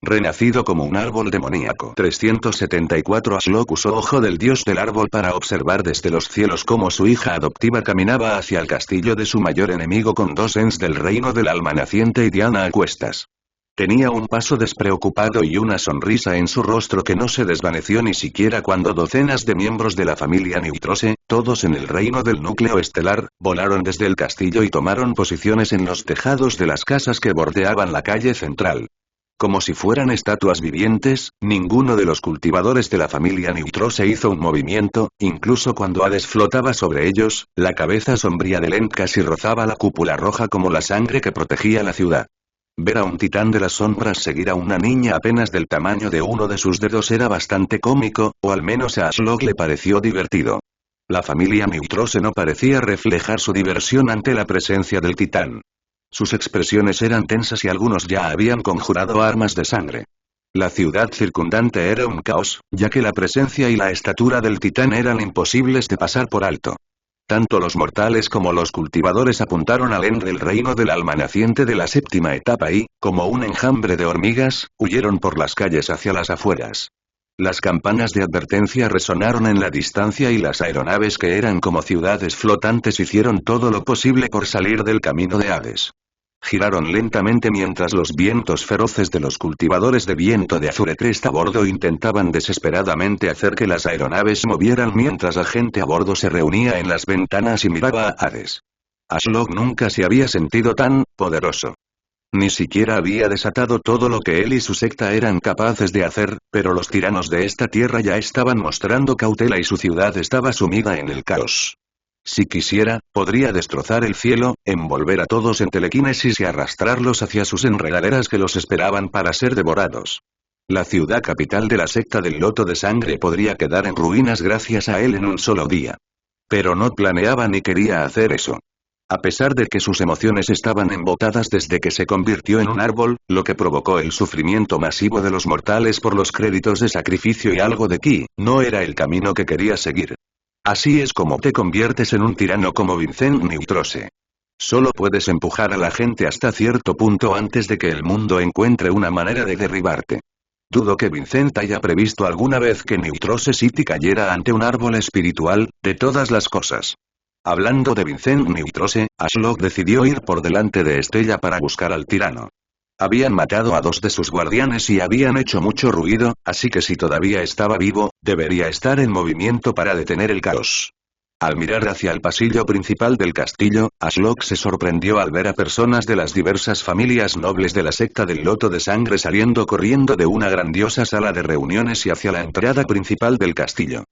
Renacido como un árbol demoníaco. 374 Ashlock usó ojo del dios del árbol para observar desde los cielos cómo su hija adoptiva caminaba hacia el castillo de su mayor enemigo con dos Ents del reino del alma naciente y Diana a cuestas. Tenía un paso despreocupado y una sonrisa en su rostro que no se desvaneció ni siquiera cuando docenas de miembros de la familia Neutrose, todos en el reino del núcleo estelar, volaron desde el castillo y tomaron posiciones en los tejados de las casas que bordeaban la calle central. Como si fueran estatuas vivientes, ninguno de los cultivadores de la familia Neutrose hizo un movimiento, incluso cuando Hades flotaba sobre ellos, la cabeza sombría de Lent casi rozaba la cúpula roja como la sangre que protegía la ciudad. Ver a un titán de las sombras seguir a una niña apenas del tamaño de uno de sus dedos era bastante cómico, o al menos a Ashlock le pareció divertido. La familia Neutrose no parecía reflejar su diversión ante la presencia del titán. Sus expresiones eran tensas y algunos ya habían conjurado armas de sangre. La ciudad circundante era un caos, ya que la presencia y la estatura del titán eran imposibles de pasar por alto. Tanto los mortales como los cultivadores apuntaron al End del reino del alma naciente de la séptima etapa y, como un enjambre de hormigas, huyeron por las calles hacia las afueras. Las campanas de advertencia resonaron en la distancia y las aeronaves que eran como ciudades flotantes hicieron todo lo posible por salir del camino de Hades. Giraron lentamente mientras los vientos feroces de los cultivadores de viento de Azurecrest a bordo intentaban desesperadamente hacer que las aeronaves movieran mientras la gente a bordo se reunía en las ventanas y miraba a Hades. Ashlock nunca se había sentido tan poderoso. Ni siquiera había desatado todo lo que él y su secta eran capaces de hacer, pero los tiranos de esta tierra ya estaban mostrando cautela y su ciudad estaba sumida en el caos. Si quisiera, podría destrozar el cielo, envolver a todos en telequinesis y arrastrarlos hacia sus enredaderas que los esperaban para ser devorados. La ciudad capital de la secta del loto de sangre podría quedar en ruinas gracias a él en un solo día. Pero no planeaba ni quería hacer eso. A pesar de que sus emociones estaban embotadas desde que se convirtió en un árbol, lo que provocó el sufrimiento masivo de los mortales por los créditos de sacrificio y algo de ki, no era el camino que quería seguir. Así es como te conviertes en un tirano como Vincent Neutrose. Solo puedes empujar a la gente hasta cierto punto antes de que el mundo encuentre una manera de derribarte. Dudo que Vincent haya previsto alguna vez que Neutrose City cayera ante un árbol espiritual, de todas las cosas. Hablando de Vincent Neutrose, Ashlock decidió ir por delante de Estella para buscar al tirano. Habían matado a dos de sus guardianes y habían hecho mucho ruido, así que si todavía estaba vivo, debería estar en movimiento para detener el caos. Al mirar hacia el pasillo principal del castillo, Ashlock se sorprendió al ver a personas de las diversas familias nobles de la secta del loto de sangre saliendo corriendo de una grandiosa sala de reuniones y hacia la entrada principal del castillo.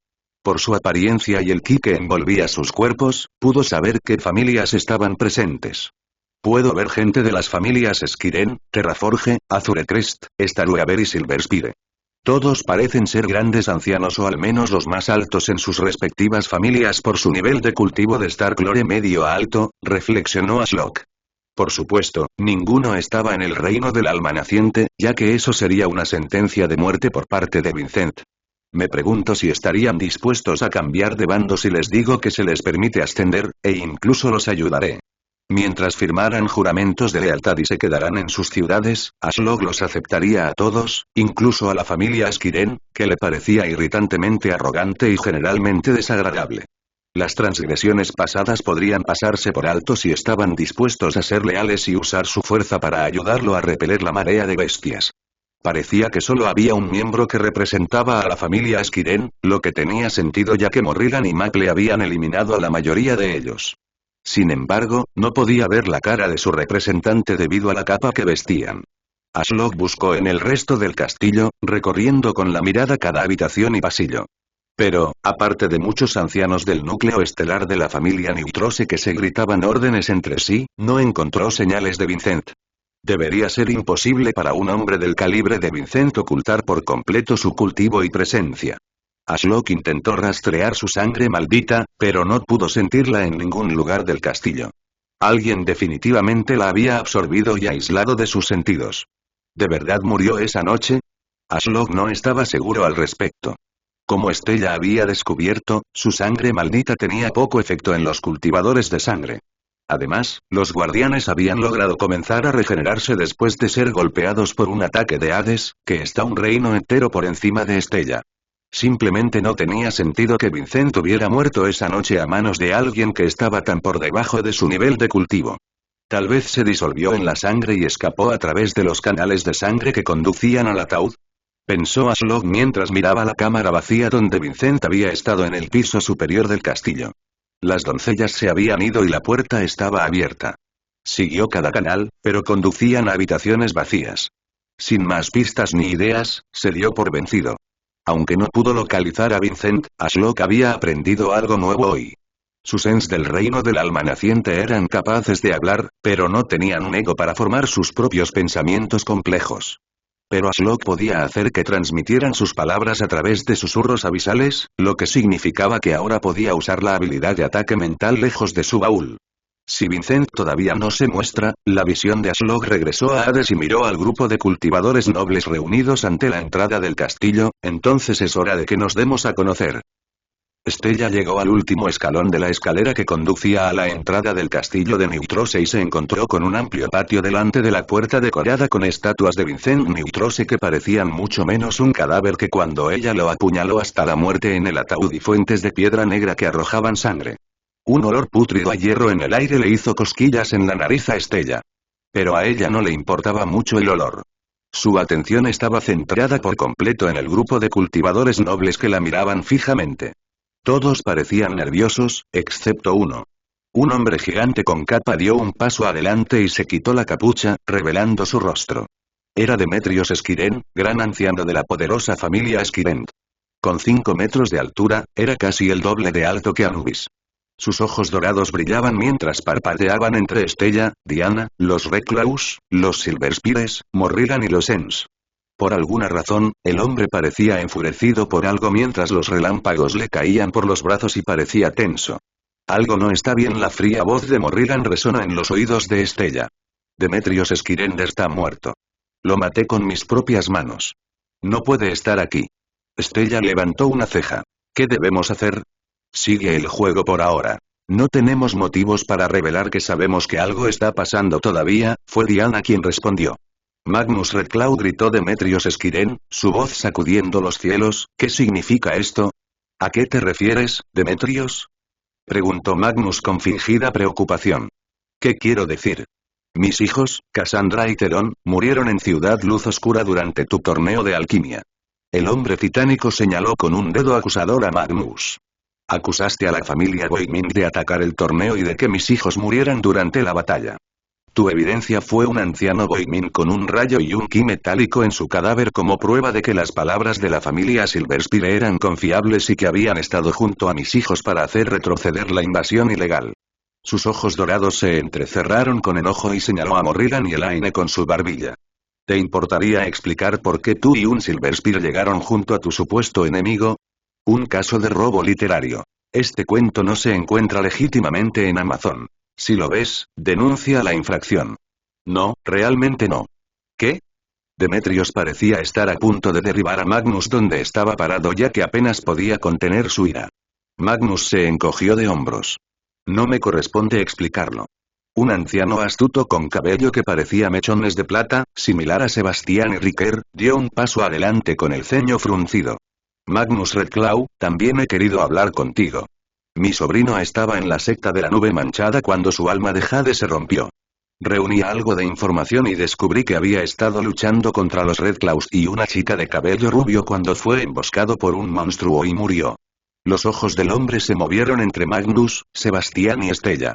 Por su apariencia y el ki que envolvía sus cuerpos, pudo saber qué familias estaban presentes. Puedo ver gente de las familias Skiren, Terraforge, Azurecrest, Starueaver y Silverspire. Todos parecen ser grandes ancianos o al menos los más altos en sus respectivas familias por su nivel de cultivo de Starclore medio a alto, reflexionó Ashlock. Por supuesto, ninguno estaba en el reino del alma naciente, ya que eso sería una sentencia de muerte por parte de Vincent. Me pregunto si estarían dispuestos a cambiar de bando si les digo que se les permite ascender, e incluso los ayudaré. Mientras firmaran juramentos de lealtad y se quedarán en sus ciudades, Ashlock los aceptaría a todos, incluso a la familia Skiren, que le parecía irritantemente arrogante y generalmente desagradable. Las transgresiones pasadas podrían pasarse por alto si estaban dispuestos a ser leales y usar su fuerza para ayudarlo a repeler la marea de bestias. Parecía que solo había un miembro que representaba a la familia Skiren, lo que tenía sentido ya que Morrigan y Mac le habían eliminado a la mayoría de ellos. Sin embargo, no podía ver la cara de su representante debido a la capa que vestían. Ashlock buscó en el resto del castillo, recorriendo con la mirada cada habitación y pasillo. Pero, aparte de muchos ancianos del núcleo estelar de la familia Neutrose que se gritaban órdenes entre sí, no encontró señales de Vincent. Debería ser imposible para un hombre del calibre de Vincent ocultar por completo su cultivo y presencia. Ashlock intentó rastrear su sangre maldita, pero no pudo sentirla en ningún lugar del castillo. Alguien definitivamente la había absorbido y aislado de sus sentidos. ¿De verdad murió esa noche? Ashlock no estaba seguro al respecto. Como Estella había descubierto, su sangre maldita tenía poco efecto en los cultivadores de sangre. Además, los guardianes habían logrado comenzar a regenerarse después de ser golpeados por un ataque de Hades, que está un reino entero por encima de Estella. Simplemente no tenía sentido que Vincent hubiera muerto esa noche a manos de alguien que estaba tan por debajo de su nivel de cultivo. Tal vez se disolvió en la sangre y escapó a través de los canales de sangre que conducían al ataúd. Pensó Aslog mientras miraba la cámara vacía donde Vincent había estado en el piso superior del castillo. Las doncellas se habían ido y la puerta estaba abierta. Siguió cada canal, pero conducían a habitaciones vacías. Sin más pistas ni ideas, se dio por vencido. Aunque no pudo localizar a Vincent, Aslog había aprendido algo nuevo hoy. Sus Ents del reino del alma naciente eran capaces de hablar, pero no tenían un ego para formar sus propios pensamientos complejos. Pero Aslog podía hacer que transmitieran sus palabras a través de susurros abisales, lo que significaba que ahora podía usar la habilidad de ataque mental lejos de su baúl. Si Vincent todavía no se muestra, la visión de Aslog regresó a Hades y miró al grupo de cultivadores nobles reunidos ante la entrada del castillo. Entonces es hora de que nos demos a conocer. Estella llegó al último escalón de la escalera que conducía a la entrada del castillo de Neutrose y se encontró con un amplio patio delante de la puerta decorada con estatuas de Vincent Neutrose que parecían mucho menos un cadáver que cuando ella lo apuñaló hasta la muerte en el ataúd y fuentes de piedra negra que arrojaban sangre. Un olor pútrido a hierro en el aire le hizo cosquillas en la nariz a Estella. Pero a ella no le importaba mucho el olor. Su atención estaba centrada por completo en el grupo de cultivadores nobles que la miraban fijamente. Todos parecían nerviosos, excepto uno. Un hombre gigante con capa dio un paso adelante y se quitó la capucha, revelando su rostro. Era Demetrios Esquiren, gran anciano de la poderosa familia Esquirent. Con 5 metros de altura, era casi el doble de alto que Anubis. Sus ojos dorados brillaban mientras parpadeaban entre Estella, Diana, los Reclaus, los Silverspires, Morrigan y los Ents. Por alguna razón, el hombre parecía enfurecido por algo mientras los relámpagos le caían por los brazos y parecía tenso. Algo no está bien. La fría voz de Morrigan resonó en los oídos de Estella. Demetrios Esquirend está muerto. Lo maté con mis propias manos. No puede estar aquí. Estella levantó una ceja. ¿Qué debemos hacer? Sigue el juego por ahora. No tenemos motivos para revelar que sabemos que algo está pasando todavía, fue Diana quien respondió. Magnus Redclaw, gritó Demetrios Esquiren, su voz sacudiendo los cielos. ¿Qué significa esto? ¿A qué te refieres, Demetrios? Preguntó Magnus con fingida preocupación. ¿Qué quiero decir? Mis hijos, Cassandra y Telón, murieron en Ciudad Luz Oscura durante tu torneo de alquimia. El hombre titánico señaló con un dedo acusador a Magnus. Acusaste a la familia Boiming de atacar el torneo y de que mis hijos murieran durante la batalla. Tu evidencia fue un anciano Boiming con un rayo y un ki metálico en su cadáver como prueba de que las palabras de la familia Silverspire eran confiables y que habían estado junto a mis hijos para hacer retroceder la invasión ilegal. Sus ojos dorados se entrecerraron con enojo y señaló a Morrigan y Elaine con su barbilla. ¿Te importaría explicar por qué tú y un Silverspire llegaron junto a tu supuesto enemigo? Un caso de robo literario. Este cuento no se encuentra legítimamente en Amazon. Si lo ves, denuncia la infracción. No, realmente no. ¿Qué? Demetrios parecía estar a punto de derribar a Magnus donde estaba parado ya que apenas podía contener su ira. Magnus se encogió de hombros. No me corresponde explicarlo. Un anciano astuto con cabello que parecía mechones de plata, similar a Sebastián y Riquer, dio un paso adelante con el ceño fruncido. Magnus Redclaw, también he querido hablar contigo. Mi sobrino estaba en la secta de la nube manchada cuando su alma de jade se rompió. Reuní algo de información y descubrí que había estado luchando contra los Redclaws y una chica de cabello rubio cuando fue emboscado por un monstruo y murió. Los ojos del hombre se movieron entre Magnus, Sebastián y Estella.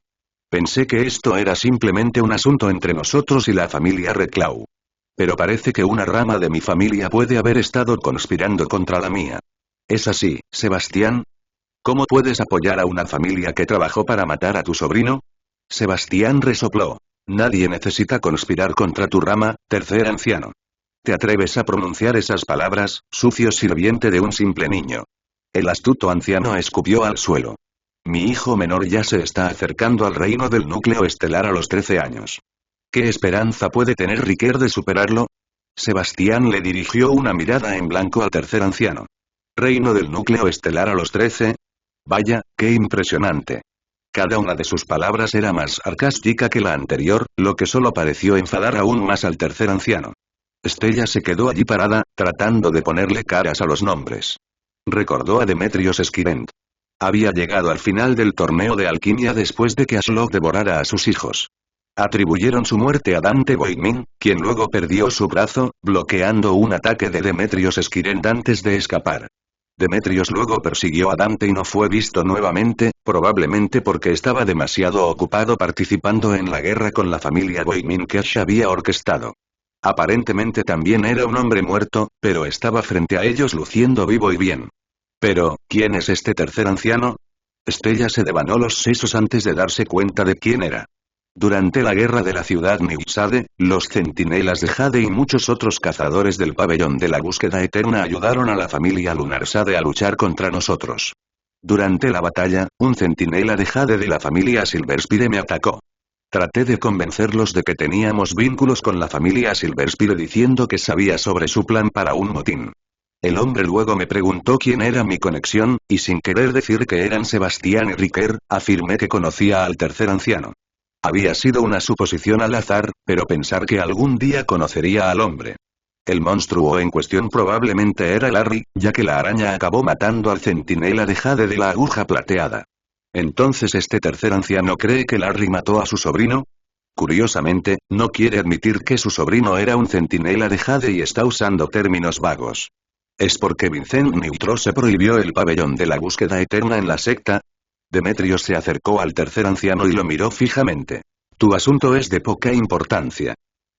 Pensé que esto era simplemente un asunto entre nosotros y la familia Redclaw. Pero parece que una rama de mi familia puede haber estado conspirando contra la mía. ¿Es así, Sebastián? ¿Cómo puedes apoyar a una familia que trabajó para matar a tu sobrino? Sebastián resopló. Nadie necesita conspirar contra tu rama, tercer anciano. ¿Te atreves a pronunciar esas palabras, sucio sirviente de un simple niño? El astuto anciano escupió al suelo. Mi hijo menor ya se está acercando al reino del núcleo estelar a los 13 años. ¿Qué esperanza puede tener Riquer de superarlo? Sebastián le dirigió una mirada en blanco al tercer anciano. ¿Reino del núcleo estelar a los 13? Vaya, qué impresionante. Cada una de sus palabras era más sarcástica que la anterior, lo que solo pareció enfadar aún más al tercer anciano. Stella se quedó allí parada, tratando de ponerle caras a los nombres. Recordó a Demetrios Skirend. Había llegado al final del torneo de alquimia después de que Aslok devorara a sus hijos. Atribuyeron su muerte a Dante Boigmin, quien luego perdió su brazo, bloqueando un ataque de Demetrios Skirend antes de escapar. Demetrios luego persiguió a Dante y no fue visto nuevamente, probablemente porque estaba demasiado ocupado participando en la guerra con la familia Boigmin que Ash había orquestado. Aparentemente también era un hombre muerto, pero estaba frente a ellos luciendo vivo y bien. Pero, ¿quién es este tercer anciano? Stella se devanó los sesos antes de darse cuenta de quién era. Durante la guerra de la ciudad Newsade, los centinelas de Jade y muchos otros cazadores del pabellón de la búsqueda eterna ayudaron a la familia Lunarsade a luchar contra nosotros. Durante la batalla, un centinela de Jade de la familia Silverspire me atacó. Traté de convencerlos de que teníamos vínculos con la familia Silverspire diciendo que sabía sobre su plan para un motín. El hombre luego me preguntó quién era mi conexión, y sin querer decir que eran Sebastián y Ricker, afirmé que conocía al tercer anciano. Había sido una suposición al azar, pero pensar que algún día conocería al hombre. El monstruo en cuestión probablemente era Larry, ya que la araña acabó matando al centinela de Jade de la aguja plateada. Entonces este tercer anciano cree que Larry mató a su sobrino. Curiosamente, no quiere admitir que su sobrino era un centinela de Jade y está usando términos vagos. ¿Es porque Vincent Neutro se prohibió el pabellón de la búsqueda eterna en la secta? Demetrios se acercó al tercer anciano y lo miró fijamente. Tu asunto es de poca importancia.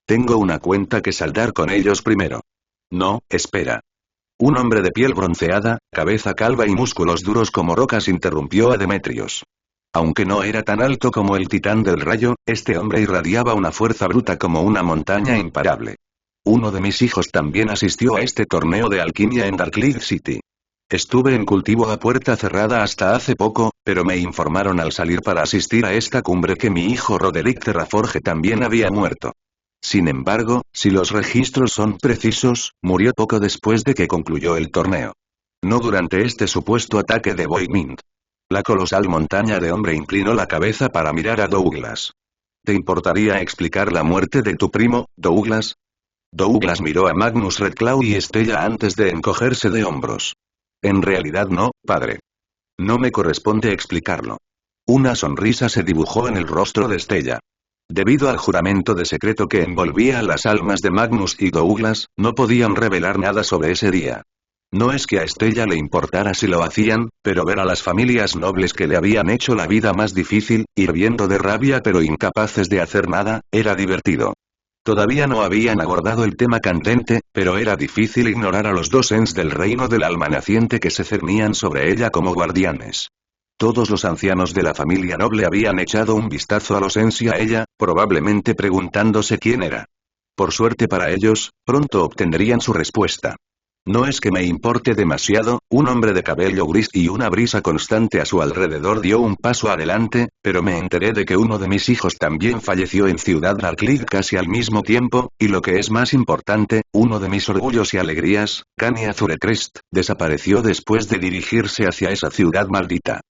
Tengo una cuenta que saldar con ellos primero. No, espera. Un hombre de piel bronceada, cabeza calva y músculos duros como rocas interrumpió a Demetrios. Aunque no era tan alto como el titán del rayo, este hombre irradiaba una fuerza bruta como una montaña imparable. Uno de mis hijos también asistió a este torneo de alquimia en Darklead City. Estuve en cultivo a puerta cerrada hasta hace poco, pero me informaron al salir para asistir a esta cumbre que mi hijo Roderick Terraforge también había muerto. Sin embargo, si los registros son precisos, murió poco después de que concluyó el torneo. No durante este supuesto ataque de Boigmint. La colosal montaña de hombre inclinó la cabeza para mirar a Douglas. ¿Te importaría explicar la muerte de tu primo, Douglas? Douglas miró a Magnus Redclaw y Stella antes de encogerse de hombros. En realidad no, padre. No me corresponde explicarlo. Una sonrisa se dibujó en el rostro de Stella. Debido al juramento de secreto que envolvía a las almas de Magnus y Douglas, no podían revelar nada sobre ese día. No es que a Stella le importara si lo hacían, pero ver a las familias nobles que le habían hecho la vida más difícil, hirviendo de rabia pero incapaces de hacer nada, era divertido. Todavía no habían abordado el tema candente, pero era difícil ignorar a los dos Ents del reino del alma naciente que se cernían sobre ella como guardianes. Todos los ancianos de la familia noble habían echado un vistazo a los Ents y a ella, probablemente preguntándose quién era. Por suerte para ellos, pronto obtendrían su respuesta. No es que me importe demasiado, un hombre de cabello gris y una brisa constante a su alrededor dio un paso adelante, pero me enteré de que uno de mis hijos también falleció en Ciudad Darklead casi al mismo tiempo, y lo que es más importante, uno de mis orgullos y alegrías, Kanye Azurecrest, desapareció después de dirigirse hacia esa ciudad maldita.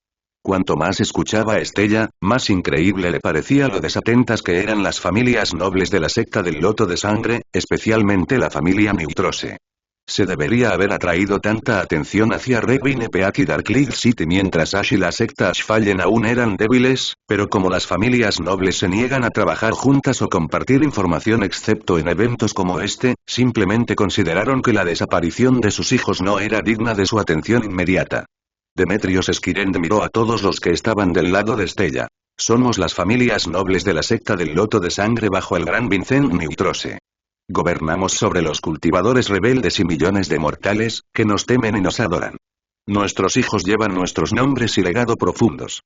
Cuanto más escuchaba a Stella, más increíble le parecía lo desatentas que eran las familias nobles de la secta del Loto de Sangre, especialmente la familia Neutrose. Se debería haber atraído tanta atención hacia Rebine Peak y Darklead City mientras Ash y la secta Ashfallen aún eran débiles, pero como las familias nobles se niegan a trabajar juntas o compartir información excepto en eventos como este, simplemente consideraron que la desaparición de sus hijos no era digna de su atención inmediata. Demetrios Skirend miró a todos los que estaban del lado de Stella. Somos las familias nobles de la secta del Loto de Sangre bajo el gran Vincent Neutrose. Gobernamos sobre los cultivadores rebeldes y millones de mortales, que nos temen y nos adoran. Nuestros hijos llevan nuestros nombres y legado profundos.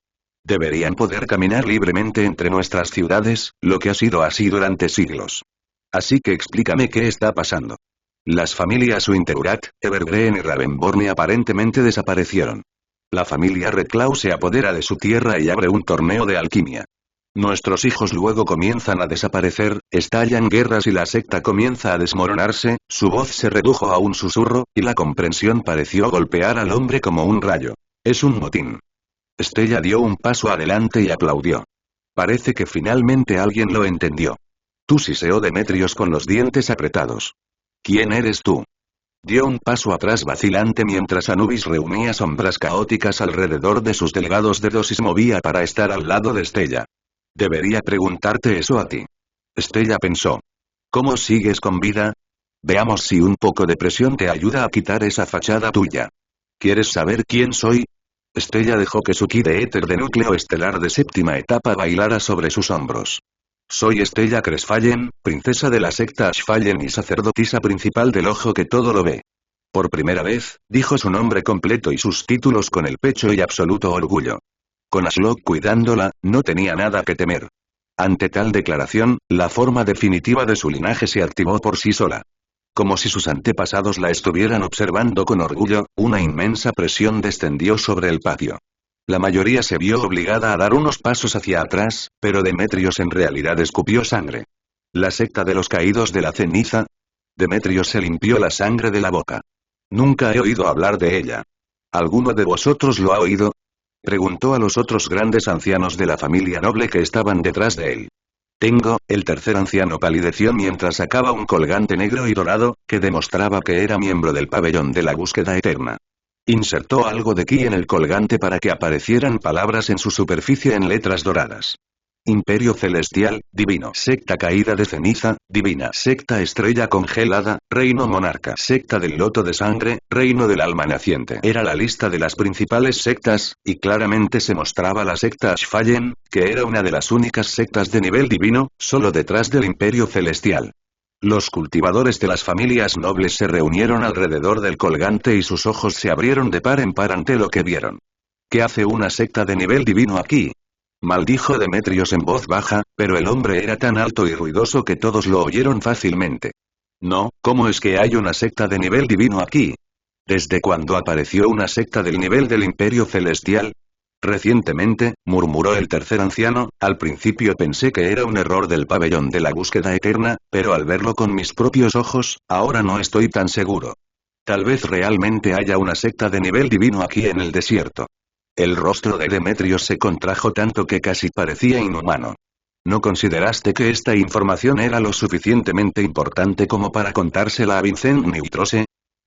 Deberían poder caminar libremente entre nuestras ciudades, lo que ha sido así durante siglos. Así que explícame qué está pasando. Las familias Winterurat, Evergreen y Ravenborn aparentemente desaparecieron. La familia Redclaw se apodera de su tierra y abre un torneo de alquimia. Nuestros hijos luego comienzan a desaparecer, estallan guerras y la secta comienza a desmoronarse, su voz se redujo a un susurro, y la comprensión pareció golpear al hombre como un rayo. Es un motín. Estella dio un paso adelante y aplaudió. Parece que finalmente alguien lo entendió. Tú, siseó Demetrios con los dientes apretados. ¿Quién eres tú? Dio un paso atrás vacilante mientras Anubis reunía sombras caóticas alrededor de sus delgados dedos y se movía para estar al lado de Estella. Debería preguntarte eso a ti. Estella pensó. ¿Cómo sigues con vida? Veamos si un poco de presión te ayuda a quitar esa fachada tuya. ¿Quieres saber quién soy? Estella dejó que su ki de éter de núcleo estelar de séptima etapa bailara sobre sus hombros. Soy Estella Cresfallen, princesa de la secta Ashfallen y sacerdotisa principal del ojo que todo lo ve. Por primera vez, dijo su nombre completo y sus títulos con el pecho y absoluto orgullo. Con Ashlock cuidándola, no tenía nada que temer. Ante tal declaración, la forma definitiva de su linaje se activó por sí sola. Como si sus antepasados la estuvieran observando con orgullo, una inmensa presión descendió sobre el patio. La mayoría se vio obligada a dar unos pasos hacia atrás, pero Demetrios en realidad escupió sangre. ¿La secta de los caídos de la ceniza? Demetrios se limpió la sangre de la boca. Nunca he oído hablar de ella. ¿Alguno de vosotros lo ha oído? Preguntó a los otros grandes ancianos de la familia noble que estaban detrás de él. Tengo, el tercer anciano palideció mientras sacaba un colgante negro y dorado, que demostraba que era miembro del pabellón de la búsqueda eterna. Insertó algo de ki en el colgante para que aparecieran palabras en su superficie en letras doradas. Imperio celestial, divino. Secta caída de ceniza, divina. Secta estrella congelada, reino monarca. Secta del loto de sangre, reino del alma naciente. Era la lista de las principales sectas, y claramente se mostraba la secta Ashfallen, que era una de las únicas sectas de nivel divino, solo detrás del imperio celestial. Los cultivadores de las familias nobles se reunieron alrededor del colgante y sus ojos se abrieron de par en par ante lo que vieron. ¿Qué hace una secta de nivel divino aquí? Maldijo Demetrios en voz baja, pero el hombre era tan alto y ruidoso que todos lo oyeron fácilmente. No, ¿cómo es que hay una secta de nivel divino aquí? ¿Desde cuándo apareció una secta del nivel del Imperio Celestial? Recientemente, murmuró el tercer anciano, al principio pensé que era un error del pabellón de la búsqueda eterna, pero al verlo con mis propios ojos, ahora no estoy tan seguro. Tal vez realmente haya una secta de nivel divino aquí en el desierto. El rostro de Demetrios se contrajo tanto que casi parecía inhumano. ¿No consideraste que esta información era lo suficientemente importante como para contársela a Vincent Neutrose?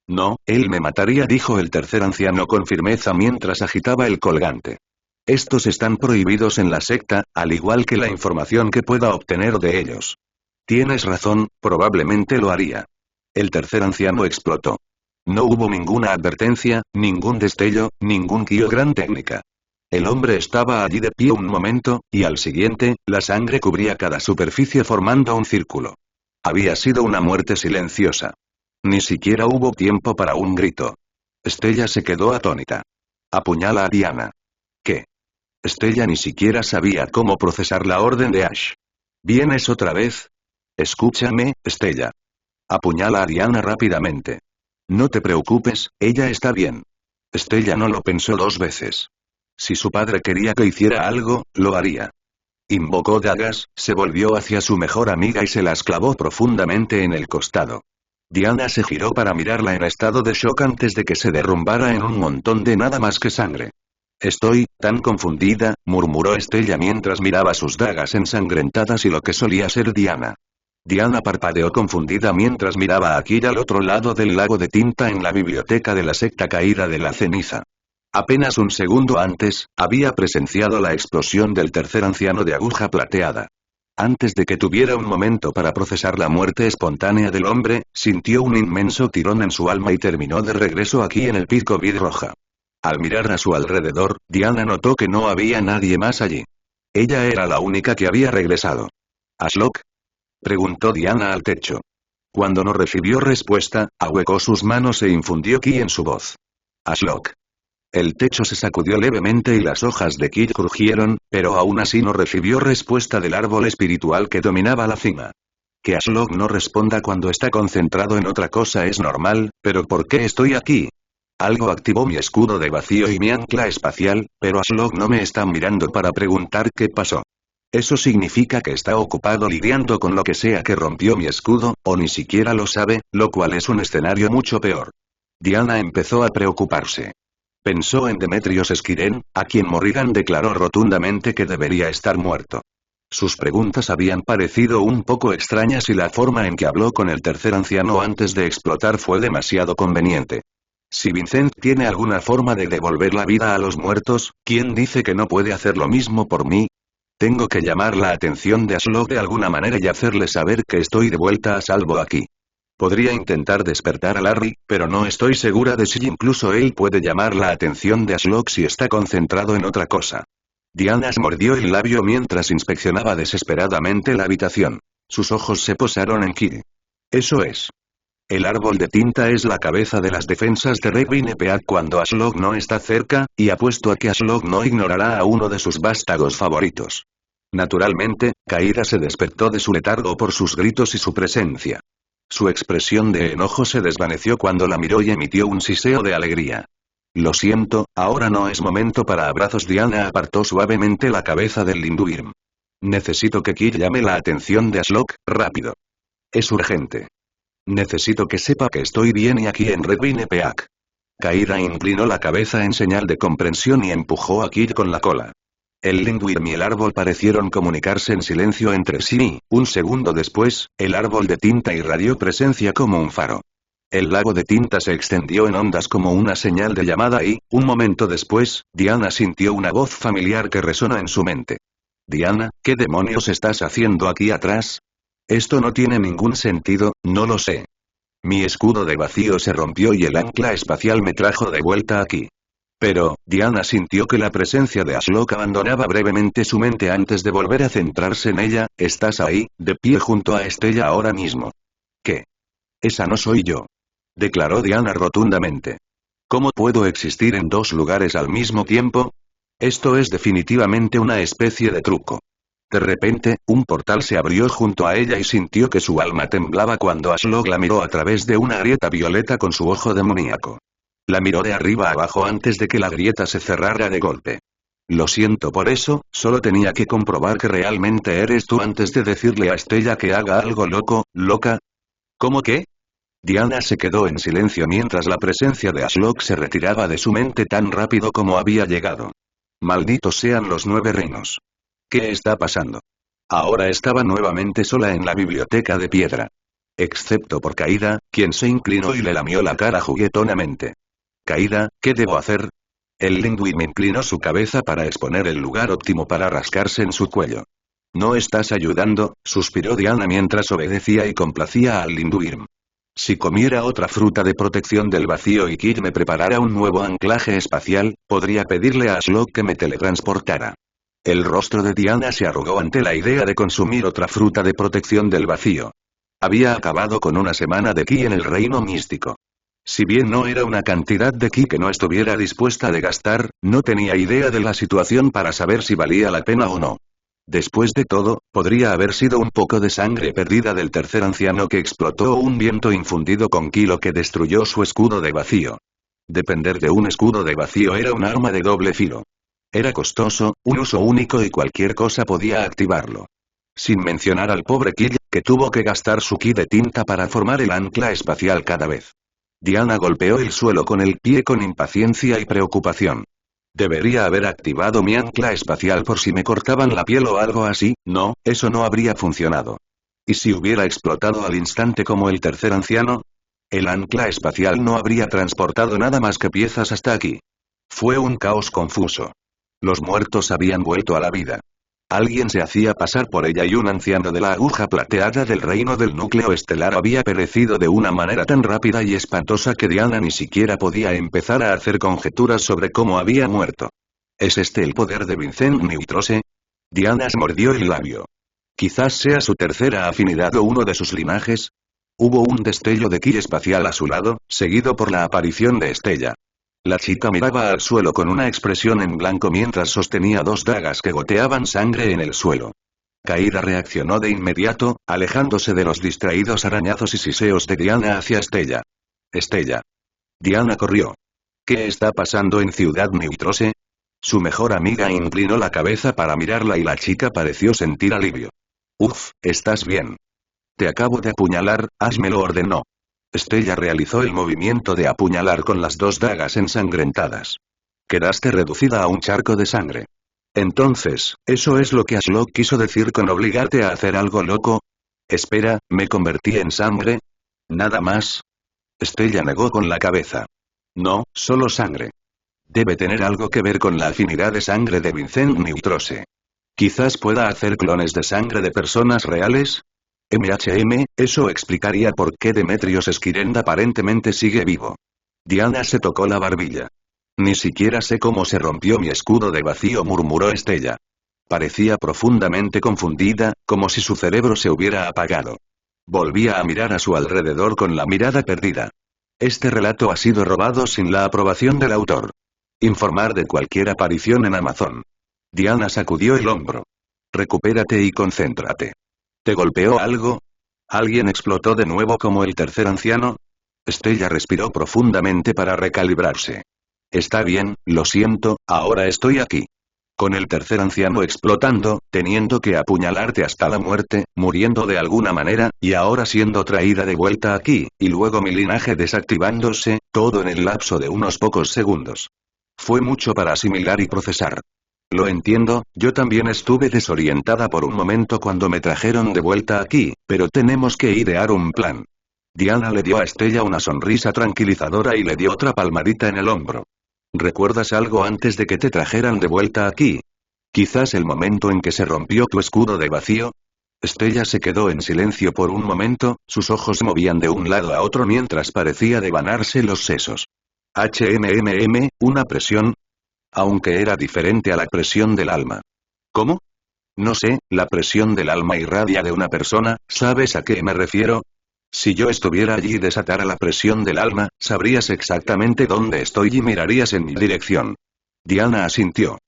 No, él me mataría, dijo el tercer anciano con firmeza mientras agitaba el colgante. Estos están prohibidos en la secta, al igual que la información que pueda obtener de ellos. Tienes razón, probablemente lo haría. El tercer anciano explotó. No hubo ninguna advertencia, ningún destello, ningún ki o gran técnica. El hombre estaba allí de pie un momento, y al siguiente, la sangre cubría cada superficie formando un círculo. Había sido una muerte silenciosa. Ni siquiera hubo tiempo para un grito. Estella se quedó atónita. Apuñala a Diana. ¿Qué? Estella ni siquiera sabía cómo procesar la orden de Ash. ¿Vienes otra vez? Escúchame, Estella. Apuñala a Diana rápidamente. No te preocupes, ella está bien. Estella no lo pensó dos veces. Si su padre quería que hiciera algo, lo haría. Invocó dagas, se volvió hacia su mejor amiga y se las clavó profundamente en el costado. Diana se giró para mirarla en estado de shock antes de que se derrumbara en un montón de nada más que sangre. Estoy tan confundida, murmuró Estella mientras miraba sus dagas ensangrentadas y lo que solía ser Diana. Diana parpadeó confundida mientras miraba a Kira al otro lado del lago de tinta en la biblioteca de la secta caída de la ceniza. Apenas un segundo antes, había presenciado la explosión del tercer anciano de aguja plateada. Antes de que tuviera un momento para procesar la muerte espontánea del hombre, sintió un inmenso tirón en su alma y terminó de regreso aquí en el pico vid roja. Al mirar a su alrededor, Diana notó que no había nadie más allí. Ella era la única que había regresado. ¿Ashlock? Preguntó Diana al techo. Cuando no recibió respuesta, ahuecó sus manos e infundió ki en su voz. Ashlock. El techo se sacudió levemente y las hojas de ki crujieron, pero aún así no recibió respuesta del árbol espiritual que dominaba la cima. Que Ashlock no responda cuando está concentrado en otra cosa es normal, pero ¿por qué estoy aquí? Algo activó mi escudo de vacío y mi ancla espacial, pero Ashlock no me está mirando para preguntar qué pasó. Eso significa que está ocupado lidiando con lo que sea que rompió mi escudo, o ni siquiera lo sabe, lo cual es un escenario mucho peor. Diana empezó a preocuparse. Pensó en Demetrios Esquiren, a quien Morrigan declaró rotundamente que debería estar muerto. Sus preguntas habían parecido un poco extrañas y la forma en que habló con el tercer anciano antes de explotar fue demasiado conveniente. Si Vincent tiene alguna forma de devolver la vida a los muertos, ¿quién dice que no puede hacer lo mismo por mí? Tengo que llamar la atención de Ashlock de alguna manera y hacerle saber que estoy de vuelta a salvo aquí. Podría intentar despertar a Larry, pero no estoy segura de si incluso él puede llamar la atención de Ashlock si está concentrado en otra cosa. Diana se mordió el labio mientras inspeccionaba desesperadamente la habitación. Sus ojos se posaron en Kid. Eso es. El árbol de tinta es la cabeza de las defensas de Red Winnipeg cuando Ashlock no está cerca, y apuesto a que Ashlock no ignorará a uno de sus vástagos favoritos. Naturalmente, Kaira se despertó de su letargo por sus gritos y su presencia. Su expresión de enojo se desvaneció cuando la miró y emitió un siseo de alegría. Lo siento, ahora no es momento para abrazos. Diana apartó suavemente la cabeza del Linduirm. Necesito que Kid llame la atención de Ashlock, rápido. Es urgente. Necesito que sepa que estoy bien y aquí en Red Winnipeg. Kaira inclinó la cabeza en señal de comprensión y empujó a Kid con la cola. El Linduirm y el árbol parecieron comunicarse en silencio entre sí y, un segundo después, el árbol de tinta irradió presencia como un faro. El lago de tinta se extendió en ondas como una señal de llamada y, un momento después, Diana sintió una voz familiar que resonó en su mente. Diana, ¿qué demonios estás haciendo aquí atrás? Esto no tiene ningún sentido, no lo sé. Mi escudo de vacío se rompió y el ancla espacial me trajo de vuelta aquí. Pero, Diana sintió que la presencia de Ashlock abandonaba brevemente su mente antes de volver a centrarse en ella. Estás ahí, de pie junto a Estella ahora mismo. ¿Qué? Esa no soy yo. Declaró Diana rotundamente. ¿Cómo puedo existir en dos lugares al mismo tiempo? Esto es definitivamente una especie de truco. De repente, un portal se abrió junto a ella y sintió que su alma temblaba cuando Ashlock la miró a través de una grieta violeta con su ojo demoníaco. La miró de arriba abajo antes de que la grieta se cerrara de golpe. Lo siento por eso, solo tenía que comprobar que realmente eres tú antes de decirle a Estella que haga algo loca. ¿Cómo qué? Diana se quedó en silencio mientras la presencia de Ashlock se retiraba de su mente tan rápido como había llegado. Malditos sean los 9 reinos. ¿Qué está pasando? Ahora estaba nuevamente sola en la biblioteca de piedra. Excepto por Kaida, quien se inclinó y le lamió la cara juguetonamente. Kaida, ¿qué debo hacer? El Linduirm inclinó su cabeza para exponer el lugar óptimo para rascarse en su cuello. No estás ayudando, suspiró Diana mientras obedecía y complacía al Linduirm. Si comiera otra fruta de protección del vacío y Kid me preparara un nuevo anclaje espacial, podría pedirle a Ashlock que me teletransportara. El rostro de Diana se arrugó ante la idea de consumir otra fruta de protección del vacío. Había acabado con una semana de ki en el reino místico. Si bien no era una cantidad de ki que no estuviera dispuesta de gastar, no tenía idea de la situación para saber si valía la pena o no. Después de todo, podría haber sido un poco de sangre perdida del tercer anciano que explotó o un viento infundido con ki lo que destruyó su escudo de vacío. Depender de un escudo de vacío era un arma de doble filo. Era costoso, un uso único y cualquier cosa podía activarlo. Sin mencionar al pobre Kill, que tuvo que gastar su ki de tinta para formar el ancla espacial cada vez. Diana golpeó el suelo con el pie con impaciencia y preocupación. Debería haber activado mi ancla espacial por si me cortaban la piel o algo así. No, eso no habría funcionado. ¿Y si hubiera explotado al instante como el tercer anciano? El ancla espacial no habría transportado nada más que piezas hasta aquí. Fue un caos confuso. Los muertos habían vuelto a la vida. Alguien se hacía pasar por ella y un anciano de la aguja plateada del reino del núcleo estelar había perecido de una manera tan rápida y espantosa que Diana ni siquiera podía empezar a hacer conjeturas sobre cómo había muerto. ¿Es este el poder de Vincent Neutrose? Diana se mordió el labio. Quizás sea su tercera afinidad o uno de sus linajes. Hubo un destello de ki espacial a su lado, seguido por la aparición de Estella. La chica miraba al suelo con una expresión en blanco mientras sostenía dos dagas que goteaban sangre en el suelo. Kaira reaccionó de inmediato, alejándose de los distraídos arañazos y siseos de Diana hacia Estella. Estella. Diana corrió. ¿Qué está pasando en Ciudad Neutrose? Su mejor amiga inclinó la cabeza para mirarla y la chica pareció sentir alivio. Uf, ¿estás bien? Te acabo de apuñalar, Ash me lo ordenó. Estella realizó el movimiento de apuñalar con las dos dagas ensangrentadas. Quedaste reducida a un charco de sangre. Entonces, ¿eso es lo que Ashlock quiso decir con obligarte a hacer algo loco? Espera, ¿me convertí en sangre? ¿Nada más? Stella negó con la cabeza. No, solo sangre. Debe tener algo que ver con la afinidad de sangre de Vincent Neutrose. Quizás pueda hacer clones de sangre de personas reales. Eso explicaría por qué Demetrios Skirend aparentemente sigue vivo. Diana se tocó la barbilla. Ni siquiera sé cómo se rompió mi escudo de vacío, murmuró Stella. Parecía profundamente confundida, como si su cerebro se hubiera apagado. Volvía a mirar a su alrededor con la mirada perdida. Este relato ha sido robado sin la aprobación del autor. Informar de cualquier aparición en Amazon. Diana sacudió el hombro. Recupérate y concéntrate. ¿Te golpeó algo? ¿Alguien explotó de nuevo como el tercer anciano? Stella respiró profundamente para recalibrarse. Está bien, lo siento, ahora estoy aquí. Con el tercer anciano explotando, teniendo que apuñalarte hasta la muerte, muriendo de alguna manera, y ahora siendo traída de vuelta aquí, y luego mi linaje desactivándose, todo en el lapso de unos pocos segundos. Fue mucho para asimilar y procesar. Lo entiendo, yo también estuve desorientada por un momento cuando me trajeron de vuelta aquí, pero tenemos que idear un plan. Diana le dio a Stella una sonrisa tranquilizadora y le dio otra palmadita en el hombro. ¿Recuerdas algo antes de que te trajeran de vuelta aquí? ¿Quizás el momento en que se rompió tu escudo de vacío? Stella se quedó en silencio por un momento, sus ojos movían de un lado a otro mientras parecía devanarse los sesos. Una presión. Aunque era diferente a la presión del alma. ¿Cómo? No sé, la presión del alma irradia de una persona, ¿sabes a qué me refiero? Si yo estuviera allí y desatara la presión del alma, sabrías exactamente dónde estoy y mirarías en mi dirección. Diana asintió.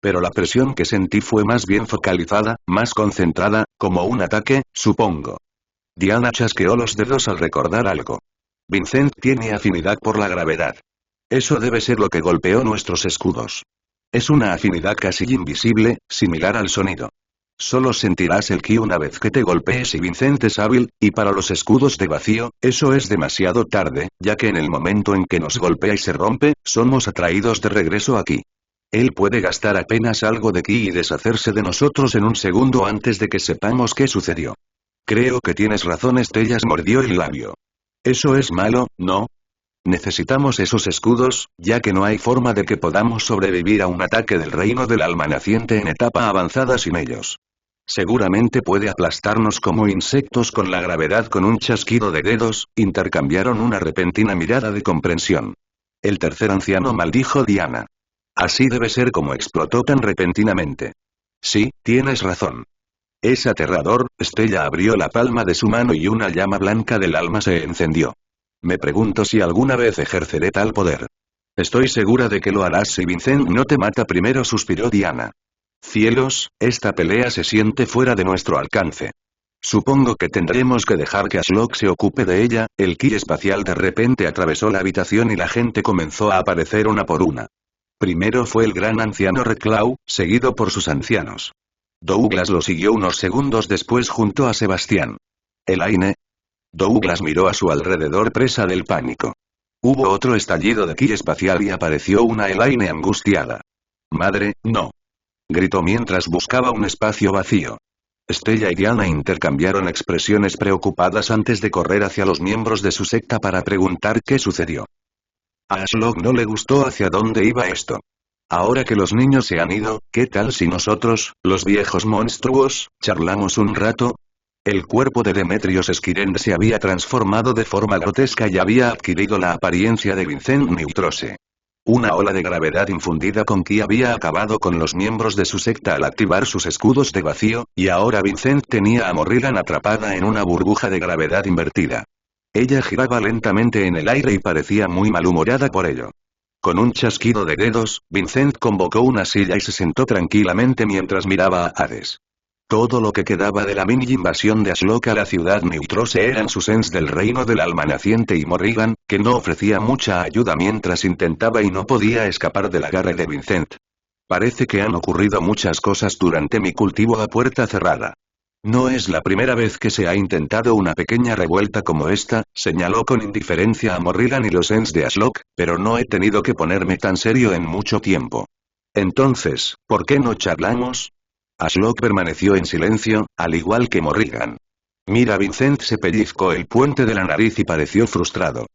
Pero la presión que sentí fue más bien focalizada, más concentrada, como un ataque, supongo. Diana chasqueó los dedos al recordar algo. Vincent tiene afinidad por la gravedad. Eso debe ser lo que golpeó nuestros escudos. Es una afinidad casi invisible, similar al sonido. Solo sentirás el ki una vez que te golpees y Vincent es hábil, y para los escudos de vacío, eso es demasiado tarde, ya que en el momento en que nos golpea y se rompe, somos atraídos de regreso aquí. Él puede gastar apenas algo de ki y deshacerse de nosotros en un segundo antes de que sepamos qué sucedió. Creo que tienes razón, Stella mordió el labio. Eso es malo, ¿no? Necesitamos esos escudos, ya que no hay forma de que podamos sobrevivir a un ataque del reino del alma naciente en etapa avanzada sin ellos. Seguramente puede aplastarnos como insectos con la gravedad. Con un chasquido de dedos, intercambiaron una repentina mirada de comprensión. El tercer anciano, maldijo Diana. Así debe ser como explotó tan repentinamente. Sí, tienes razón. Es aterrador. Stella abrió la palma de su mano y una llama blanca del alma se encendió. Me pregunto si alguna vez ejerceré tal poder. Estoy segura de que lo harás si Vincent no te mata primero, suspiró Diana. Cielos, esta pelea se siente fuera de nuestro alcance. Supongo que tendremos que dejar que Ashlock se ocupe de ella. El ki espacial de repente atravesó la habitación y la gente comenzó a aparecer una por una. Primero fue el gran anciano Reclaw, seguido por sus ancianos. Douglas lo siguió unos segundos después junto a Sebastián. Elaine. Douglas miró a su alrededor presa del pánico. Hubo otro estallido de ki espacial y apareció una Elaine angustiada. Madre, no. Gritó mientras buscaba un espacio vacío. Stella y Diana intercambiaron expresiones preocupadas antes de correr hacia los miembros de su secta para preguntar qué sucedió. A Ashlock no le gustó hacia dónde iba esto. Ahora que los niños se han ido, ¿qué tal si nosotros, los viejos monstruos, charlamos un rato? El cuerpo de Demetrios Skirend se había transformado de forma grotesca y había adquirido la apariencia de Vincent Neutrose. Una ola de gravedad infundida con ki había acabado con los miembros de su secta al activar sus escudos de vacío, y ahora Vincent tenía a Morrigan atrapada en una burbuja de gravedad invertida. Ella giraba lentamente en el aire y parecía muy malhumorada por ello. Con un chasquido de dedos, Vincent convocó una silla y se sentó tranquilamente mientras miraba a Hades. Todo lo que quedaba de la mini invasión de Ashlock a la ciudad Neutrose eran sus Ents del reino del alma naciente y Morrigan, que no ofrecía mucha ayuda mientras intentaba y no podía escapar del agarre de Vincent. Parece que han ocurrido muchas cosas durante mi cultivo a puerta cerrada. No es la primera vez que se ha intentado una pequeña revuelta como esta, señaló con indiferencia a Morrigan y los Ents de Ashlock, pero no he tenido que ponerme tan serio en mucho tiempo. Entonces, ¿por qué no charlamos? Ashlock permaneció en silencio, al igual que Morrigan. Mira, Vincent se pellizcó el puente de la nariz y pareció frustrado.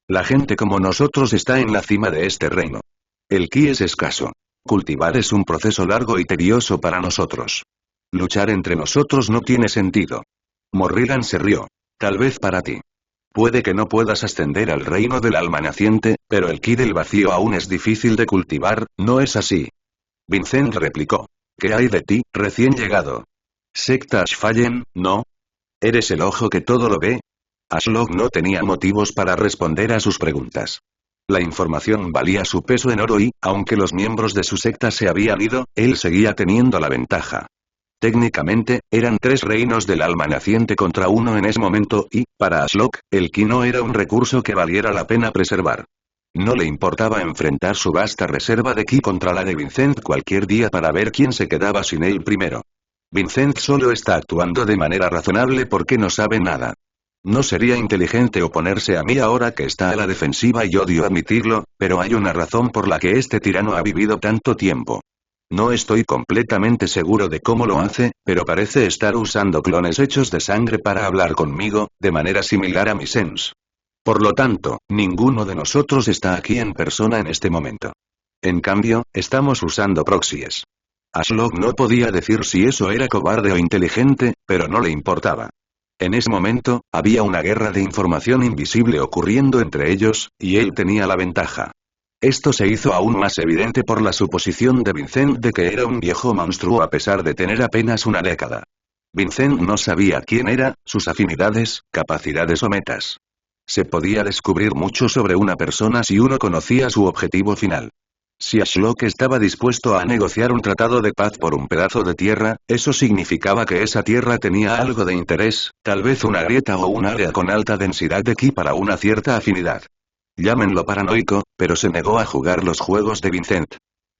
La gente como nosotros está en la cima de este reino. El ki es escaso. Cultivar es un proceso largo y tedioso para nosotros. Luchar entre nosotros no tiene sentido. Morrigan se rió. Tal vez para ti. Puede que no puedas ascender al reino del alma naciente, pero el ki del vacío aún es difícil de cultivar, ¿no es así? Vincent replicó. ¿Qué hay de ti, recién llegado? Secta Ashfallen, ¿no? ¿Eres el ojo que todo lo ve? Ashlock no tenía motivos para responder a sus preguntas. La información valía su peso en oro y, aunque los miembros de su secta se habían ido, él seguía teniendo la ventaja. Técnicamente, eran 3 reinos del alma naciente contra uno en ese momento y, para Ashlock, el ki no era un recurso que valiera la pena preservar. No le importaba enfrentar su vasta reserva de ki contra la de Vincent cualquier día para ver quién se quedaba sin él primero. Vincent solo está actuando de manera razonable porque no sabe nada. No sería inteligente oponerse a mí ahora que está a la defensiva y odio admitirlo, pero hay una razón por la que este tirano ha vivido tanto tiempo. No estoy completamente seguro de cómo lo hace, pero parece estar usando clones hechos de sangre para hablar conmigo, de manera similar a mis Ents. Por lo tanto, ninguno de nosotros está aquí en persona en este momento. En cambio, estamos usando proxies. Ashlock no podía decir si eso era cobarde o inteligente, pero no le importaba. En ese momento, había una guerra de información invisible ocurriendo entre ellos, y él tenía la ventaja. Esto se hizo aún más evidente por la suposición de Vincent de que era un viejo monstruo a pesar de tener apenas una década. Vincent no sabía quién era, sus afinidades, capacidades o metas. Se podía descubrir mucho sobre una persona si uno conocía su objetivo final. Si Ashlock estaba dispuesto a negociar un tratado de paz por un pedazo de tierra, eso significaba que esa tierra tenía algo de interés, tal vez una grieta o un área con alta densidad de ki para una cierta afinidad. Llámenlo paranoico, pero se negó a jugar los juegos de Vincent.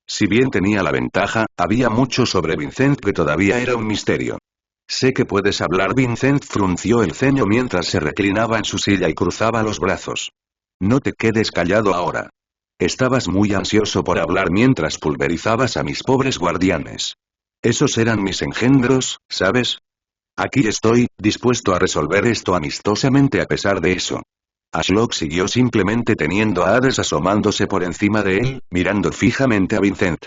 Si bien tenía la ventaja, había mucho sobre Vincent que todavía era un misterio. Sé que puedes hablar. Vincent frunció el ceño mientras se reclinaba en su silla y cruzaba los brazos. No te quedes callado ahora. Estabas muy ansioso por hablar mientras pulverizabas a mis pobres guardianes. Esos eran mis engendros, ¿sabes? Aquí estoy, dispuesto a resolver esto amistosamente a pesar de eso. Ashlock siguió simplemente teniendo a Hades asomándose por encima de él, mirando fijamente a Vincent.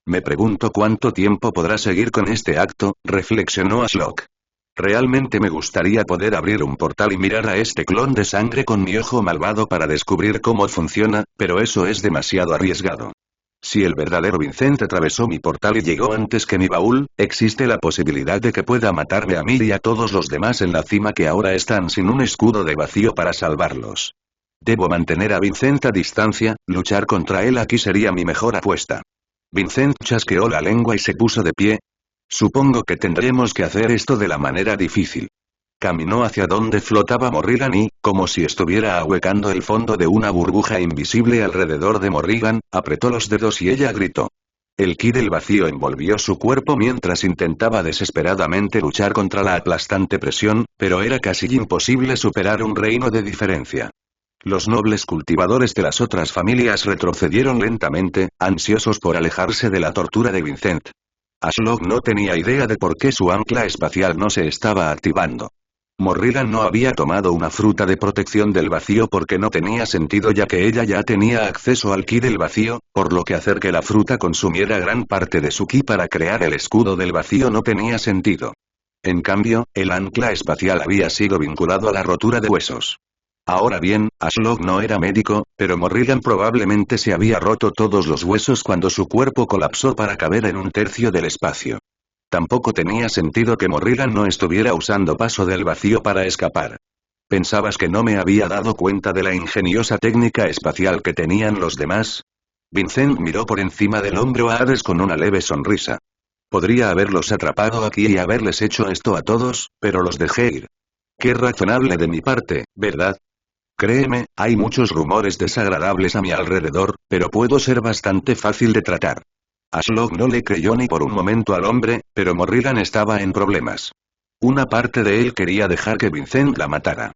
Me pregunto cuánto tiempo podrá seguir con este acto, reflexionó Ashlock. Realmente me gustaría poder abrir un portal y mirar a este clon de sangre con mi ojo malvado para descubrir cómo funciona, pero eso es demasiado arriesgado. Si el verdadero Vincent atravesó mi portal y llegó antes que mi baúl, existe la posibilidad de que pueda matarme a mí y a todos los demás en la cima que ahora están sin un escudo de vacío para salvarlos. Debo mantener a Vincent a distancia, luchar contra él aquí sería mi mejor apuesta. Vincent chasqueó la lengua y se puso de pie. Supongo que tendremos que hacer esto de la manera difícil. Caminó hacia donde flotaba Morrigan y, como si estuviera ahuecando el fondo de una burbuja invisible alrededor de Morrigan, apretó los dedos y ella gritó. El ki del vacío envolvió su cuerpo mientras intentaba desesperadamente luchar contra la aplastante presión, pero era casi imposible superar un reino de diferencia. Los nobles cultivadores de las otras familias retrocedieron lentamente, ansiosos por alejarse de la tortura de Vincent. Ashlock no tenía idea de por qué su ancla espacial no se estaba activando. Morrigan no había tomado una fruta de protección del vacío porque no tenía sentido ya que ella ya tenía acceso al ki del vacío, por lo que hacer que la fruta consumiera gran parte de su ki para crear el escudo del vacío no tenía sentido. En cambio, el ancla espacial había sido vinculado a la rotura de huesos. Ahora bien, Ashlock no era médico, pero Morrigan probablemente se había roto todos los huesos cuando su cuerpo colapsó para caber en un tercio del espacio. Tampoco tenía sentido que Morrigan no estuviera usando paso del vacío para escapar. ¿Pensabas que no me había dado cuenta de la ingeniosa técnica espacial que tenían los demás? Vincent miró por encima del hombro a Hades con una leve sonrisa. Podría haberlos atrapado aquí y haberles hecho esto a todos, pero los dejé ir. Qué razonable de mi parte, ¿verdad? Créeme, hay muchos rumores desagradables a mi alrededor, pero puedo ser bastante fácil de tratar. Ashlock no le creyó ni por un momento al hombre, pero Morrigan estaba en problemas. Una parte de él quería dejar que Vincent la matara.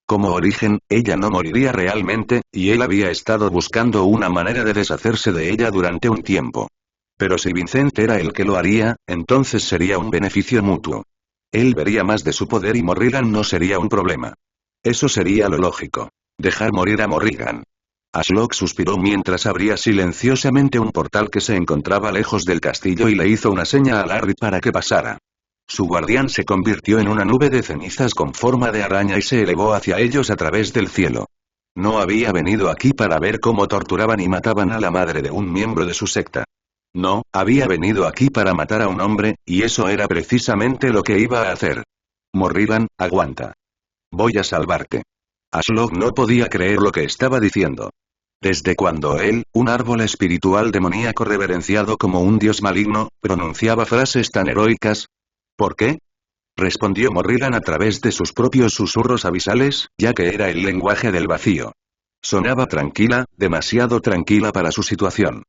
Como origen, ella no moriría realmente, y él había estado buscando una manera de deshacerse de ella durante un tiempo. Pero si Vincent era el que lo haría, entonces sería un beneficio mutuo. Él vería más de su poder y Morrigan no sería un problema. Eso sería lo lógico. Dejar morir a Morrigan. Ashlock suspiró mientras abría silenciosamente un portal que se encontraba lejos del castillo y le hizo una seña a Larry para que pasara. Su guardián se convirtió en una nube de cenizas con forma de araña y se elevó hacia ellos a través del cielo. No había venido aquí para ver cómo torturaban y mataban a la madre de un miembro de su secta. No, había venido aquí para matar a un hombre, y eso era precisamente lo que iba a hacer. Morrigan, aguanta. Voy a salvarte. Ashlock no podía creer lo que estaba diciendo. Desde cuando él, un árbol espiritual demoníaco reverenciado como un dios maligno, pronunciaba frases tan heroicas. ¿Por qué? Respondió Morrigan a través de sus propios susurros abisales, ya que era el lenguaje del vacío. Sonaba tranquila, demasiado tranquila para su situación.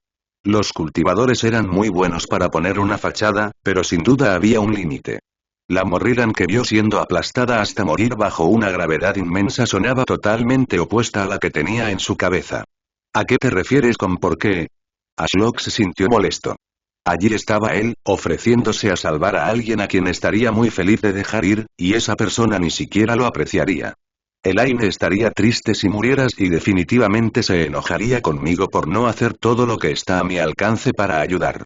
Los cultivadores eran muy buenos para poner una fachada, pero sin duda había un límite. La Morrigan que vio siendo aplastada hasta morir bajo una gravedad inmensa sonaba totalmente opuesta a la que tenía en su cabeza. ¿A qué te refieres con por qué? Ashlock se sintió molesto. Allí estaba él, ofreciéndose a salvar a alguien a quien estaría muy feliz de dejar ir, y esa persona ni siquiera lo apreciaría. Elaine estaría triste si murieras y definitivamente se enojaría conmigo por no hacer todo lo que está a mi alcance para ayudar.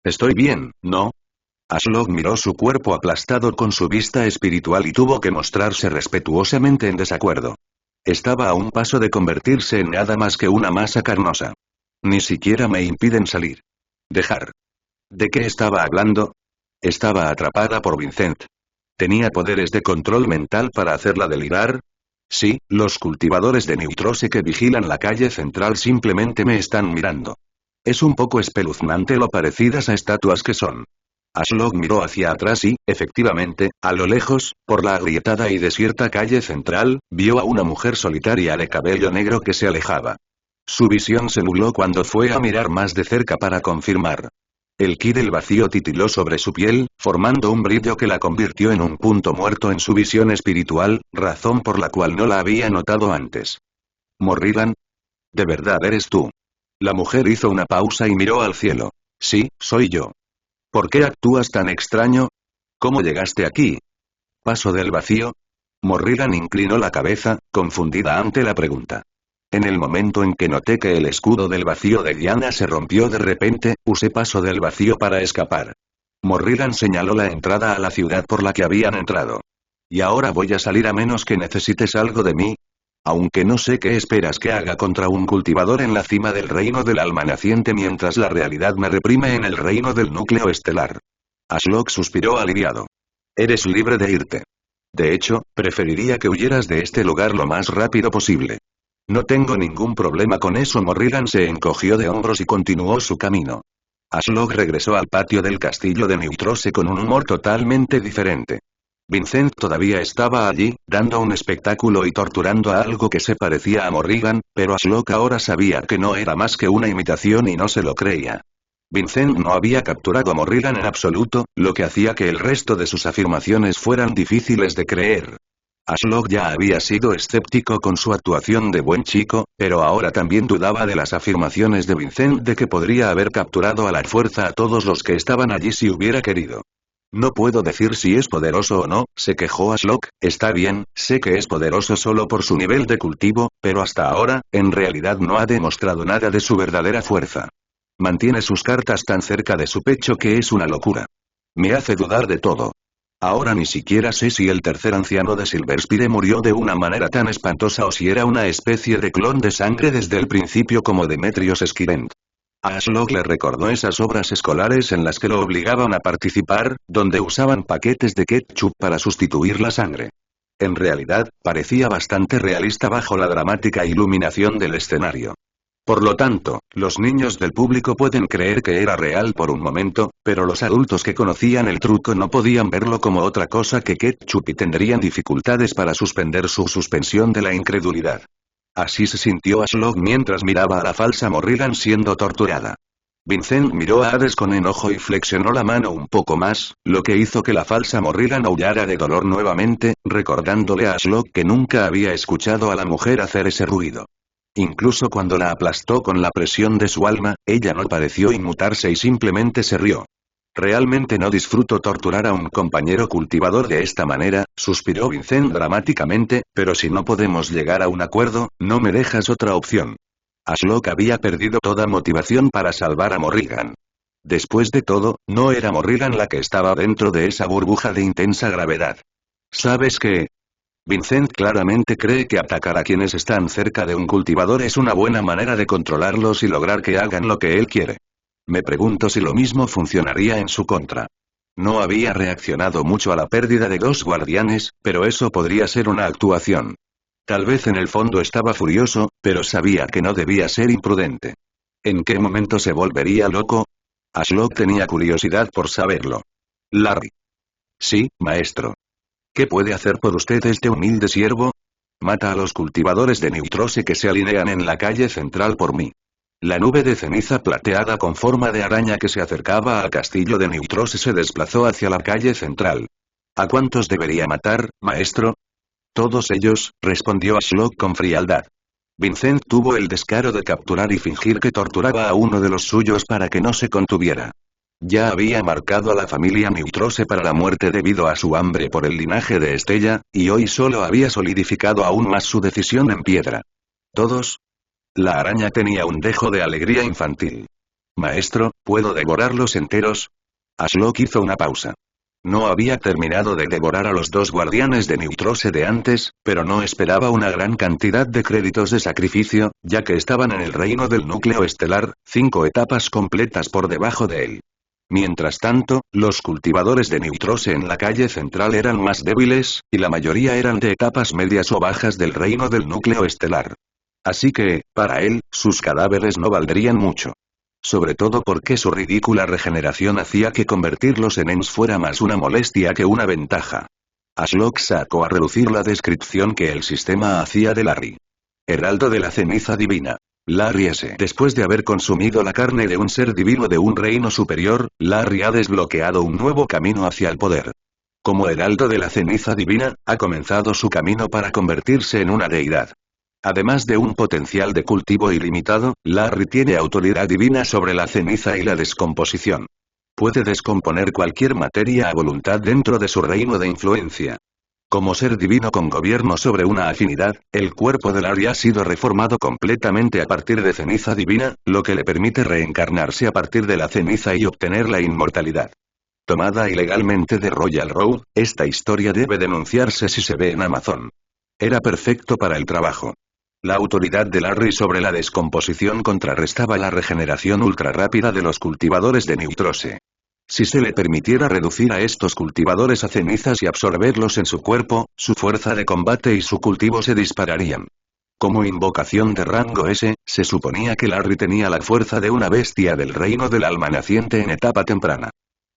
Estoy bien, ¿no? Ashlock miró su cuerpo aplastado con su vista espiritual y tuvo que mostrarse respetuosamente en desacuerdo. Estaba a un paso de convertirse en nada más que una masa carnosa. Ni siquiera me impiden salir. Dejar. ¿De qué estaba hablando? Estaba atrapada por Vincent. ¿Tenía poderes de control mental para hacerla delirar? Sí, los cultivadores de Neutrose que vigilan la calle central simplemente me están mirando. Es un poco espeluznante lo parecidas a estatuas que son. Ashlock miró hacia atrás y, efectivamente, a lo lejos, por la agrietada y desierta calle central, vio a una mujer solitaria de cabello negro que se alejaba. Su visión se nubló cuando fue a mirar más de cerca para confirmar. El ki del vacío titiló sobre su piel, formando un brillo que la convirtió en un punto muerto en su visión espiritual, razón por la cual no la había notado antes. Morrigan. ¿De verdad eres tú? La mujer hizo una pausa y miró al cielo. Sí, soy yo. ¿Por qué actúas tan extraño? ¿Cómo llegaste aquí? ¿Paso del vacío? Morrigan inclinó la cabeza, confundida ante la pregunta. En el momento en que noté que el escudo del vacío de Diana se rompió de repente, usé paso del vacío para escapar. Morrigan señaló la entrada a la ciudad por la que habían entrado. ¿Y ahora voy a salir a menos que necesites algo de mí? Aunque no sé qué esperas que haga contra un cultivador en la cima del reino del alma naciente mientras la realidad me reprime en el reino del núcleo estelar. Ashlock suspiró aliviado. Eres libre de irte. De hecho, preferiría que huyeras de este lugar lo más rápido posible. No tengo ningún problema con eso. Morrigan se encogió de hombros y continuó su camino. Ashlock regresó al patio del castillo de Neutrose con un humor totalmente diferente. Vincent todavía estaba allí, dando un espectáculo y torturando a algo que se parecía a Morrigan, pero Ashlock ahora sabía que no era más que una imitación y no se lo creía. Vincent no había capturado a Morrigan en absoluto, lo que hacía que el resto de sus afirmaciones fueran difíciles de creer. Ashlock ya había sido escéptico con su actuación de buen chico, pero ahora también dudaba de las afirmaciones de Vincent de que podría haber capturado a la fuerza a todos los que estaban allí si hubiera querido. No puedo decir si es poderoso o no, se quejó Ashlock. Está bien, sé que es poderoso solo por su nivel de cultivo, pero hasta ahora, en realidad no ha demostrado nada de su verdadera fuerza. Mantiene sus cartas tan cerca de su pecho que es una locura. Me hace dudar de todo. Ahora ni siquiera sé si el tercer anciano de Silverspire murió de una manera tan espantosa o si era una especie de clon de sangre desde el principio como Demetrios Esquirent. A Ashlock le recordó esas obras escolares en las que lo obligaban a participar, donde usaban paquetes de ketchup para sustituir la sangre. En realidad, parecía bastante realista bajo la dramática iluminación del escenario. Por lo tanto, los niños del público pueden creer que era real por un momento, pero los adultos que conocían el truco no podían verlo como otra cosa que ketchup y tendrían dificultades para suspender su suspensión de la incredulidad. Así se sintió Ashlock mientras miraba a la falsa Morrigan siendo torturada. Vincent miró a Hades con enojo y flexionó la mano un poco más, lo que hizo que la falsa Morrigan aullara de dolor nuevamente, recordándole a Ashlock que nunca había escuchado a la mujer hacer ese ruido. Incluso cuando la aplastó con la presión de su alma, ella no pareció inmutarse y simplemente se rió. Realmente no disfruto torturar a un compañero cultivador de esta manera, suspiró Vincent dramáticamente, pero si no podemos llegar a un acuerdo, no me dejas otra opción. Ashlock había perdido toda motivación para salvar a Morrigan. Después de todo, no era Morrigan la que estaba dentro de esa burbuja de intensa gravedad. ¿Sabes qué? Vincent claramente cree que atacar a quienes están cerca de un cultivador es una buena manera de controlarlos y lograr que hagan lo que él quiere. Me pregunto si lo mismo funcionaría en su contra. No había reaccionado mucho a la pérdida de 2 guardianes, pero eso podría ser una actuación. Tal vez en el fondo estaba furioso, pero sabía que no debía ser imprudente. ¿En qué momento se volvería loco? Ashlock tenía curiosidad por saberlo. Larry. Sí, maestro. ¿Qué puede hacer por usted este humilde siervo? Mata a los cultivadores de Neutrose que se alinean en la calle central por mí. La nube de ceniza plateada con forma de araña que se acercaba al castillo de Neutrose se desplazó hacia la calle central. ¿A cuántos debería matar, maestro? Todos ellos, respondió Ashlock con frialdad. Vincent tuvo el descaro de capturar y fingir que torturaba a uno de los suyos para que no se contuviera. Ya había marcado a la familia Neutrose para la muerte debido a su hambre por el linaje de Estella, y hoy solo había solidificado aún más su decisión en piedra. ¿Todos? La araña tenía un dejo de alegría infantil. Maestro, ¿puedo devorarlos enteros? Ashlock hizo una pausa. No había terminado de devorar a los 2 guardianes de Neutrose de antes, pero no esperaba una gran cantidad de créditos de sacrificio, ya que estaban en el reino del núcleo estelar, 5 etapas completas por debajo de él. Mientras tanto, los cultivadores de Neutrose en la calle central eran más débiles, y la mayoría eran de etapas medias o bajas del reino del núcleo estelar. Así que, para él, sus cadáveres no valdrían mucho. Sobre todo porque su ridícula regeneración hacía que convertirlos en ENS fuera más una molestia que una ventaja. Ashlock sacó a relucir la descripción que el sistema hacía de Larry. Heraldo de la ceniza divina. Larry S. Después de haber consumido la carne de un ser divino de un reino superior, Larry ha desbloqueado un nuevo camino hacia el poder. Como heraldo de la ceniza divina, ha comenzado su camino para convertirse en una deidad. Además de un potencial de cultivo ilimitado, Larry tiene autoridad divina sobre la ceniza y la descomposición. Puede descomponer cualquier materia a voluntad dentro de su reino de influencia. Como ser divino con gobierno sobre una afinidad, el cuerpo de Larry ha sido reformado completamente a partir de ceniza divina, lo que le permite reencarnarse a partir de la ceniza y obtener la inmortalidad. Tomada ilegalmente de Royal Road, esta historia debe denunciarse si se ve en Amazon. Era perfecto para el trabajo. La autoridad de Larry sobre la descomposición contrarrestaba la regeneración ultra rápida de los cultivadores de Neutrose. Si se le permitiera reducir a estos cultivadores a cenizas y absorberlos en su cuerpo, su fuerza de combate y su cultivo se dispararían. Como invocación de rango S, se suponía que Larry tenía la fuerza de una bestia del reino del alma naciente en etapa temprana.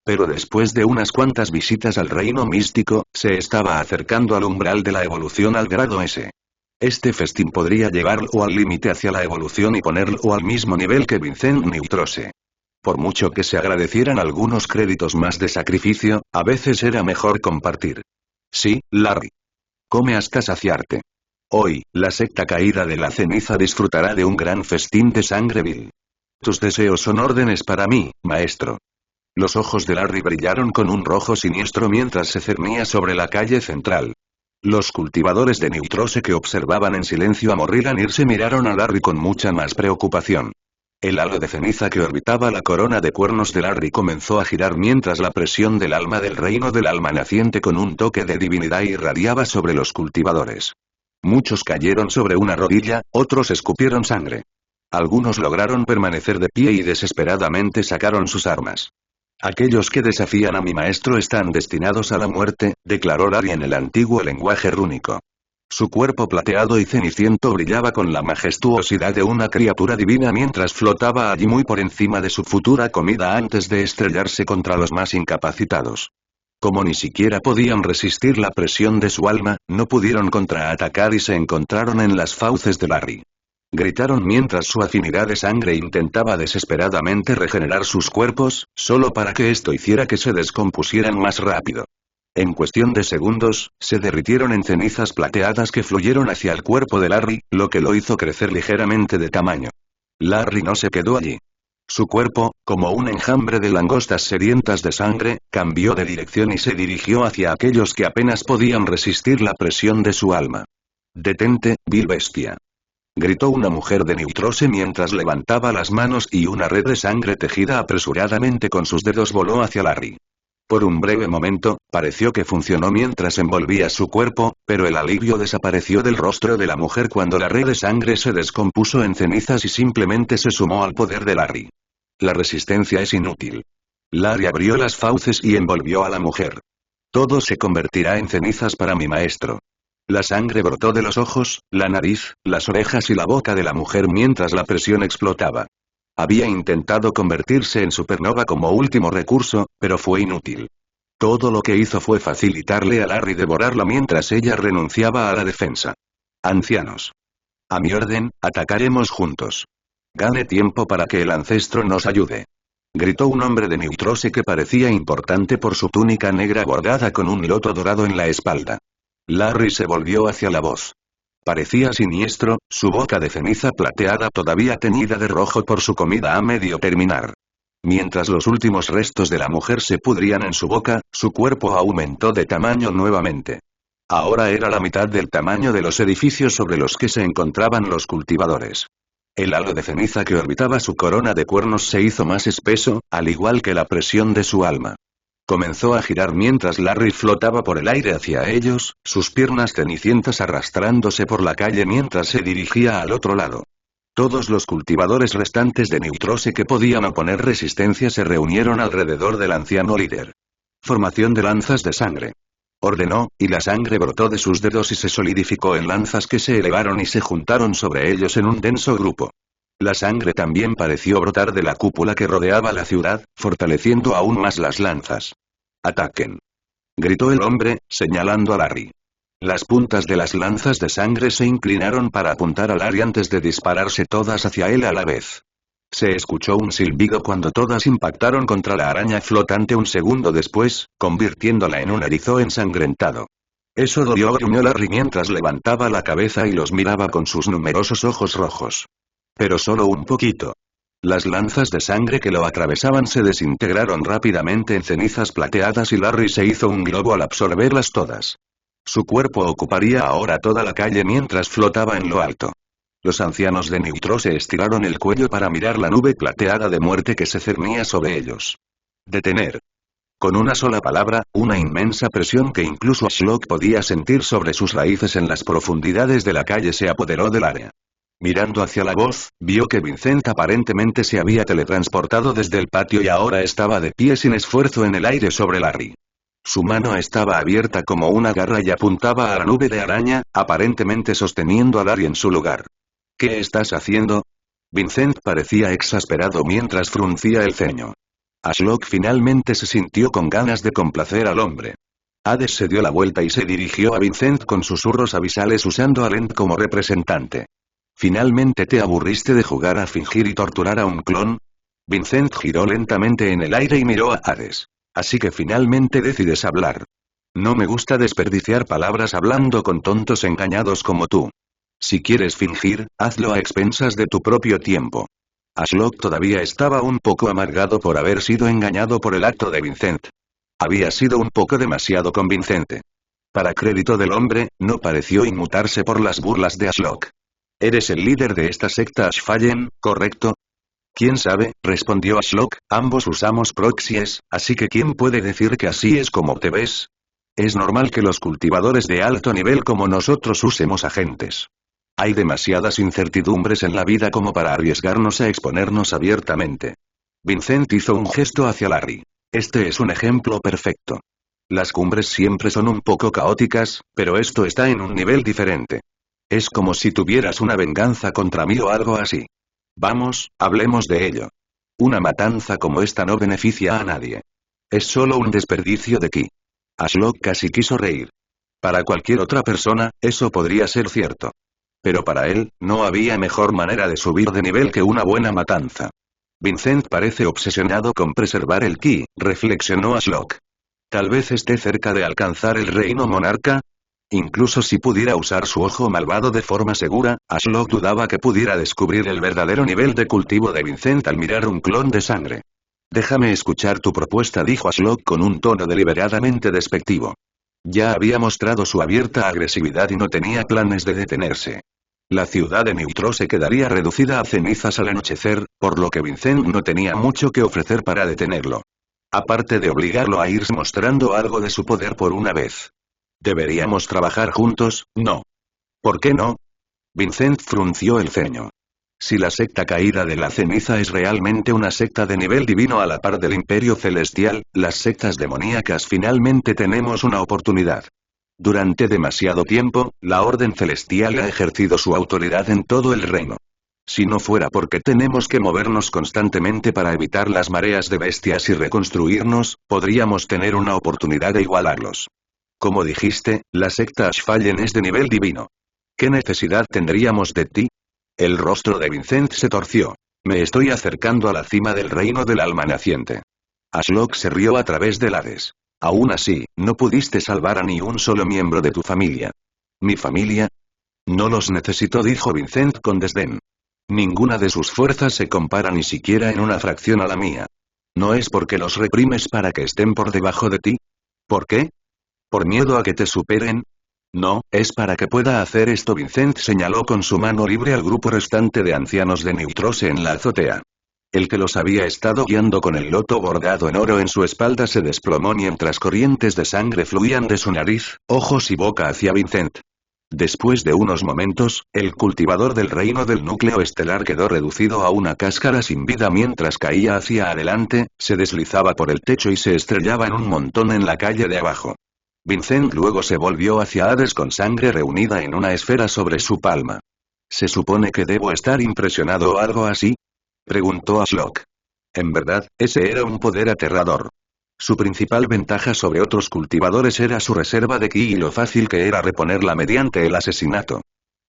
Pero después de unas cuantas visitas al reino místico, se estaba acercando al umbral de la evolución al grado S. Este festín podría llevarlo al límite hacia la evolución y ponerlo al mismo nivel que Vincent Neutrose. Por mucho que se agradecieran algunos créditos más de sacrificio, a veces era mejor compartir. Sí, Larry. Come hasta saciarte. Hoy, la secta caída de la ceniza disfrutará de un gran festín de sangre vil. Tus deseos son órdenes para mí, maestro. Los ojos de Larry brillaron con un rojo siniestro mientras se cernía sobre la calle central. Los cultivadores de Neutrose que observaban en silencio a Morrigan irse miraron a Larry con mucha más preocupación. El halo de ceniza que orbitaba la corona de cuernos de Larry comenzó a girar mientras la presión del alma del reino del alma naciente con un toque de divinidad irradiaba sobre los cultivadores. Muchos cayeron sobre una rodilla, otros escupieron sangre. Algunos lograron permanecer de pie y desesperadamente sacaron sus armas. Aquellos que desafían a mi maestro están destinados a la muerte, declaró Larry en el antiguo lenguaje rúnico. Su cuerpo plateado y ceniciento brillaba con la majestuosidad de una criatura divina mientras flotaba allí muy por encima de su futura comida antes de estrellarse contra los más incapacitados. Como ni siquiera podían resistir la presión de su alma, no pudieron contraatacar y se encontraron en las fauces de Larry. Gritaron mientras su afinidad de sangre intentaba desesperadamente regenerar sus cuerpos, solo para que esto hiciera que se descompusieran más rápido. En cuestión de segundos, se derritieron en cenizas plateadas que fluyeron hacia el cuerpo de Larry, lo que lo hizo crecer ligeramente de tamaño. Larry no se quedó allí. Su cuerpo, como un enjambre de langostas sedientas de sangre, cambió de dirección y se dirigió hacia aquellos que apenas podían resistir la presión de su alma. «Detente, vil bestia», gritó una mujer de Neutrose mientras levantaba las manos y una red de sangre tejida apresuradamente con sus dedos voló hacia Larry. Por un breve momento, pareció que funcionó mientras envolvía su cuerpo, pero el alivio desapareció del rostro de la mujer cuando la red de sangre se descompuso en cenizas y simplemente se sumó al poder de Larry. La resistencia es inútil. Larry abrió las fauces y envolvió a la mujer. Todo se convertirá en cenizas para mi maestro. La sangre brotó de los ojos, la nariz, las orejas y la boca de la mujer mientras la presión explotaba. Había intentado convertirse en supernova como último recurso, pero fue inútil. Todo lo que hizo fue facilitarle a Larry devorarla mientras ella renunciaba a la defensa. Ancianos. A mi orden, atacaremos juntos. Gane tiempo para que el ancestro nos ayude. Gritó un hombre de Neutrose que parecía importante por su túnica negra bordada con un loto dorado en la espalda. Larry se volvió hacia la voz. Parecía siniestro, su boca de ceniza plateada todavía teñida de rojo por su comida a medio terminar. Mientras los últimos restos de la mujer se pudrían en su boca, su cuerpo aumentó de tamaño nuevamente. Ahora era la mitad del tamaño de los edificios sobre los que se encontraban los cultivadores. El halo de ceniza que orbitaba su corona de cuernos se hizo más espeso, al igual que la presión de su alma. Comenzó a girar mientras Larry flotaba por el aire hacia ellos, sus piernas cenicientas arrastrándose por la calle mientras se dirigía al otro lado. Todos los cultivadores restantes de Neutrose que podían oponer resistencia se reunieron alrededor del anciano líder. Formación de lanzas de sangre. Ordenó, y la sangre brotó de sus dedos y se solidificó en lanzas que se elevaron y se juntaron sobre ellos en un denso grupo. La sangre también pareció brotar de la cúpula que rodeaba la ciudad, fortaleciendo aún más las lanzas. «¡Ataquen!», gritó el hombre, señalando a Larry. Las puntas de las lanzas de sangre se inclinaron para apuntar a Larry antes de dispararse todas hacia él a la vez. Se escuchó un silbido cuando todas impactaron contra la araña flotante un segundo después, convirtiéndola en un erizo ensangrentado. «Eso dolió», gruñó Larry mientras levantaba la cabeza y los miraba con sus numerosos ojos rojos. Pero solo un poquito. Las lanzas de sangre que lo atravesaban se desintegraron rápidamente en cenizas plateadas y Larry se hizo un globo al absorberlas todas. Su cuerpo ocuparía ahora toda la calle mientras flotaba en lo alto. Los ancianos de Neutrose estiraron el cuello para mirar la nube plateada de muerte que se cernía sobre ellos. «Detener». Con una sola palabra, una inmensa presión que incluso Ashlock podía sentir sobre sus raíces en las profundidades de la calle se apoderó del área. Mirando hacia la voz, vio que Vincent aparentemente se había teletransportado desde el patio y ahora estaba de pie sin esfuerzo en el aire sobre Larry. Su mano estaba abierta como una garra y apuntaba a la nube de araña, aparentemente sosteniendo a Larry en su lugar. «¿Qué estás haciendo?». Vincent parecía exasperado mientras fruncía el ceño. Ashlock finalmente se sintió con ganas de complacer al hombre. Hades se dio la vuelta y se dirigió a Vincent con susurros abisales usando a Lent como representante. ¿Finalmente te aburriste de jugar a fingir y torturar a un clon? Vincent giró lentamente en el aire y miró a Hades. Así que finalmente decides hablar. No me gusta desperdiciar palabras hablando con tontos engañados como tú. Si quieres fingir, hazlo a expensas de tu propio tiempo. Ashlock todavía estaba un poco amargado por haber sido engañado por el acto de Vincent. Había sido un poco demasiado convincente. Para crédito del hombre, no pareció inmutarse por las burlas de Ashlock. «Eres el líder de esta secta Ashfallen, ¿correcto?». «¿Quién sabe?», respondió Ashlock, «ambos usamos proxies, así que ¿quién puede decir que así es como te ves?». «Es normal que los cultivadores de alto nivel como nosotros usemos agentes. Hay demasiadas incertidumbres en la vida como para arriesgarnos a exponernos abiertamente». Vincent hizo un gesto hacia Larry. «Este es un ejemplo perfecto. Las cumbres siempre son un poco caóticas, pero esto está en un nivel diferente. Es como si tuvieras una venganza contra mí o algo así. Vamos, hablemos de ello. Una matanza como esta no beneficia a nadie. Es solo un desperdicio de ki». Ashlock casi quiso reír. Para cualquier otra persona, eso podría ser cierto. Pero para él, no había mejor manera de subir de nivel que una buena matanza. Vincent parece obsesionado con preservar el ki, reflexionó Ashlock. Tal vez esté cerca de alcanzar el reino monarca. Incluso si pudiera usar su ojo malvado de forma segura, Ashlock dudaba que pudiera descubrir el verdadero nivel de cultivo de Vincent al mirar un clon de sangre. Déjame escuchar tu propuesta, dijo Ashlock con un tono deliberadamente despectivo. Ya había mostrado su abierta agresividad y no tenía planes de detenerse. La ciudad de Neutro se quedaría reducida a cenizas al anochecer, por lo que Vincent no tenía mucho que ofrecer para detenerlo. Aparte de obligarlo a irse mostrando algo de su poder por una vez. ¿Deberíamos trabajar juntos? No. ¿Por qué no? Vincent frunció el ceño. Si la secta caída de la ceniza es realmente una secta de nivel divino a la par del Imperio Celestial, las sectas demoníacas finalmente tenemos una oportunidad. Durante demasiado tiempo, la Orden Celestial ha ejercido su autoridad en todo el reino. Si no fuera porque tenemos que movernos constantemente para evitar las mareas de bestias y reconstruirnos, podríamos tener una oportunidad de igualarlos. Como dijiste, la secta Ashfallen es de nivel divino. ¿Qué necesidad tendríamos de ti? El rostro de Vincent se torció. Me estoy acercando a la cima del reino del alma naciente. Ashlock se rió a través del Hades. Aún así, no pudiste salvar a ni un solo miembro de tu familia. ¿Mi familia? No los necesito, dijo Vincent con desdén. Ninguna de sus fuerzas se compara ni siquiera en una fracción a la mía. ¿No es porque los reprimes para que estén por debajo de ti? ¿Por qué? ¿Por miedo a que te superen? No, es para que pueda hacer esto. Vincent señaló con su mano libre al grupo restante de ancianos de Neutrose en la azotea. El que los había estado guiando con el loto bordado en oro en su espalda se desplomó mientras corrientes de sangre fluían de su nariz, ojos y boca hacia Vincent. Después de unos momentos, el cultivador del reino del núcleo estelar quedó reducido a una cáscara sin vida mientras caía hacia adelante, se deslizaba por el techo y se estrellaba en un montón en la calle de abajo. Vincent luego se volvió hacia Hades con sangre reunida en una esfera sobre su palma. ¿Se supone que debo estar impresionado o algo así? Preguntó Ashlock. En verdad, ese era un poder aterrador. Su principal ventaja sobre otros cultivadores era su reserva de ki y lo fácil que era reponerla mediante el asesinato.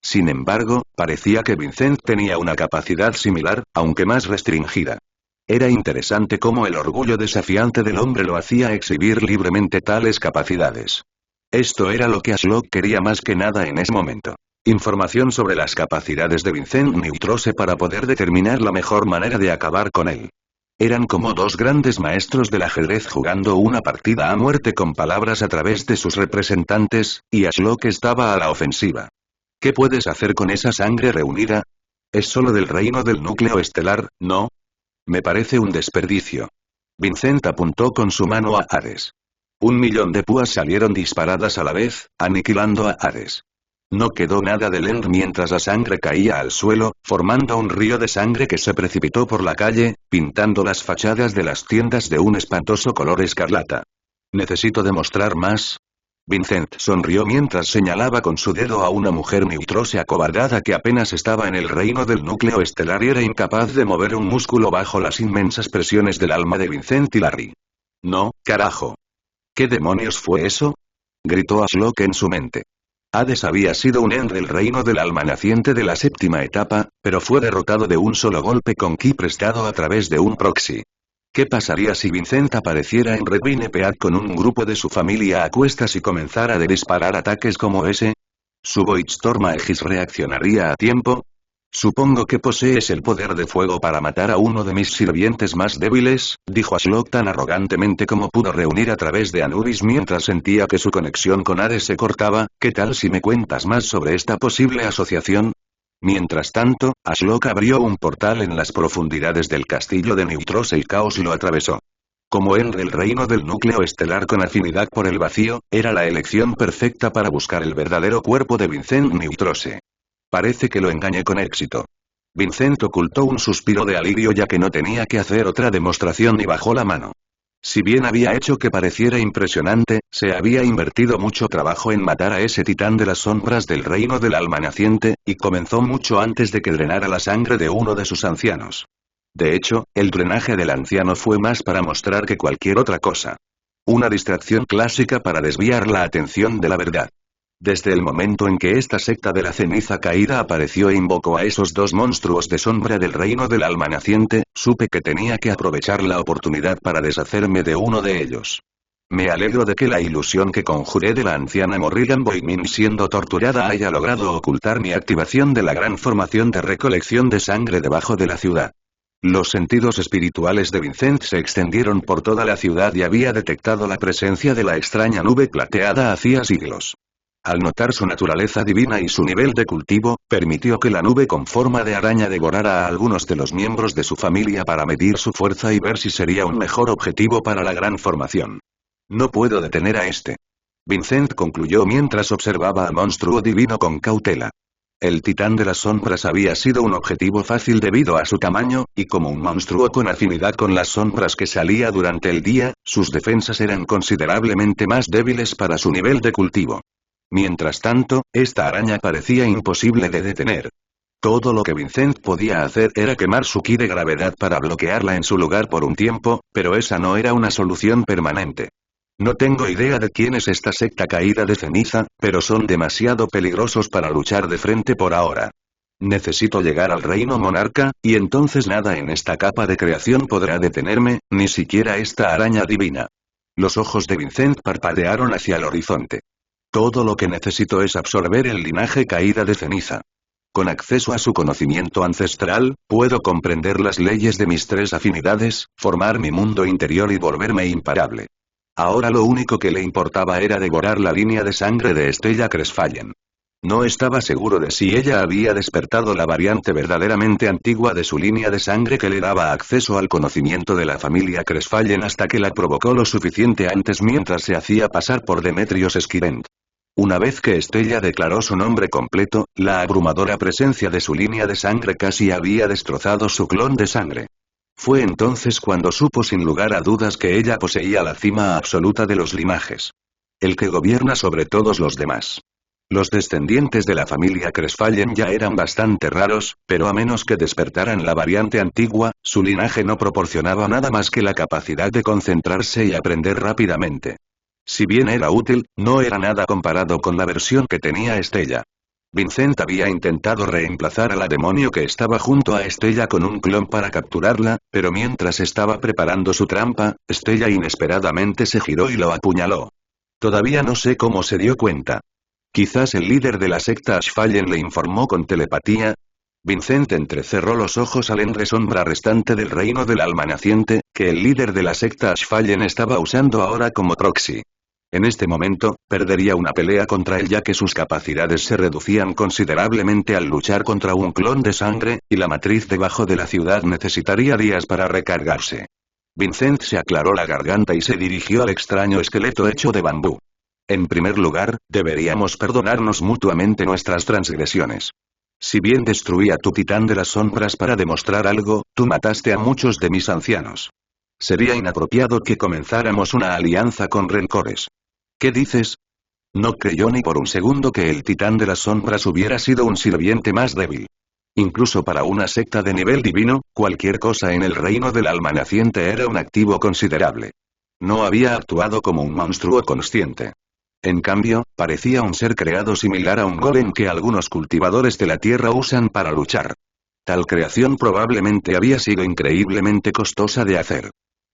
Sin embargo, parecía que Vincent tenía una capacidad similar, aunque más restringida. Era interesante cómo el orgullo desafiante del hombre lo hacía exhibir libremente tales capacidades. Esto era lo que Ashlock quería más que nada en ese momento. Información sobre las capacidades de Vincent Neutrose para poder determinar la mejor manera de acabar con él. Eran como dos grandes maestros del ajedrez jugando una partida a muerte con palabras a través de sus representantes, y Ashlock estaba a la ofensiva. ¿Qué puedes hacer con esa sangre reunida? Es solo del reino del núcleo estelar, ¿no? Me parece un desperdicio. Vincent apuntó con su mano a Hades. 1.000.000 de púas salieron disparadas a la vez, aniquilando a Hades. No quedó nada de Lend mientras la sangre caía al suelo, formando un río de sangre que se precipitó por la calle, pintando las fachadas de las tiendas de un espantoso color escarlata. ¿Necesito demostrar más? Vincent sonrió mientras señalaba con su dedo a una mujer Neutrose acobardada que apenas estaba en el reino del núcleo estelar y era incapaz de mover un músculo bajo las inmensas presiones del alma de Vincent y Larry. No, carajo. ¿Qué demonios fue eso? Gritó Ashlock en su mente. Hades había sido un End del reino del alma naciente de la séptima etapa, pero fue derrotado de un solo golpe con ki prestado a través de un proxy. ¿Qué pasaría si Vincent apareciera en Red Pinepeak con un grupo de su familia a cuestas y comenzara a disparar ataques como ese? ¿Su Voidstorm Aegis reaccionaría a tiempo? Supongo que posees el poder de fuego para matar a uno de mis sirvientes más débiles, dijo Ashlock tan arrogantemente como pudo reunir a través de Anubis mientras sentía que su conexión con Hades se cortaba. ¿Qué tal si me cuentas más sobre esta posible asociación? Mientras tanto, Ashlock abrió un portal en las profundidades del castillo de Neutrose y Caos lo atravesó. Como End del reino del núcleo estelar con afinidad por el vacío, era la elección perfecta para buscar el verdadero cuerpo de Vincent Neutrose. Parece que lo engañé con éxito. Vincent ocultó un suspiro de alivio ya que no tenía que hacer otra demostración y bajó la mano. Si bien había hecho que pareciera impresionante, se había invertido mucho trabajo en matar a ese titán de las sombras del reino del alma naciente, y comenzó mucho antes de que drenara la sangre de uno de sus ancianos. De hecho, el drenaje del anciano fue más para mostrar que cualquier otra cosa. Una distracción clásica para desviar la atención de la verdad. Desde el momento en que esta secta de la ceniza caída apareció e invocó a esos dos monstruos de sombra del reino del alma naciente, supe que tenía que aprovechar la oportunidad para deshacerme de uno de ellos. Me alegro de que la ilusión que conjuré de la anciana Morrigan Boymin siendo torturada haya logrado ocultar mi activación de la gran formación de recolección de sangre debajo de la ciudad. Los sentidos espirituales de Vincent se extendieron por toda la ciudad y había detectado la presencia de la extraña nube plateada hacía siglos. Al notar su naturaleza divina y su nivel de cultivo, permitió que la nube con forma de araña devorara a algunos de los miembros de su familia para medir su fuerza y ver si sería un mejor objetivo para la gran formación. No puedo detener a este. Vincent concluyó mientras observaba al monstruo divino con cautela. El titán de las sombras había sido un objetivo fácil debido a su tamaño, y como un monstruo con afinidad con las sombras que salía durante el día, sus defensas eran considerablemente más débiles para su nivel de cultivo. Mientras tanto, esta araña parecía imposible de detener. Todo lo que Vincent podía hacer era quemar su ki de gravedad para bloquearla en su lugar por un tiempo, pero esa no era una solución permanente. No tengo idea de quién es esta secta caída de ceniza, pero son demasiado peligrosos para luchar de frente por ahora. Necesito llegar al reino monarca, y entonces nada en esta capa de creación podrá detenerme, ni siquiera esta araña divina. Los ojos de Vincent parpadearon hacia el horizonte. Todo lo que necesito es absorber el linaje caída de ceniza. Con acceso a su conocimiento ancestral, puedo comprender las leyes de mis tres afinidades, formar mi mundo interior y volverme imparable. Ahora lo único que le importaba era devorar la línea de sangre de Estella Cresfallen. No estaba seguro de si ella había despertado la variante verdaderamente antigua de su línea de sangre que le daba acceso al conocimiento de la familia Cresfallen hasta que la provocó lo suficiente antes mientras se hacía pasar por Demetrios Esquirent. Una vez que Estella declaró su nombre completo, la abrumadora presencia de su línea de sangre casi había destrozado su clon de sangre. Fue entonces cuando supo sin lugar a dudas que ella poseía la cima absoluta de los linajes. El que gobierna sobre todos los demás. Los descendientes de la familia Cresfallen ya eran bastante raros, pero a menos que despertaran la variante antigua, su linaje no proporcionaba nada más que la capacidad de concentrarse y aprender rápidamente. Si bien era útil, no era nada comparado con la versión que tenía Estella. Vincent había intentado reemplazar a la demonio que estaba junto a Estella con un clon para capturarla, pero mientras estaba preparando su trampa, Estella inesperadamente se giró y lo apuñaló. Todavía no sé cómo se dio cuenta. Quizás el líder de la secta Ashfallen le informó con telepatía. Vincent entrecerró los ojos al ente sombra restante del reino del alma naciente, que el líder de la secta Ashfallen estaba usando ahora como proxy. En este momento, perdería una pelea contra él ya que sus capacidades se reducían considerablemente al luchar contra un clon de sangre, y la matriz debajo de la ciudad necesitaría días para recargarse. Vincent se aclaró la garganta y se dirigió al extraño esqueleto hecho de bambú. En primer lugar, deberíamos perdonarnos mutuamente nuestras transgresiones. Si bien destruí a tu titán de las sombras para demostrar algo, tú mataste a muchos de mis ancianos. Sería inapropiado que comenzáramos una alianza con rencores. ¿Qué dices? No creyó ni por un segundo que el titán de las sombras hubiera sido un sirviente más débil. Incluso para una secta de nivel divino, cualquier cosa en el reino del alma naciente era un activo considerable. No había actuado como un monstruo consciente. En cambio, parecía un ser creado similar a un golem que algunos cultivadores de la tierra usan para luchar. Tal creación probablemente había sido increíblemente costosa de hacer.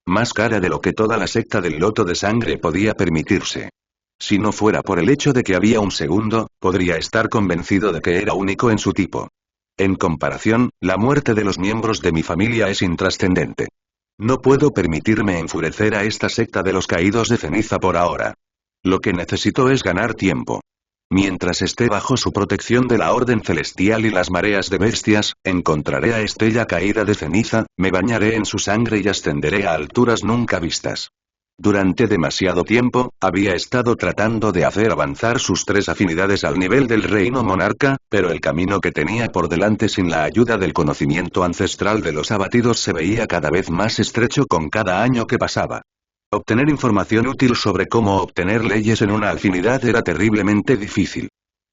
Más cara de lo que toda la secta del loto de sangre podía permitirse. Si no fuera por el hecho de que había un segundo, podría estar convencido de que era único en su tipo. En comparación, la muerte de los miembros de mi familia es intrascendente. No puedo permitirme enfurecer a esta secta de los caídos de ceniza por ahora. Lo que necesito es ganar tiempo. Mientras esté bajo su protección de la Orden Celestial y las mareas de bestias, encontraré a Estella caída de ceniza, me bañaré en su sangre y ascenderé a alturas nunca vistas. Durante demasiado tiempo, había estado tratando de hacer avanzar sus tres afinidades al nivel del reino monarca, pero el camino que tenía por delante sin la ayuda del conocimiento ancestral de los abatidos se veía cada vez más estrecho con cada año que pasaba. Obtener información útil sobre cómo obtener leyes en una afinidad era terriblemente difícil.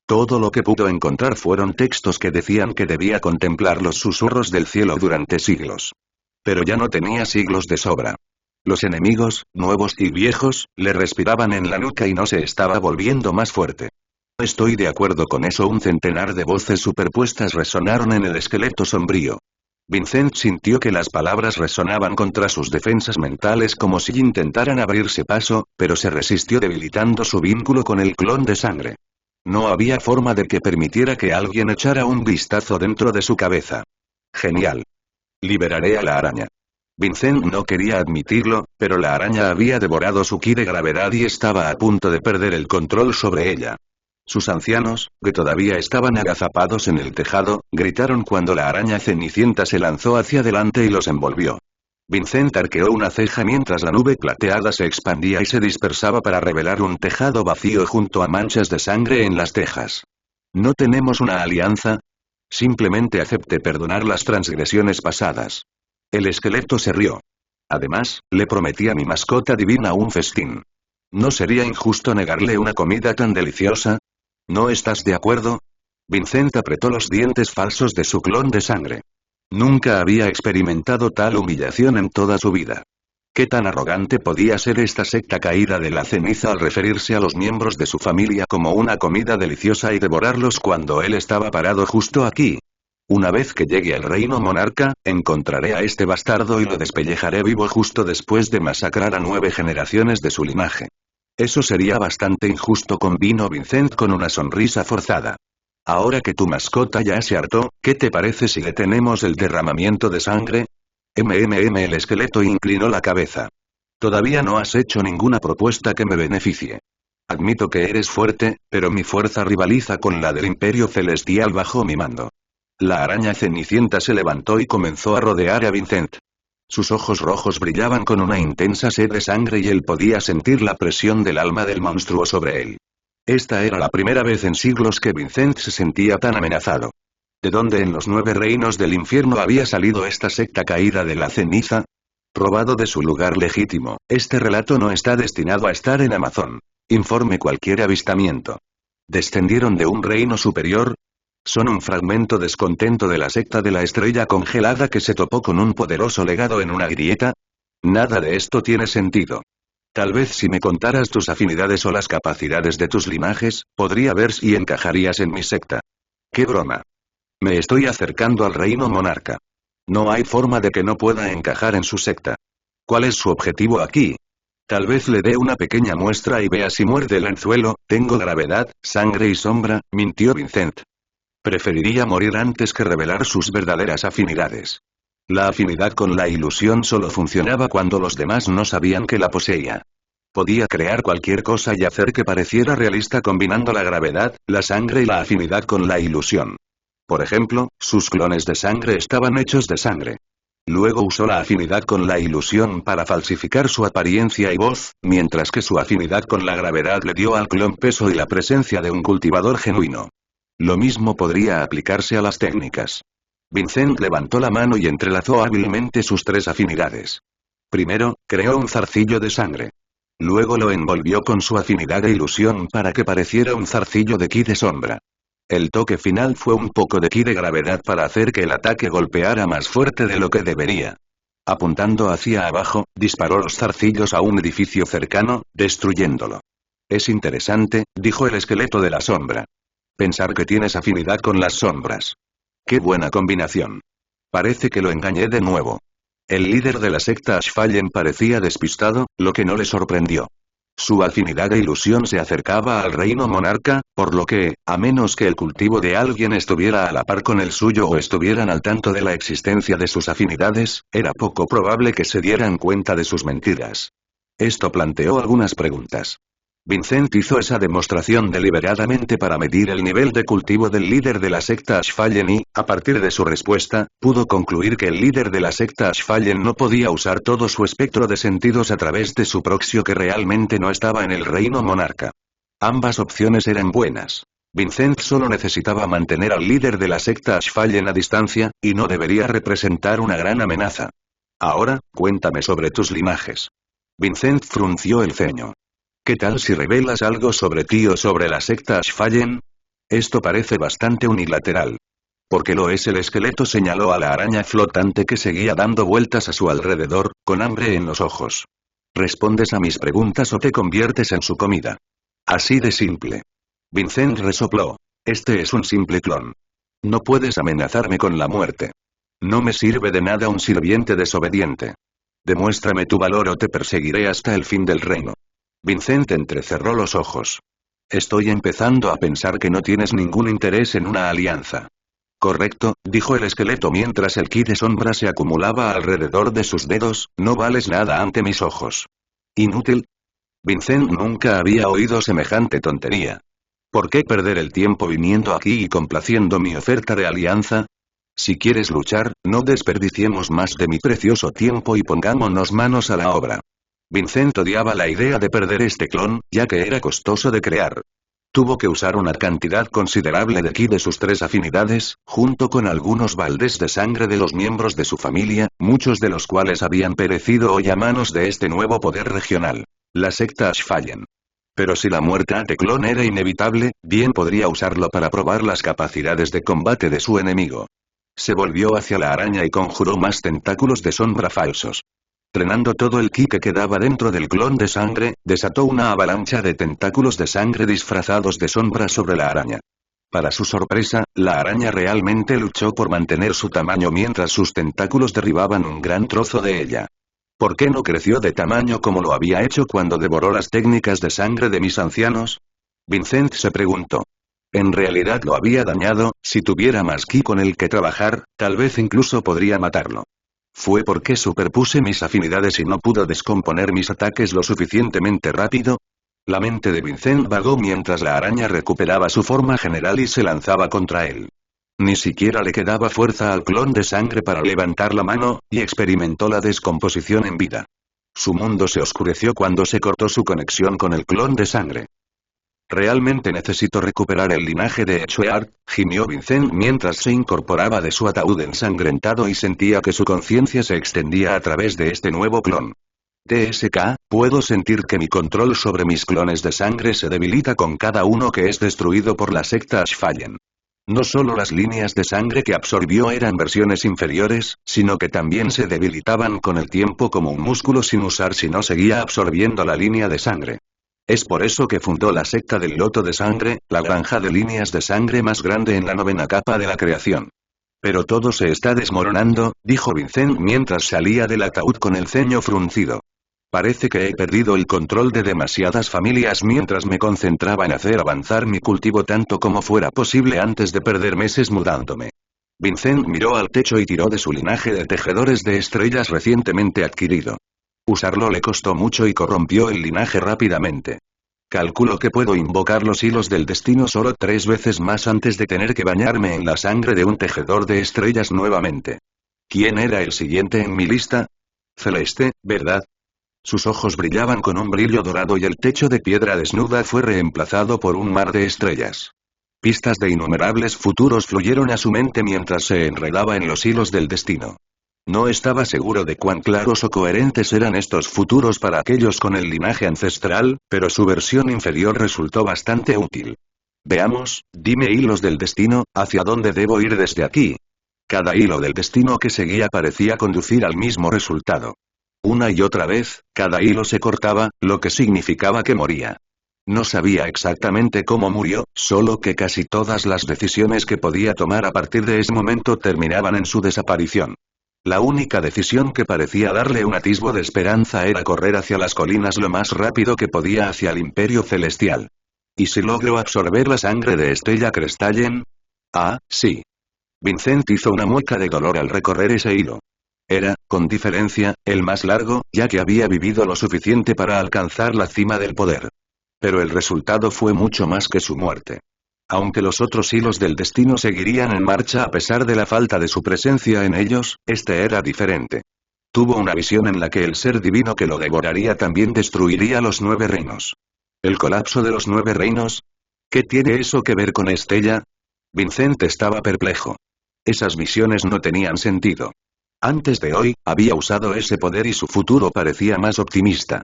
Todo lo que pudo encontrar fueron textos que decían que debía contemplar los susurros del cielo durante siglos. Pero ya no tenía siglos de sobra. Los enemigos, nuevos y viejos, le respiraban en la nuca y no se estaba volviendo más fuerte. Estoy de acuerdo con eso. Un centenar de voces superpuestas resonaron en el esqueleto sombrío. Vincent sintió que las palabras resonaban contra sus defensas mentales como si intentaran abrirse paso, pero se resistió debilitando su vínculo con el clon de sangre. No había forma de que permitiera que alguien echara un vistazo dentro de su cabeza. Genial. Liberaré a la araña. Vincent no quería admitirlo, pero la araña había devorado su ki de gravedad y estaba a punto de perder el control sobre ella. Sus ancianos, que todavía estaban agazapados en el tejado, gritaron cuando la araña cenicienta se lanzó hacia adelante y los envolvió. Vincent arqueó una ceja mientras la nube plateada se expandía y se dispersaba para revelar un tejado vacío junto a manchas de sangre en las tejas. ¿No tenemos una alianza? Simplemente acepte perdonar las transgresiones pasadas. El esqueleto se rió. Además, le prometí a mi mascota divina un festín. ¿No sería injusto negarle una comida tan deliciosa? ¿No estás de acuerdo? Vincent apretó los dientes falsos de su clon de sangre. Nunca había experimentado tal humillación en toda su vida. ¿Qué tan arrogante podía ser esta secta caída de la ceniza al referirse a los miembros de su familia como una comida deliciosa y devorarlos cuando él estaba parado justo aquí? Una vez que llegue al reino monarca, encontraré a este bastardo y lo despellejaré vivo justo después de masacrar a 9 generaciones de su linaje. Eso sería bastante injusto, convino Vincent con una sonrisa forzada. Ahora que tu mascota ya se hartó, ¿qué te parece si detenemos el derramamiento de sangre? El esqueleto inclinó la cabeza. Todavía no has hecho ninguna propuesta que me beneficie. Admito que eres fuerte, pero mi fuerza rivaliza con la del Imperio Celestial bajo mi mando. La araña cenicienta se levantó y comenzó a rodear a Vincent. Sus ojos rojos brillaban con una intensa sed de sangre y él podía sentir la presión del alma del monstruo sobre él. Esta era la primera vez en siglos que Vincent se sentía tan amenazado. ¿De dónde en los 9 reinos del infierno había salido esta secta caída de la ceniza? Robado de su lugar legítimo, este relato no está destinado a estar en Amazon. Informe cualquier avistamiento. ¿Descendieron de un reino superior? ¿Son un fragmento descontento de la secta de la estrella congelada que se topó con un poderoso legado en una grieta? Nada de esto tiene sentido. Tal vez si me contaras tus afinidades o las capacidades de tus linajes, podría ver si encajarías en mi secta. ¡Qué broma! Me estoy acercando al reino monarca. No hay forma de que no pueda encajar en su secta. ¿Cuál es su objetivo aquí? Tal vez le dé una pequeña muestra y vea si muerde el anzuelo. Tengo gravedad, sangre y sombra, mintió Vincent. Preferiría morir antes que revelar sus verdaderas afinidades. La afinidad con la ilusión solo funcionaba cuando los demás no sabían que la poseía. Podía crear cualquier cosa y hacer que pareciera realista combinando la gravedad, la sangre y la afinidad con la ilusión. Por ejemplo, sus clones de sangre estaban hechos de sangre. Luego usó la afinidad con la ilusión para falsificar su apariencia y voz, mientras que su afinidad con la gravedad le dio al clon peso y la presencia de un cultivador genuino. Lo mismo podría aplicarse a las técnicas. Vincent levantó la mano y entrelazó hábilmente sus 3 afinidades. Primero, creó un zarcillo de sangre. Luego lo envolvió con su afinidad e ilusión para que pareciera un zarcillo de ki de sombra. El toque final fue un poco de ki de gravedad para hacer que el ataque golpeara más fuerte de lo que debería. Apuntando hacia abajo, disparó los zarcillos a un edificio cercano, destruyéndolo. Es interesante, dijo el esqueleto de la sombra. Pensar que tienes afinidad con las sombras. ¡Qué buena combinación! Parece que lo engañé de nuevo. El líder de la secta Ashfallen parecía despistado, lo que no le sorprendió. Su afinidad e ilusión se acercaba al reino monarca, por lo que, a menos que el cultivo de alguien estuviera a la par con el suyo o estuvieran al tanto de la existencia de sus afinidades, era poco probable que se dieran cuenta de sus mentiras. Esto planteó algunas preguntas. Vincent hizo esa demostración deliberadamente para medir el nivel de cultivo del líder de la secta Ashfallen y, a partir de su respuesta, pudo concluir que el líder de la secta Ashfallen no podía usar todo su espectro de sentidos a través de su proxio que realmente no estaba en el reino monarca. Ambas opciones eran buenas. Vincent solo necesitaba mantener al líder de la secta Ashfallen a distancia, y no debería representar una gran amenaza. Ahora, cuéntame sobre tus linajes. Vincent frunció el ceño. ¿Qué tal si revelas algo sobre ti o sobre la secta Ashfallen? Esto parece bastante unilateral. Porque lo es. El esqueleto señaló a la araña flotante que seguía dando vueltas a su alrededor, con hambre en los ojos. ¿Respondes a mis preguntas o te conviertes en su comida? Así de simple. Vincent resopló. Este es un simple clon. No puedes amenazarme con la muerte. No me sirve de nada un sirviente desobediente. Demuéstrame tu valor o te perseguiré hasta el fin del reino. Vincent entrecerró los ojos. Estoy empezando a pensar que no tienes ningún interés en una alianza. Correcto, dijo el esqueleto mientras el ki de sombra se acumulaba alrededor de sus dedos, no vales nada ante mis ojos. ¿Inútil? Vincent nunca había oído semejante tontería. ¿Por qué perder el tiempo viniendo aquí y complaciendo mi oferta de alianza? Si quieres luchar, no desperdiciemos más de mi precioso tiempo y pongámonos manos a la obra. Vincent odiaba la idea de perder este clon, ya que era costoso de crear. Tuvo que usar una cantidad considerable de ki de sus 3 afinidades, junto con algunos baldes de sangre de los miembros de su familia, muchos de los cuales habían perecido hoy a manos de este nuevo poder regional. La secta Ashfallen. Pero si la muerte ante clon era inevitable, bien podría usarlo para probar las capacidades de combate de su enemigo. Se volvió hacia la araña y conjuró más tentáculos de sombra falsos. Drenando todo el ki que quedaba dentro del clon de sangre, desató una avalancha de tentáculos de sangre disfrazados de sombra sobre la araña. Para su sorpresa, la araña realmente luchó por mantener su tamaño mientras sus tentáculos derribaban un gran trozo de ella. ¿Por qué no creció de tamaño como lo había hecho cuando devoró las técnicas de sangre de mis ancianos? Vincent se preguntó. En realidad lo había dañado, si tuviera más ki con el que trabajar, tal vez incluso podría matarlo. ¿Fue porque superpuse mis afinidades y no pudo descomponer mis ataques lo suficientemente rápido? La mente de Vincent vagó mientras la araña recuperaba su forma general y se lanzaba contra él. Ni siquiera le quedaba fuerza al clon de sangre para levantar la mano, y experimentó la descomposición en vida. Su mundo se oscureció cuando se cortó su conexión con el clon de sangre. Realmente necesito recuperar el linaje de Echoeart, gimió Vincent mientras se incorporaba de su ataúd ensangrentado y sentía que su conciencia se extendía a través de este nuevo clon. TSK, puedo sentir que mi control sobre mis clones de sangre se debilita con cada uno que es destruido por la secta Ashfallen. No solo las líneas de sangre que absorbió eran versiones inferiores, sino que también se debilitaban con el tiempo como un músculo sin usar si no seguía absorbiendo la línea de sangre. Es por eso que fundó la secta del loto de sangre, la granja de líneas de sangre más grande en la 9ª capa de la creación. Pero todo se está desmoronando, dijo Vincent mientras salía del ataúd con el ceño fruncido. Parece que he perdido el control de demasiadas familias mientras me concentraba en hacer avanzar mi cultivo tanto como fuera posible antes de perder meses mudándome. Vincent miró al techo y tiró de su linaje de tejedores de estrellas recientemente adquirido. Usarlo le costó mucho y corrompió el linaje rápidamente. Calculo que puedo invocar los hilos del destino solo 3 veces más antes de tener que bañarme en la sangre de un tejedor de estrellas nuevamente. ¿Quién era el siguiente en mi lista? Celeste, ¿verdad? Sus ojos brillaban con un brillo dorado y el techo de piedra desnuda fue reemplazado por un mar de estrellas. Pistas de innumerables futuros fluyeron a su mente mientras se enredaba en los hilos del destino. No estaba seguro de cuán claros o coherentes eran estos futuros para aquellos con el linaje ancestral, pero su versión inferior resultó bastante útil. Veamos, dime hilos del destino, ¿hacia dónde debo ir desde aquí? Cada hilo del destino que seguía parecía conducir al mismo resultado. Una y otra vez, cada hilo se cortaba, lo que significaba que moría. No sabía exactamente cómo murió, solo que casi todas las decisiones que podía tomar a partir de ese momento terminaban en su desaparición. La única decisión que parecía darle un atisbo de esperanza era correr hacia las colinas lo más rápido que podía hacia el Imperio Celestial. ¿Y si logro absorber la sangre de Estella Crestallen? Ah, sí. Vincent hizo una mueca de dolor al recorrer ese hilo. Era, con diferencia, el más largo, ya que había vivido lo suficiente para alcanzar la cima del poder. Pero el resultado fue mucho más que su muerte. Aunque los otros hilos del destino seguirían en marcha a pesar de la falta de su presencia en ellos, este era diferente. Tuvo una visión en la que el ser divino que lo devoraría también destruiría los 9 reinos. ¿El colapso de los 9 reinos? ¿Qué tiene eso que ver con Estella? Vincent estaba perplejo. Esas visiones no tenían sentido. Antes de hoy, había usado ese poder y su futuro parecía más optimista.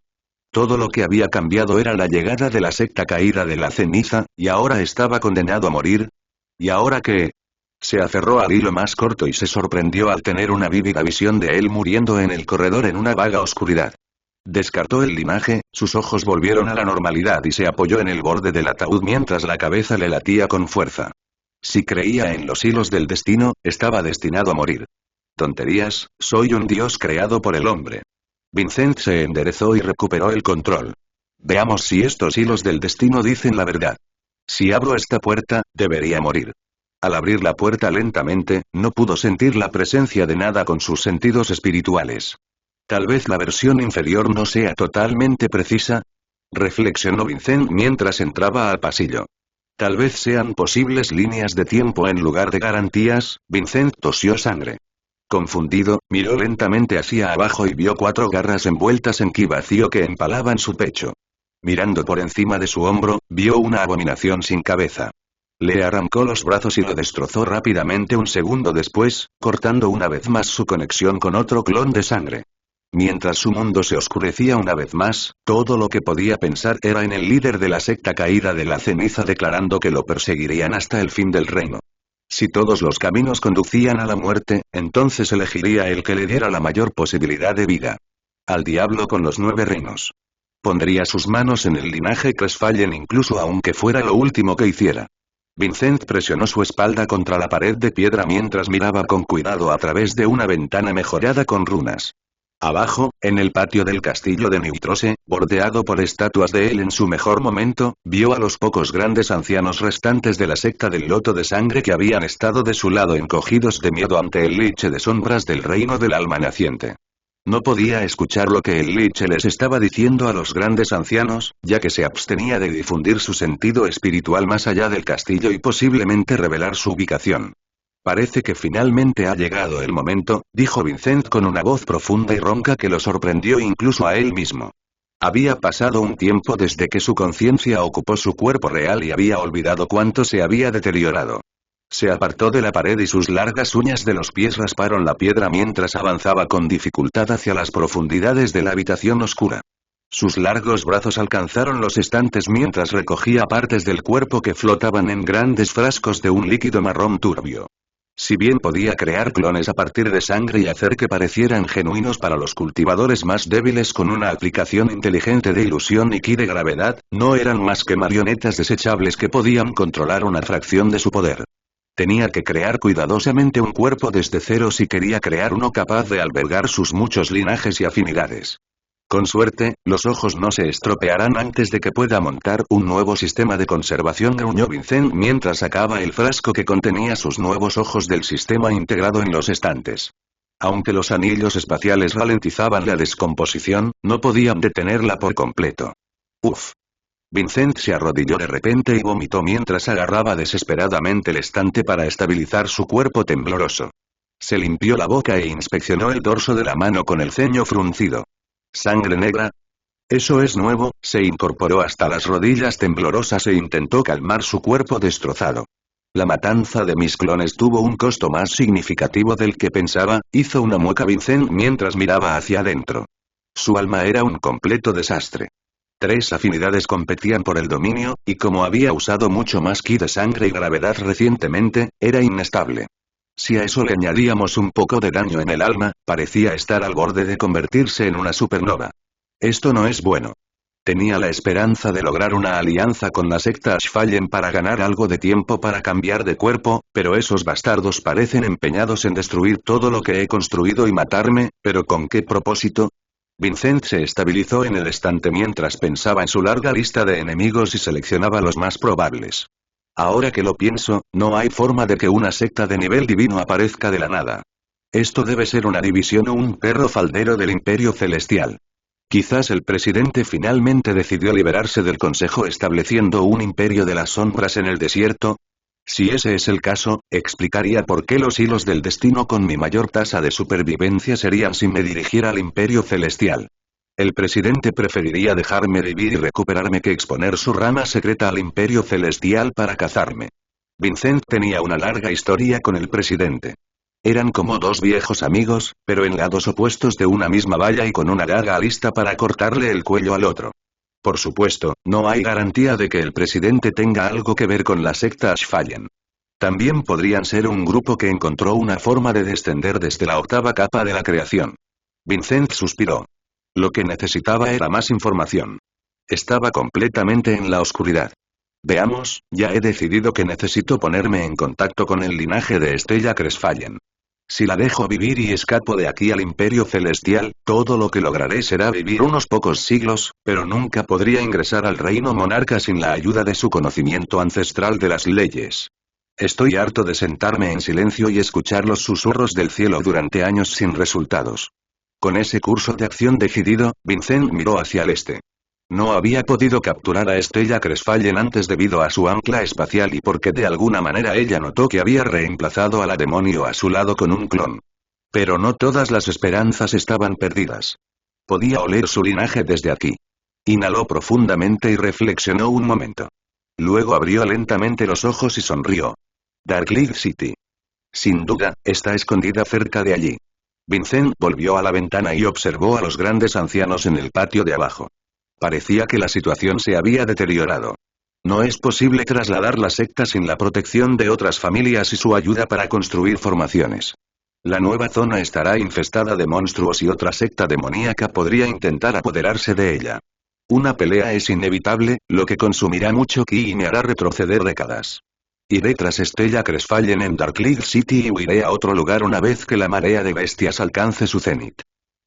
Todo lo que había cambiado era la llegada de la secta caída de la ceniza, y ahora estaba condenado a morir. ¿Y ahora qué? Se aferró al hilo más corto y se sorprendió al tener una vívida visión de él muriendo en el corredor en una vaga oscuridad. Descartó el linaje, sus ojos volvieron a la normalidad y se apoyó en el borde del ataúd mientras la cabeza le latía con fuerza. Si creía en los hilos del destino, estaba destinado a morir. Tonterías, soy un dios creado por el hombre. Vincent se enderezó y recuperó el control. Veamos si estos hilos del destino dicen la verdad. Si abro esta puerta, debería morir. Al abrir la puerta lentamente, no pudo sentir la presencia de nada con sus sentidos espirituales. Tal vez la versión inferior no sea totalmente precisa, reflexionó Vincent mientras entraba al pasillo. Tal vez sean posibles líneas de tiempo en lugar de garantías. Vincent tosió sangre. Confundido, miró lentamente hacia abajo y vio 4 garras envueltas en ki vacío que empalaban su pecho. Mirando por encima de su hombro, vio una abominación sin cabeza. Le arrancó los brazos y lo destrozó rápidamente un segundo después, cortando una vez más su conexión con otro clon de sangre. Mientras su mundo se oscurecía una vez más, todo lo que podía pensar era en el líder de la secta caída de la ceniza declarando que lo perseguirían hasta el fin del reino. Si todos los caminos conducían a la muerte, entonces elegiría el que le diera la mayor posibilidad de vida. Al diablo con los 9 reinos. Pondría sus manos en el linaje Cresfallen incluso aunque fuera lo último que hiciera. Vincent presionó su espalda contra la pared de piedra mientras miraba con cuidado a través de una ventana mejorada con runas. Abajo, en el patio del castillo de Neutrose, bordeado por estatuas de él en su mejor momento, vio a los pocos grandes ancianos restantes de la secta del loto de sangre que habían estado de su lado encogidos de miedo ante el liche de sombras del reino del alma naciente. No podía escuchar lo que el liche les estaba diciendo a los grandes ancianos, ya que se abstenía de difundir su sentido espiritual más allá del castillo y posiblemente revelar su ubicación. Parece que finalmente ha llegado el momento, dijo Vincent con una voz profunda y ronca que lo sorprendió incluso a él mismo. Había pasado un tiempo desde que su conciencia ocupó su cuerpo real y había olvidado cuánto se había deteriorado. Se apartó de la pared y sus largas uñas de los pies rasparon la piedra mientras avanzaba con dificultad hacia las profundidades de la habitación oscura. Sus largos brazos alcanzaron los estantes mientras recogía partes del cuerpo que flotaban en grandes frascos de un líquido marrón turbio. Si bien podía crear clones a partir de sangre y hacer que parecieran genuinos para los cultivadores más débiles con una aplicación inteligente de ilusión y ki de gravedad, no eran más que marionetas desechables que podían controlar una fracción de su poder. Tenía que crear cuidadosamente un cuerpo desde cero si quería crear uno capaz de albergar sus muchos linajes y afinidades. Con suerte, los ojos no se estropearán antes de que pueda montar un nuevo sistema de conservación, gruñó Vincent mientras sacaba el frasco que contenía sus nuevos ojos del sistema integrado en los estantes. Aunque los anillos espaciales ralentizaban la descomposición, no podían detenerla por completo. Uf. Vincent se arrodilló de repente y vomitó mientras agarraba desesperadamente el estante para estabilizar su cuerpo tembloroso. Se limpió la boca e inspeccionó el dorso de la mano con el ceño fruncido. ¿Sangre negra? Eso es nuevo. Se incorporó hasta las rodillas temblorosas e intentó calmar su cuerpo destrozado. La matanza de mis clones tuvo un costo más significativo del que pensaba, hizo una mueca Vincent mientras miraba hacia adentro. Su alma era un completo desastre. 3 afinidades competían por el dominio, y como había usado mucho más ki de sangre y gravedad recientemente, era inestable. Si a eso le añadíamos un poco de daño en el alma, parecía estar al borde de convertirse en una supernova. Esto no es bueno. Tenía la esperanza de lograr una alianza con la secta Ashfallen para ganar algo de tiempo para cambiar de cuerpo, pero esos bastardos parecen empeñados en destruir todo lo que he construido y matarme, ¿pero con qué propósito? Vincent se estabilizó en el estante mientras pensaba en su larga lista de enemigos y seleccionaba los más probables. Ahora que lo pienso, no hay forma de que una secta de nivel divino aparezca de la nada. Esto debe ser una división o un perro faldero del Imperio Celestial. Quizás el presidente finalmente decidió liberarse del Consejo estableciendo un imperio de las sombras en el desierto. Si ese es el caso, explicaría por qué los hilos del destino con mi mayor tasa de supervivencia serían si me dirigiera al Imperio Celestial. El presidente preferiría dejarme vivir y recuperarme que exponer su rama secreta al Imperio Celestial para cazarme. Vincent tenía una larga historia con el presidente. Eran como 2 viejos amigos, pero en lados opuestos de una misma valla y con una daga lista para cortarle el cuello al otro. Por supuesto, no hay garantía de que el presidente tenga algo que ver con la secta Ashfallen. También podrían ser un grupo que encontró una forma de descender desde la 8ª capa de la creación. Vincent suspiró. Lo que necesitaba era más información. Estaba completamente en la oscuridad. Veamos, ya he decidido que necesito ponerme en contacto con el linaje de Estella Cresfallen. Si la dejo vivir y escapo de aquí al Imperio Celestial, todo lo que lograré será vivir unos pocos siglos, pero nunca podría ingresar al reino monarca sin la ayuda de su conocimiento ancestral de las leyes. Estoy harto de sentarme en silencio y escuchar los susurros del cielo durante años sin resultados. Con ese curso de acción decidido, Vincent miró hacia el este. No había podido capturar a Estella Cresfallen antes debido a su ancla espacial y porque de alguna manera ella notó que había reemplazado a la demonio a su lado con un clon. Pero no todas las esperanzas estaban perdidas. Podía oler su linaje desde aquí. Inhaló profundamente y reflexionó un momento. Luego abrió lentamente los ojos y sonrió. Darkleaf City. Sin duda, está escondida cerca de allí. Vincent volvió a la ventana y observó a los grandes ancianos en el patio de abajo. Parecía que la situación se había deteriorado. No es posible trasladar la secta sin la protección de otras familias y su ayuda para construir formaciones. La nueva zona estará infestada de monstruos y otra secta demoníaca podría intentar apoderarse de ella. Una pelea es inevitable, lo que consumirá mucho ki y me hará retroceder décadas. Iré tras Estella Cresfallen en Darkleaf City y huiré a otro lugar una vez que la marea de bestias alcance su cenit.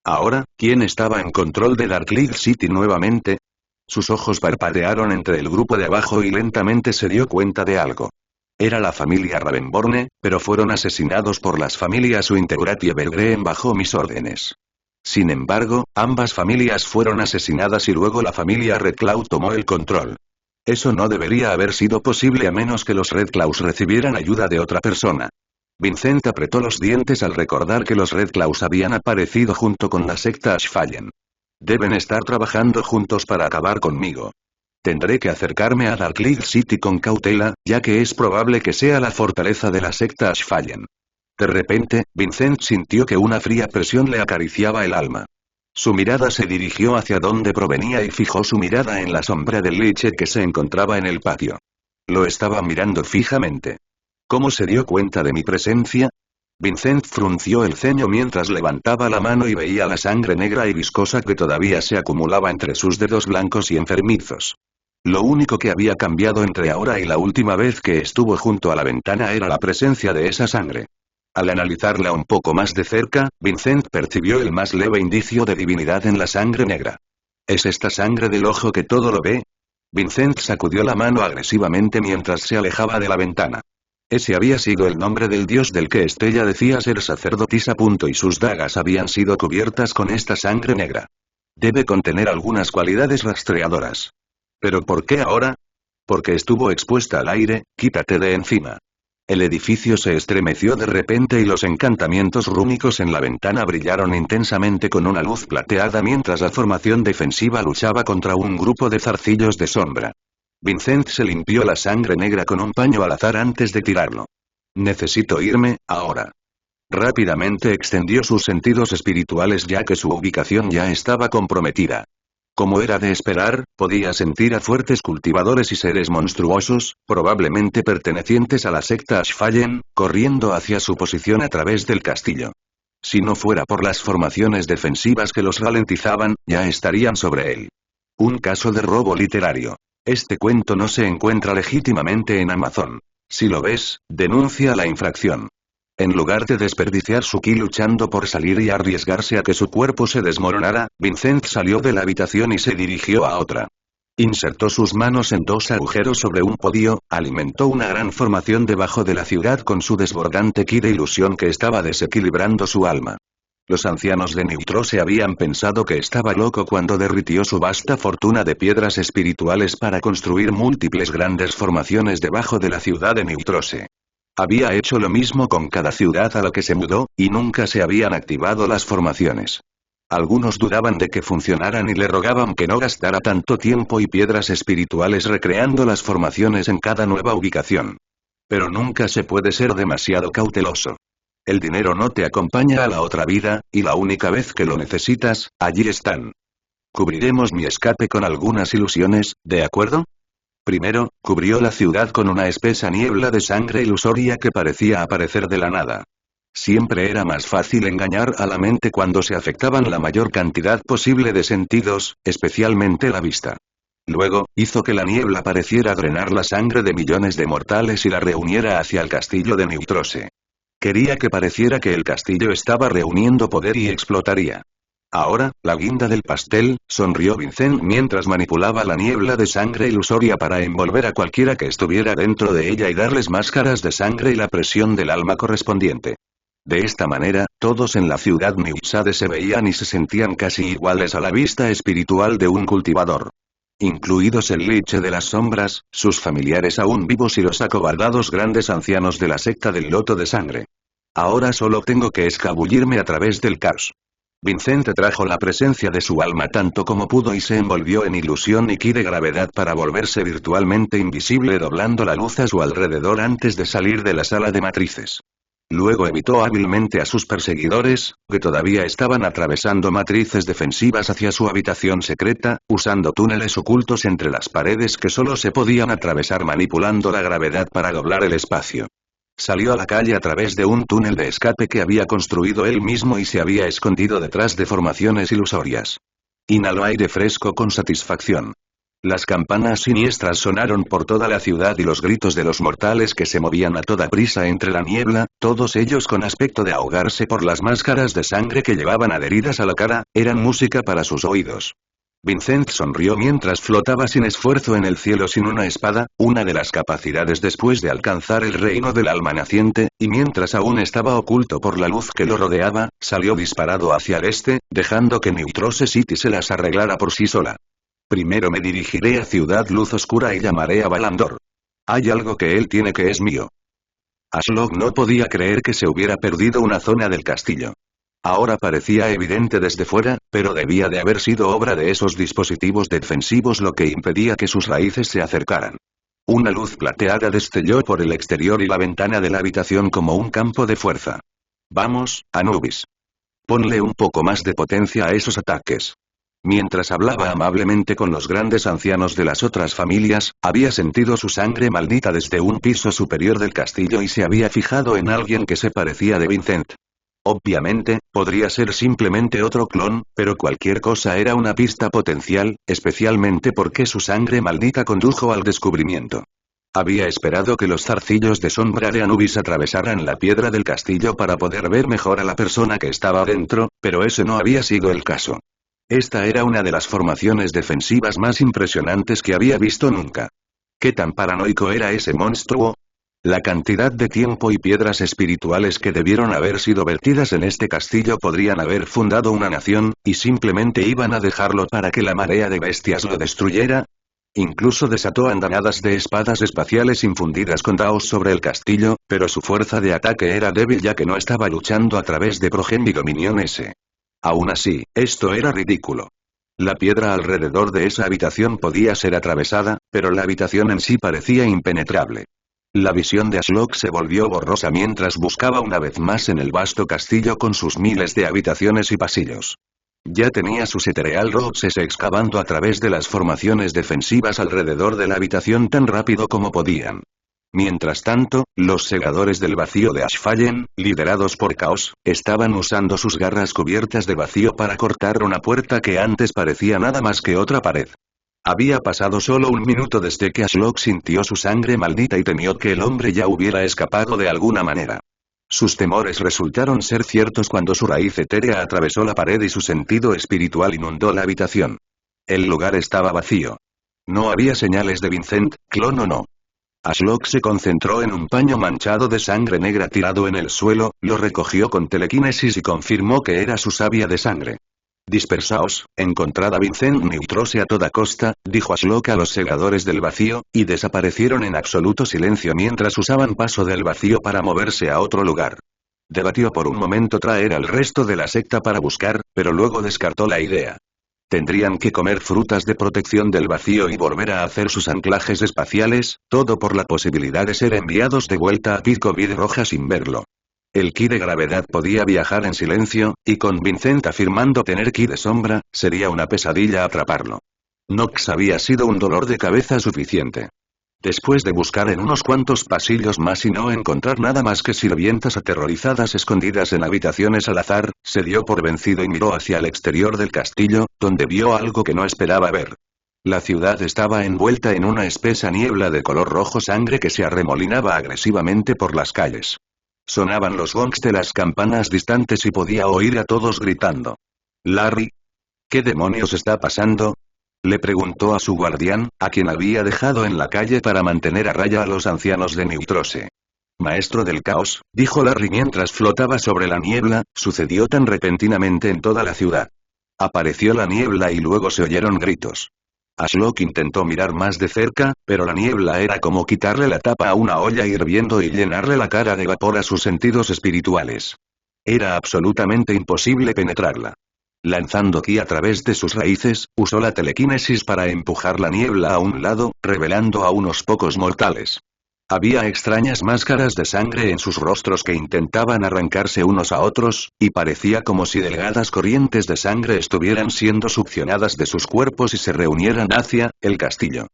Ahora, ¿quién estaba en control de Darkleaf City nuevamente? Sus ojos parpadearon entre el grupo de abajo y lentamente se dio cuenta de algo. Era la familia Ravenborn, pero fueron asesinados por las familias Wintergrat y Evergreen bajo mis órdenes. Sin embargo, ambas familias fueron asesinadas y luego la familia Red Claw tomó el control. Eso no debería haber sido posible a menos que los Red Claws recibieran ayuda de otra persona. Vincent apretó los dientes al recordar que los Red Claws habían aparecido junto con la secta Ashfallen. Deben estar trabajando juntos para acabar conmigo. Tendré que acercarme a Darkleaf City con cautela, ya que es probable que sea la fortaleza de la secta Ashfallen. De repente, Vincent sintió que una fría presión le acariciaba el alma. Su mirada se dirigió hacia donde provenía y fijó su mirada en la sombra del liche que se encontraba en el patio. Lo estaba mirando fijamente. ¿Cómo se dio cuenta de mi presencia? Vincent frunció el ceño mientras levantaba la mano y veía la sangre negra y viscosa que todavía se acumulaba entre sus dedos blancos y enfermizos. Lo único que había cambiado entre ahora y la última vez que estuvo junto a la ventana era la presencia de esa sangre. Al analizarla un poco más de cerca, Vincent percibió el más leve indicio de divinidad en la sangre negra. ¿Es esta sangre del ojo que todo lo ve? Vincent sacudió la mano agresivamente mientras se alejaba de la ventana. Ese había sido el nombre del dios del que Estella decía ser sacerdotisa. Y sus dagas habían sido cubiertas con esta sangre negra. Debe contener algunas cualidades rastreadoras. ¿Pero por qué ahora? Porque estuvo expuesta al aire, quítate de encima. El edificio se estremeció de repente y los encantamientos rúnicos en la ventana brillaron intensamente con una luz plateada mientras la formación defensiva luchaba contra un grupo de zarcillos de sombra. Vincent se limpió la sangre negra con un paño al azar antes de tirarlo. Necesito irme, ahora. Rápidamente extendió sus sentidos espirituales ya que su ubicación ya estaba comprometida. Como era de esperar, podía sentir a fuertes cultivadores y seres monstruosos, probablemente pertenecientes a la secta Ashfallen, corriendo hacia su posición a través del castillo. Si no fuera por las formaciones defensivas que los ralentizaban, ya estarían sobre él. Un caso de robo literario. Este cuento no se encuentra legítimamente en Amazon. Si lo ves, denuncia la infracción. En lugar de desperdiciar su ki luchando por salir y arriesgarse a que su cuerpo se desmoronara, Vincent salió de la habitación y se dirigió a otra. Insertó sus manos en dos agujeros sobre un podio, alimentó una gran formación debajo de la ciudad con su desbordante ki de ilusión que estaba desequilibrando su alma. Los ancianos de Neutrose habían pensado que estaba loco cuando derritió su vasta fortuna de piedras espirituales para construir múltiples grandes formaciones debajo de la ciudad de Neutrose. Había hecho lo mismo con cada ciudad a la que se mudó, y nunca se habían activado las formaciones. Algunos dudaban de que funcionaran y le rogaban que no gastara tanto tiempo y piedras espirituales recreando las formaciones en cada nueva ubicación. Pero nunca se puede ser demasiado cauteloso. El dinero no te acompaña a la otra vida, y la única vez que lo necesitas, allí están. Cubriremos mi escape con algunas ilusiones, ¿de acuerdo? Primero, cubrió la ciudad con una espesa niebla de sangre ilusoria que parecía aparecer de la nada. Siempre era más fácil engañar a la mente cuando se afectaban la mayor cantidad posible de sentidos, especialmente la vista. Luego, hizo que la niebla pareciera drenar la sangre de millones de mortales y la reuniera hacia el castillo de Neutrose. Quería que pareciera que el castillo estaba reuniendo poder y explotaría. Ahora, la guinda del pastel, sonrió Vincent mientras manipulaba la niebla de sangre ilusoria para envolver a cualquiera que estuviera dentro de ella y darles máscaras de sangre y la presión del alma correspondiente. De esta manera, todos en la ciudad Newsade se veían y se sentían casi iguales a la vista espiritual de un cultivador. Incluidos el Liche de las Sombras, sus familiares aún vivos y los acobardados grandes ancianos de la secta del Loto de Sangre. Ahora solo tengo que escabullirme a través del caos. Vincent trajo la presencia de su alma tanto como pudo y se envolvió en ilusión y ki de gravedad para volverse virtualmente invisible doblando la luz a su alrededor antes de salir de la sala de matrices. Luego evitó hábilmente a sus perseguidores, que todavía estaban atravesando matrices defensivas hacia su habitación secreta, usando túneles ocultos entre las paredes que solo se podían atravesar manipulando la gravedad para doblar el espacio. Salió a la calle a través de un túnel de escape que había construido él mismo y se había escondido detrás de formaciones ilusorias. Inhaló aire fresco con satisfacción. Las campanas siniestras sonaron por toda la ciudad y los gritos de los mortales que se movían a toda prisa entre la niebla, todos ellos con aspecto de ahogarse por las máscaras de sangre que llevaban adheridas a la cara, eran música para sus oídos. Vincent sonrió mientras flotaba sin esfuerzo en el cielo sin una espada, una de las capacidades después de alcanzar el reino del alma naciente, y mientras aún estaba oculto por la luz que lo rodeaba, salió disparado hacia el este, dejando que Neutrose City se las arreglara por sí sola. Primero me dirigiré a Ciudad Luz Oscura y llamaré a Balandor. Hay algo que él tiene que es mío. Ashlock no podía creer que se hubiera perdido una zona del castillo. Ahora parecía evidente desde fuera, pero debía de haber sido obra de esos dispositivos defensivos lo que impedía que sus raíces se acercaran. Una luz plateada destelló por el exterior y la ventana de la habitación como un campo de fuerza. Vamos, Anubis. Ponle un poco más de potencia a esos ataques. Mientras hablaba amablemente con los grandes ancianos de las otras familias, había sentido su sangre maldita desde un piso superior del castillo y se había fijado en alguien que se parecía de Vincent. Obviamente, podría ser simplemente otro clon, pero cualquier cosa era una pista potencial, especialmente porque su sangre maldita condujo al descubrimiento. Había esperado que los zarcillos de sombra de Anubis atravesaran la piedra del castillo para poder ver mejor a la persona que estaba dentro, pero ese no había sido el caso. Esta era una de las formaciones defensivas más impresionantes que había visto nunca. ¿Qué tan paranoico era ese monstruo? La cantidad de tiempo y piedras espirituales que debieron haber sido vertidas en este castillo podrían haber fundado una nación, y simplemente iban a dejarlo para que la marea de bestias lo destruyera. Incluso desató andanadas de espadas espaciales infundidas con Daos sobre el castillo, pero su fuerza de ataque era débil ya que no estaba luchando a través de Progeny Dominion S. Aún así, esto era ridículo. La piedra alrededor de esa habitación podía ser atravesada, pero la habitación en sí parecía impenetrable. La visión de Ashlock se volvió borrosa mientras buscaba una vez más en el vasto castillo con sus miles de habitaciones y pasillos. Ya tenía sus Ethereal Rocks excavando a través de las formaciones defensivas alrededor de la habitación tan rápido como podían. Mientras tanto, los segadores del vacío de Ashfallen, liderados por Caos, estaban usando sus garras cubiertas de vacío para cortar una puerta que antes parecía nada más que otra pared. Había pasado solo un minuto desde que Ashlock sintió su sangre maldita y temió que el hombre ya hubiera escapado de alguna manera. Sus temores resultaron ser ciertos cuando su raíz etérea atravesó la pared y su sentido espiritual inundó la habitación. El lugar estaba vacío. No había señales de Vincent, clon o no. Ashlock se concentró en un paño manchado de sangre negra tirado en el suelo, lo recogió con telequinesis y confirmó que era su savia de sangre. Dispersaos, encontrad a Vincent Neutrose a toda costa, dijo Ashlock a los segadores del vacío, y desaparecieron en absoluto silencio mientras usaban paso del vacío para moverse a otro lugar. Debatió por un momento traer al resto de la secta para buscar, pero luego descartó la idea. Tendrían que comer frutas de protección del vacío y volver a hacer sus anclajes espaciales, todo por la posibilidad de ser enviados de vuelta a Pico Vid Roja sin verlo. El ki de gravedad podía viajar en silencio, y con Vincent afirmando tener ki de sombra, sería una pesadilla atraparlo. Nox había sido un dolor de cabeza suficiente. Después de buscar en unos cuantos pasillos más y no encontrar nada más que sirvientas aterrorizadas escondidas en habitaciones al azar, se dio por vencido y miró hacia el exterior del castillo, donde vio algo que no esperaba ver. La ciudad estaba envuelta en una espesa niebla de color rojo sangre que se arremolinaba agresivamente por las calles. Sonaban los gongs de las campanas distantes y podía oír a todos gritando. «Larry, ¿qué demonios está pasando?», le preguntó a su guardián, a quien había dejado en la calle para mantener a raya a los ancianos de Neutrose. «Maestro del caos», dijo Larry mientras flotaba sobre la niebla, sucedió tan repentinamente en toda la ciudad. Apareció la niebla y luego se oyeron gritos. Ashlock intentó mirar más de cerca, pero la niebla era como quitarle la tapa a una olla hirviendo y llenarle la cara de vapor a sus sentidos espirituales. Era absolutamente imposible penetrarla. Lanzando ki a través de sus raíces, usó la telequinesis para empujar la niebla a un lado, revelando a unos pocos mortales. Había extrañas máscaras de sangre en sus rostros que intentaban arrancarse unos a otros, y parecía como si delgadas corrientes de sangre estuvieran siendo succionadas de sus cuerpos y se reunieran hacia el castillo.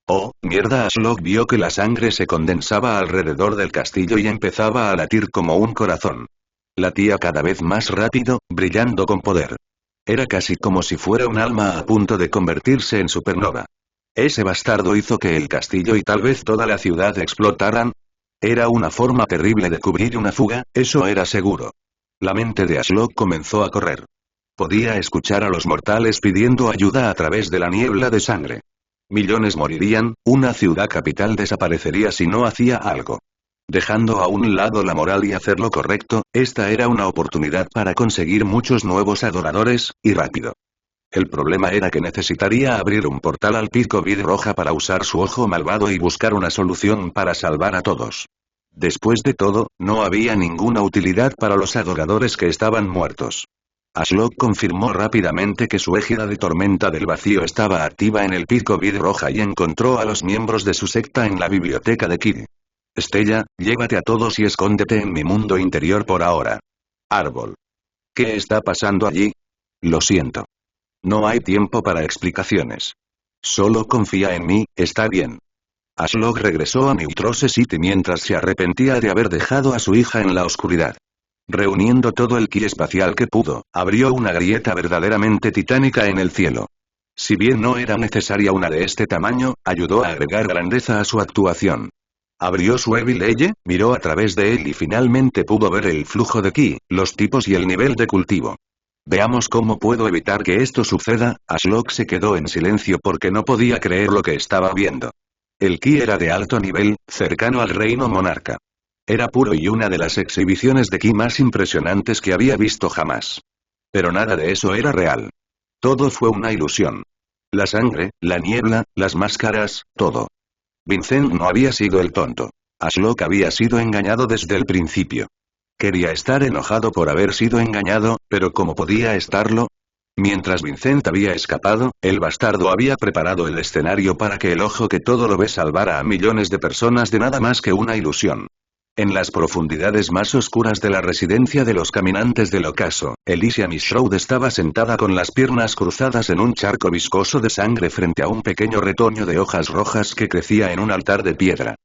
Oh, mierda. Ashlock vio que la sangre se condensaba alrededor del castillo y empezaba a latir como un corazón. Latía cada vez más rápido, brillando con poder. Era casi como si fuera un alma a punto de convertirse en supernova. Ese bastardo hizo que el castillo y tal vez toda la ciudad explotaran. Era una forma terrible de cubrir una fuga, eso era seguro. La mente de Ashlock comenzó a correr. Podía escuchar a los mortales pidiendo ayuda a través de la niebla de sangre. Millones morirían, una ciudad capital desaparecería si no hacía algo. Dejando a un lado la moral y hacer lo correcto, esta era una oportunidad para conseguir muchos nuevos adoradores, y rápido. El problema era que necesitaría abrir un portal al pico vid roja para usar su ojo malvado y buscar una solución para salvar a todos. Después de todo, no había ninguna utilidad para los adoradores que estaban muertos. Ashlock confirmó rápidamente que su égida de tormenta del vacío estaba activa en el pico vid roja y encontró a los miembros de su secta en la biblioteca de Kid. Estella, llévate a todos y escóndete en mi mundo interior por ahora. Árbol. ¿Qué está pasando allí? Lo siento. No hay tiempo para explicaciones. Solo confía en mí, ¿está bien? Ashlock regresó a Neutrose City mientras se arrepentía de haber dejado a su hija en la oscuridad. Reuniendo todo el ki espacial que pudo, abrió una grieta verdaderamente titánica en el cielo. Si bien no era necesaria una de este tamaño, ayudó a agregar grandeza a su actuación. Abrió su Evil Eye, miró a través de él y finalmente pudo ver el flujo de ki, los tipos y el nivel de cultivo. Veamos cómo puedo evitar que esto suceda. Ashlock se quedó en silencio porque no podía creer lo que estaba viendo. El ki era de alto nivel, cercano al reino monarca. Era puro y una de las exhibiciones de ki más impresionantes que había visto jamás. Pero nada de eso era real. Todo fue una ilusión. La sangre, la niebla, las máscaras, todo. Vincent no había sido el tonto. Ashlock había sido engañado desde el principio. Quería estar enojado por haber sido engañado, pero ¿cómo podía estarlo? Mientras Vincent había escapado, el bastardo había preparado el escenario para que el ojo que todo lo ve salvara a millones de personas de nada más que una ilusión. En las profundidades más oscuras de la residencia de los caminantes del ocaso, Elysia Mishroud estaba sentada con las piernas cruzadas en un charco viscoso de sangre frente a un pequeño retoño de hojas rojas que crecía en un altar de piedra.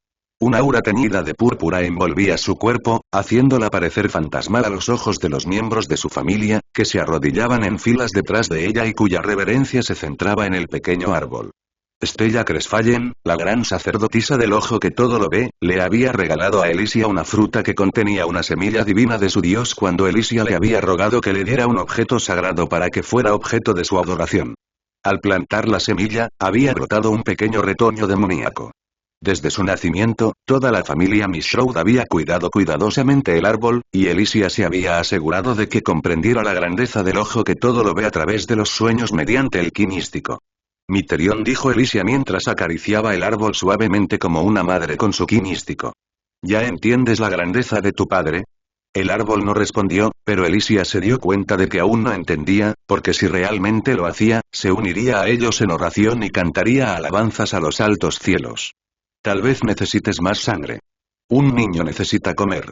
Un aura teñida de púrpura envolvía su cuerpo, haciéndola parecer fantasmal a los ojos de los miembros de su familia, que se arrodillaban en filas detrás de ella y cuya reverencia se centraba en el pequeño árbol. Stella Cresfallen, la gran sacerdotisa del ojo que todo lo ve, le había regalado a Elysia una fruta que contenía una semilla divina de su dios cuando Elysia le había rogado que le diera un objeto sagrado para que fuera objeto de su adoración. Al plantar la semilla, había brotado un pequeño retoño demoníaco. Desde su nacimiento, toda la familia Mishroud había cuidado cuidadosamente el árbol, y Elysia se había asegurado de que comprendiera la grandeza del ojo que todo lo ve a través de los sueños mediante el ki místico. Miterion, dijo Elysia mientras acariciaba el árbol suavemente como una madre con su ki místico. ¿Ya entiendes la grandeza de tu padre? El árbol no respondió, pero Elysia se dio cuenta de que aún no entendía, porque si realmente lo hacía, se uniría a ellos en oración y cantaría alabanzas a los altos cielos. Tal vez necesites más sangre. Un niño necesita comer.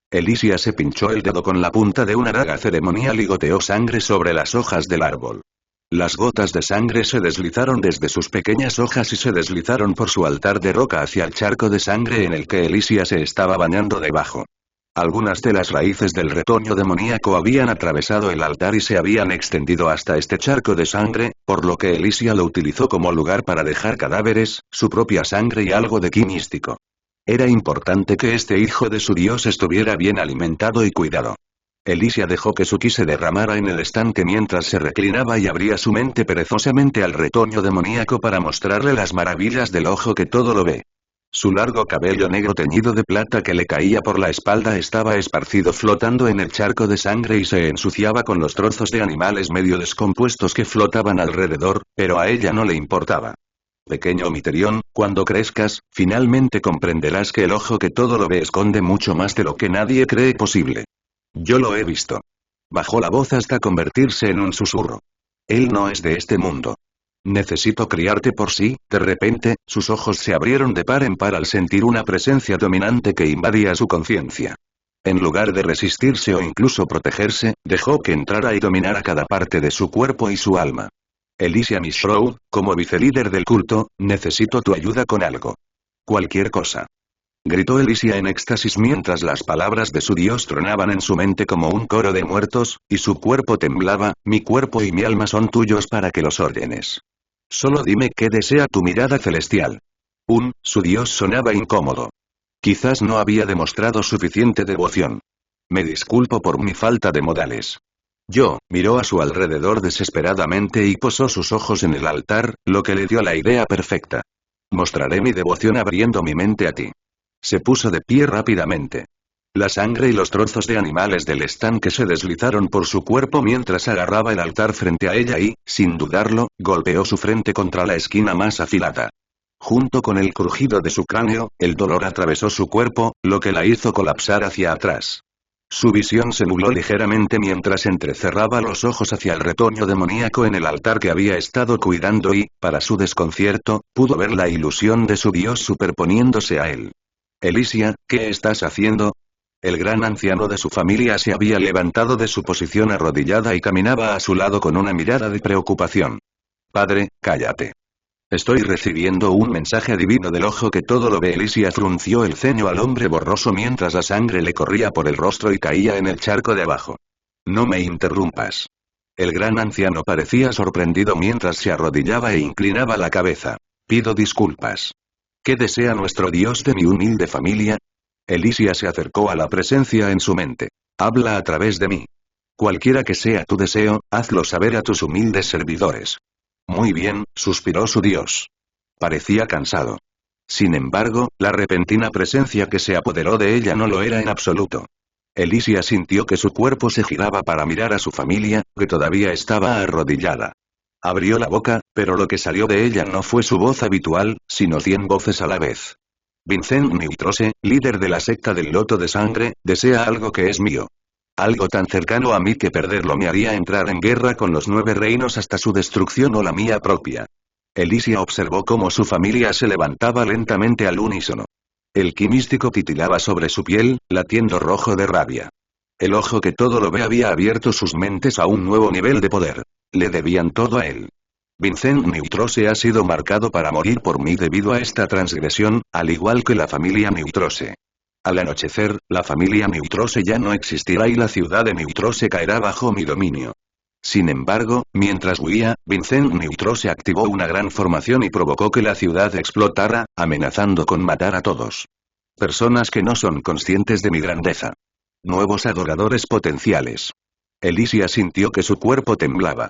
Elysia se pinchó el dedo con la punta de una daga ceremonial y goteó sangre sobre las hojas del árbol. Las gotas de sangre se deslizaron desde sus pequeñas hojas y se deslizaron por su altar de roca hacia el charco de sangre en el que Elysia se estaba bañando debajo. Algunas de las raíces del retoño demoníaco habían atravesado el altar y se habían extendido hasta este charco de sangre, por lo que Elysia lo utilizó como lugar para dejar cadáveres, su propia sangre y algo de ki místico. Era importante que este hijo de su dios estuviera bien alimentado y cuidado. Elysia dejó que su ki se derramara en el estanque mientras se reclinaba y abría su mente perezosamente al retoño demoníaco para mostrarle las maravillas del ojo que todo lo ve. Su largo cabello negro teñido de plata que le caía por la espalda estaba esparcido flotando en el charco de sangre y se ensuciaba con los trozos de animales medio descompuestos que flotaban alrededor, pero a ella no le importaba. Pequeño Miterión, cuando crezcas, finalmente comprenderás que el ojo que todo lo ve esconde mucho más de lo que nadie cree posible. Yo lo he visto. Bajó la voz hasta convertirse en un susurro. Él no es de este mundo. Necesito criarte por sí. De repente, sus ojos se abrieron de par en par al sentir una presencia dominante que invadía su conciencia. En lugar de resistirse o incluso protegerse, dejó que entrara y dominara cada parte de su cuerpo y su alma. Elysia Mishroud, como vicelíder del culto, necesito tu ayuda con algo. Cualquier cosa. Gritó Elysia en éxtasis mientras las palabras de su dios tronaban en su mente como un coro de muertos, y su cuerpo temblaba. Mi cuerpo y mi alma son tuyos para que los ordenes. Solo dime qué desea tu mirada celestial. Su dios sonaba incómodo. Quizás no había demostrado suficiente devoción. Me disculpo por mi falta de modales. Miró a su alrededor desesperadamente y posó sus ojos en el altar, lo que le dio la idea perfecta. Mostraré mi devoción abriendo mi mente a ti. Se puso de pie rápidamente. La sangre y los trozos de animales del estanque se deslizaron por su cuerpo mientras agarraba el altar frente a ella y, sin dudarlo, golpeó su frente contra la esquina más afilada. Junto con el crujido de su cráneo, el dolor atravesó su cuerpo, lo que la hizo colapsar hacia atrás. Su visión se nubló ligeramente mientras entrecerraba los ojos hacia el retoño demoníaco en el altar que había estado cuidando y, para su desconcierto, pudo ver la ilusión de su dios superponiéndose a él. Elysia, ¿qué estás haciendo? El gran anciano de su familia se había levantado de su posición arrodillada y caminaba a su lado con una mirada de preocupación. Padre, cállate. Estoy recibiendo un mensaje divino del ojo que todo lo ve. Elysia frunció el ceño al hombre borroso mientras la sangre le corría por el rostro y caía en el charco de abajo. No me interrumpas. El gran anciano parecía sorprendido mientras se arrodillaba e inclinaba la cabeza. Pido disculpas. ¿Qué desea nuestro Dios de mi humilde familia? Elysia se acercó a la presencia en su mente. Habla a través de mí. Cualquiera que sea tu deseo, hazlo saber a tus humildes servidores. Muy bien, suspiró su dios. Parecía cansado. Sin embargo, la repentina presencia que se apoderó de ella no lo era en absoluto. Elysia sintió que su cuerpo se giraba para mirar a su familia, que todavía estaba arrodillada. Abrió la boca, pero lo que salió de ella no fue su voz habitual, sino 100 voces a la vez. Vincent Neutrose, líder de la secta del loto de sangre, desea algo que es mío. Algo tan cercano a mí que perderlo me haría entrar en guerra con los 9 reinos hasta su destrucción o la mía propia. Elysia observó cómo su familia se levantaba lentamente al unísono. El ki místico titilaba sobre su piel, latiendo rojo de rabia. El ojo que todo lo ve había abierto sus mentes a un nuevo nivel de poder. Le debían todo a él. Vincent Neutrose ha sido marcado para morir por mí debido a esta transgresión, al igual que la familia Neutrose. Al anochecer, la familia Neutrose ya no existirá y la ciudad de Neutrose caerá bajo mi dominio. Sin embargo, mientras huía, Vincent Neutrose activó una gran formación y provocó que la ciudad explotara, amenazando con matar a todos. Personas que no son conscientes de mi grandeza. Nuevos adoradores potenciales. Elysia sintió que su cuerpo temblaba.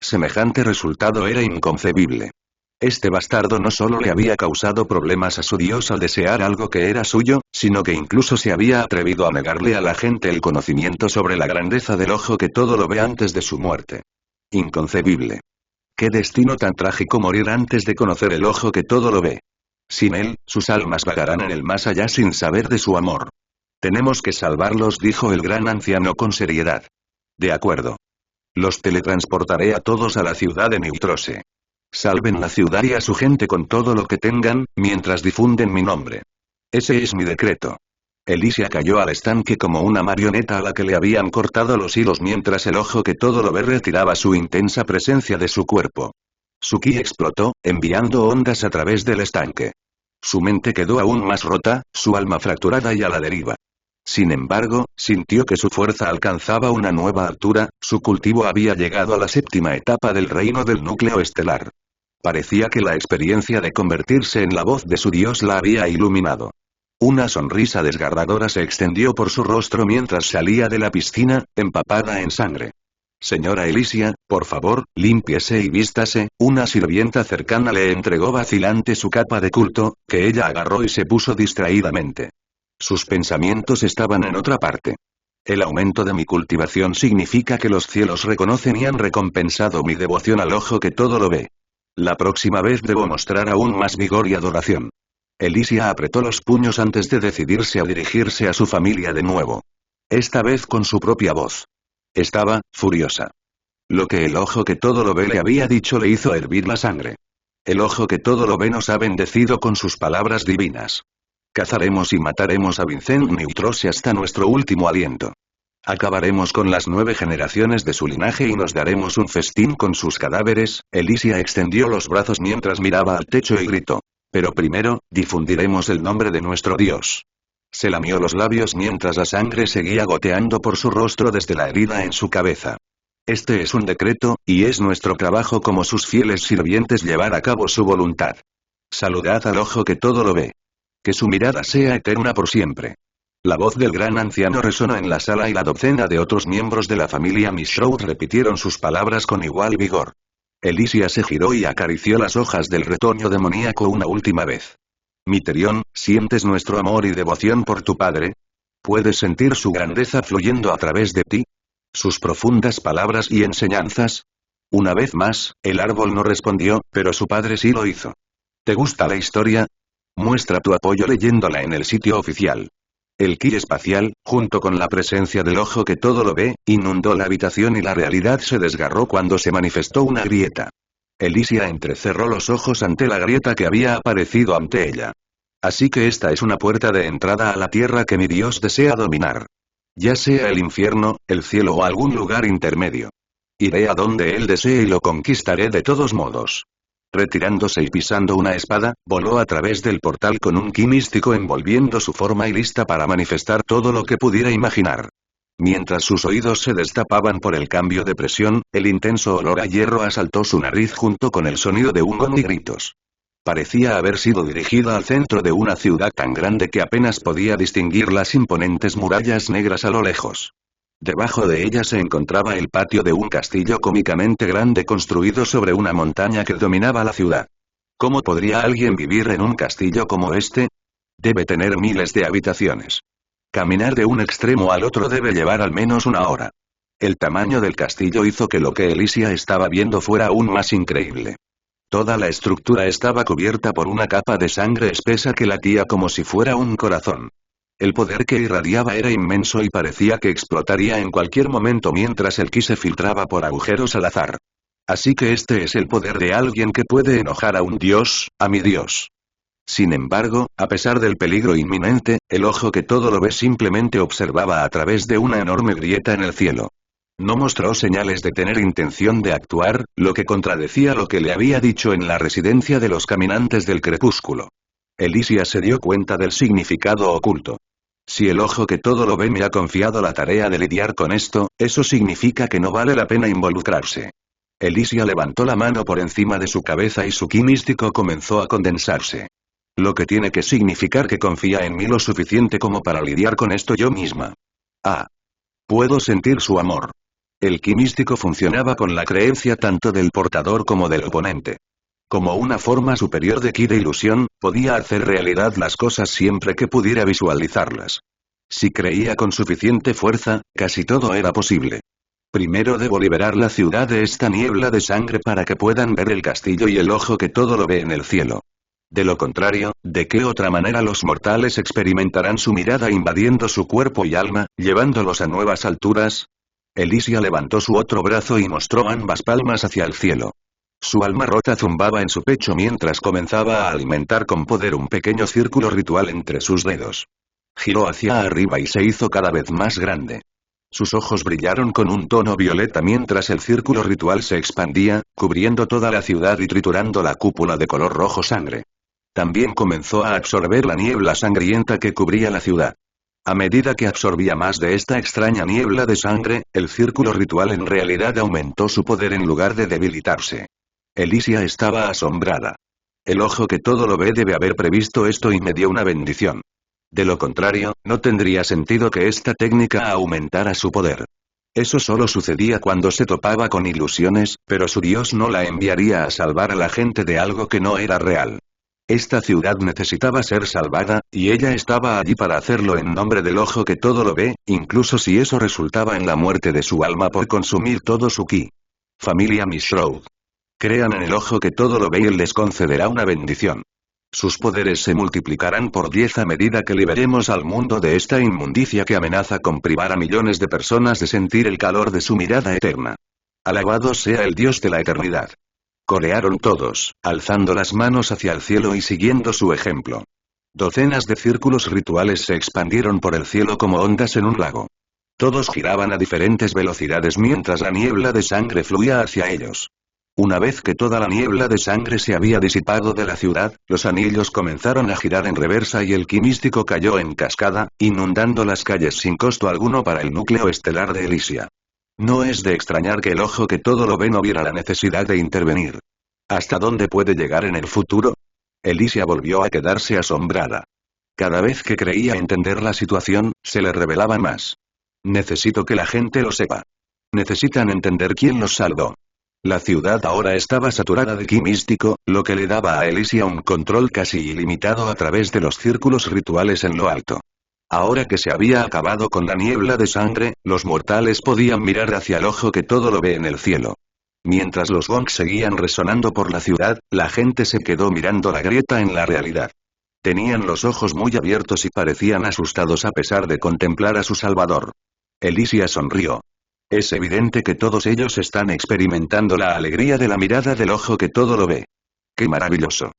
Semejante resultado era inconcebible. Este bastardo no solo le había causado problemas a su dios al desear algo que era suyo, sino que incluso se había atrevido a negarle a la gente el conocimiento sobre la grandeza del ojo que todo lo ve antes de su muerte. Inconcebible. Qué destino tan trágico morir antes de conocer el ojo que todo lo ve. Sin él, sus almas vagarán en el más allá sin saber de su amor. Tenemos que salvarlos, dijo el gran anciano con seriedad. De acuerdo. Los teletransportaré a todos a la ciudad de Neutrose. Salven la ciudad y a su gente con todo lo que tengan, mientras difunden mi nombre. Ese es mi decreto. Elysia cayó al estanque como una marioneta a la que le habían cortado los hilos mientras el ojo que todo lo ve retiraba su intensa presencia de su cuerpo. Su ki explotó, enviando ondas a través del estanque. Su mente quedó aún más rota, su alma fracturada y a la deriva. Sin embargo, sintió que su fuerza alcanzaba una nueva altura, su cultivo había llegado a la séptima etapa del reino del núcleo estelar. Parecía que la experiencia de convertirse en la voz de su dios la había iluminado. Una sonrisa desgarradora se extendió por su rostro mientras salía de la piscina, empapada en sangre. Señora Elysia, por favor, límpiese y vístase. Una sirvienta cercana le entregó vacilante su capa de culto, que ella agarró y se puso distraídamente. Sus pensamientos estaban en otra parte. El aumento de mi cultivación significa que los cielos reconocen y han recompensado mi devoción al ojo que todo lo ve. La próxima vez debo mostrar aún más vigor y adoración. Elysia apretó los puños antes de decidirse a dirigirse a su familia de nuevo. Esta vez con su propia voz. Estaba furiosa. Lo que el ojo que todo lo ve le había dicho le hizo hervir la sangre. El ojo que todo lo ve nos ha bendecido con sus palabras divinas. Cazaremos y mataremos a Vincent Neutrose hasta nuestro último aliento. Acabaremos con las 9 generaciones de su linaje y nos daremos un festín con sus cadáveres. Elysia extendió los brazos mientras miraba al techo y gritó. Pero primero, difundiremos el nombre de nuestro dios. Se lamió los labios mientras la sangre seguía goteando por su rostro desde la herida en su cabeza. Este es un decreto, y es nuestro trabajo como sus fieles sirvientes llevar a cabo su voluntad. Saludad al ojo que todo lo ve. Que su mirada sea eterna por siempre. La voz del gran anciano resonó en la sala y la docena de otros miembros de la familia Mishroud repitieron sus palabras con igual vigor. Elysia se giró y acarició las hojas del retoño demoníaco una última vez. Miterion, ¿sientes nuestro amor y devoción por tu padre? ¿Puedes sentir su grandeza fluyendo a través de ti? ¿Sus profundas palabras y enseñanzas? Una vez más, el árbol no respondió, pero su padre sí lo hizo. ¿Te gusta la historia? Muestra tu apoyo leyéndola en el sitio oficial. El ki espacial, junto con la presencia del ojo que todo lo ve, inundó la habitación y la realidad se desgarró cuando se manifestó una grieta. Elysia entrecerró los ojos ante la grieta que había aparecido ante ella. Así que esta es una puerta de entrada a la tierra que mi dios desea dominar. Ya sea el infierno, el cielo o algún lugar intermedio. Iré a donde él desee y lo conquistaré de todos modos. Retirándose y pisando una espada, voló a través del portal con un ki místico envolviendo su forma y lista para manifestar todo lo que pudiera imaginar. Mientras sus oídos se destapaban por el cambio de presión, el intenso olor a hierro asaltó su nariz junto con el sonido de un gong y gritos. Parecía haber sido dirigida al centro de una ciudad tan grande que apenas podía distinguir las imponentes murallas negras a lo lejos. Debajo de ella se encontraba el patio de un castillo cómicamente grande construido sobre una montaña que dominaba la ciudad. ¿Cómo podría alguien vivir en un castillo como este? Debe tener miles de habitaciones. Caminar de un extremo al otro debe llevar al menos una hora. El tamaño del castillo hizo que lo que Elysia estaba viendo fuera aún más increíble. Toda la estructura estaba cubierta por una capa de sangre espesa que latía como si fuera un corazón. El poder que irradiaba era inmenso y parecía que explotaría en cualquier momento mientras el ki se filtraba por agujeros al azar. Así que este es el poder de alguien que puede enojar a un dios, a mi dios. Sin embargo, a pesar del peligro inminente, el ojo que todo lo ve simplemente observaba a través de una enorme grieta en el cielo. No mostró señales de tener intención de actuar, lo que contradecía lo que le había dicho en la residencia de los caminantes del crepúsculo. Elysia se dio cuenta del significado oculto. Si el ojo que todo lo ve me ha confiado la tarea de lidiar con esto, eso significa que no vale la pena involucrarse. Elysia levantó la mano por encima de su cabeza y su ki místico comenzó a condensarse. Lo que tiene que significar que confía en mí lo suficiente como para lidiar con esto yo misma. Ah. Puedo sentir su amor. El ki místico funcionaba con la creencia tanto del portador como del oponente. Como una forma superior de ki de ilusión, podía hacer realidad las cosas siempre que pudiera visualizarlas. Si creía con suficiente fuerza, casi todo era posible. Primero debo liberar la ciudad de esta niebla de sangre para que puedan ver el castillo y el ojo que todo lo ve en el cielo. De lo contrario, ¿de qué otra manera los mortales experimentarán su mirada invadiendo su cuerpo y alma, llevándolos a nuevas alturas? Elysia levantó su otro brazo y mostró ambas palmas hacia el cielo. Su alma rota zumbaba en su pecho mientras comenzaba a alimentar con poder un pequeño círculo ritual entre sus dedos. Giró hacia arriba y se hizo cada vez más grande. Sus ojos brillaron con un tono violeta mientras el círculo ritual se expandía, cubriendo toda la ciudad y triturando la cúpula de color rojo sangre. También comenzó a absorber la niebla sangrienta que cubría la ciudad. A medida que absorbía más de esta extraña niebla de sangre, el círculo ritual en realidad aumentó su poder en lugar de debilitarse. Elysia estaba asombrada. El ojo que todo lo ve debe haber previsto esto y me dio una bendición. De lo contrario, no tendría sentido que esta técnica aumentara su poder. Eso solo sucedía cuando se topaba con ilusiones, pero su dios no la enviaría a salvar a la gente de algo que no era real. Esta ciudad necesitaba ser salvada, y ella estaba allí para hacerlo en nombre del ojo que todo lo ve, incluso si eso resultaba en la muerte de su alma por consumir todo su ki. Familia Mishroud. Crean en el ojo que todo lo ve y él les concederá una bendición. Sus poderes se multiplicarán por 10 a medida que liberemos al mundo de esta inmundicia que amenaza con privar a millones de personas de sentir el calor de su mirada eterna. Alabado sea el Dios de la eternidad. Corearon todos, alzando las manos hacia el cielo y siguiendo su ejemplo. Docenas de círculos rituales se expandieron por el cielo como ondas en un lago. Todos giraban a diferentes velocidades mientras la niebla de sangre fluía hacia ellos. Una vez que toda la niebla de sangre se había disipado de la ciudad, los anillos comenzaron a girar en reversa y el ki místico cayó en cascada, inundando las calles sin costo alguno para el núcleo estelar de Elysia. No es de extrañar que el ojo que todo lo ve no viera la necesidad de intervenir. ¿Hasta dónde puede llegar en el futuro? Elysia volvió a quedarse asombrada. Cada vez que creía entender la situación, se le revelaba más. Necesito que la gente lo sepa. Necesitan entender quién los salvó. La ciudad ahora estaba saturada de ki místico, lo que le daba a Elysia un control casi ilimitado a través de los círculos rituales en lo alto. Ahora que se había acabado con la niebla de sangre, los mortales podían mirar hacia el ojo que todo lo ve en el cielo. Mientras los gongs seguían resonando por la ciudad, la gente se quedó mirando la grieta en la realidad. Tenían los ojos muy abiertos y parecían asustados a pesar de contemplar a su salvador. Elysia sonrió. Es evidente que todos ellos están experimentando la alegría de la mirada del ojo que todo lo ve. ¡Qué maravilloso!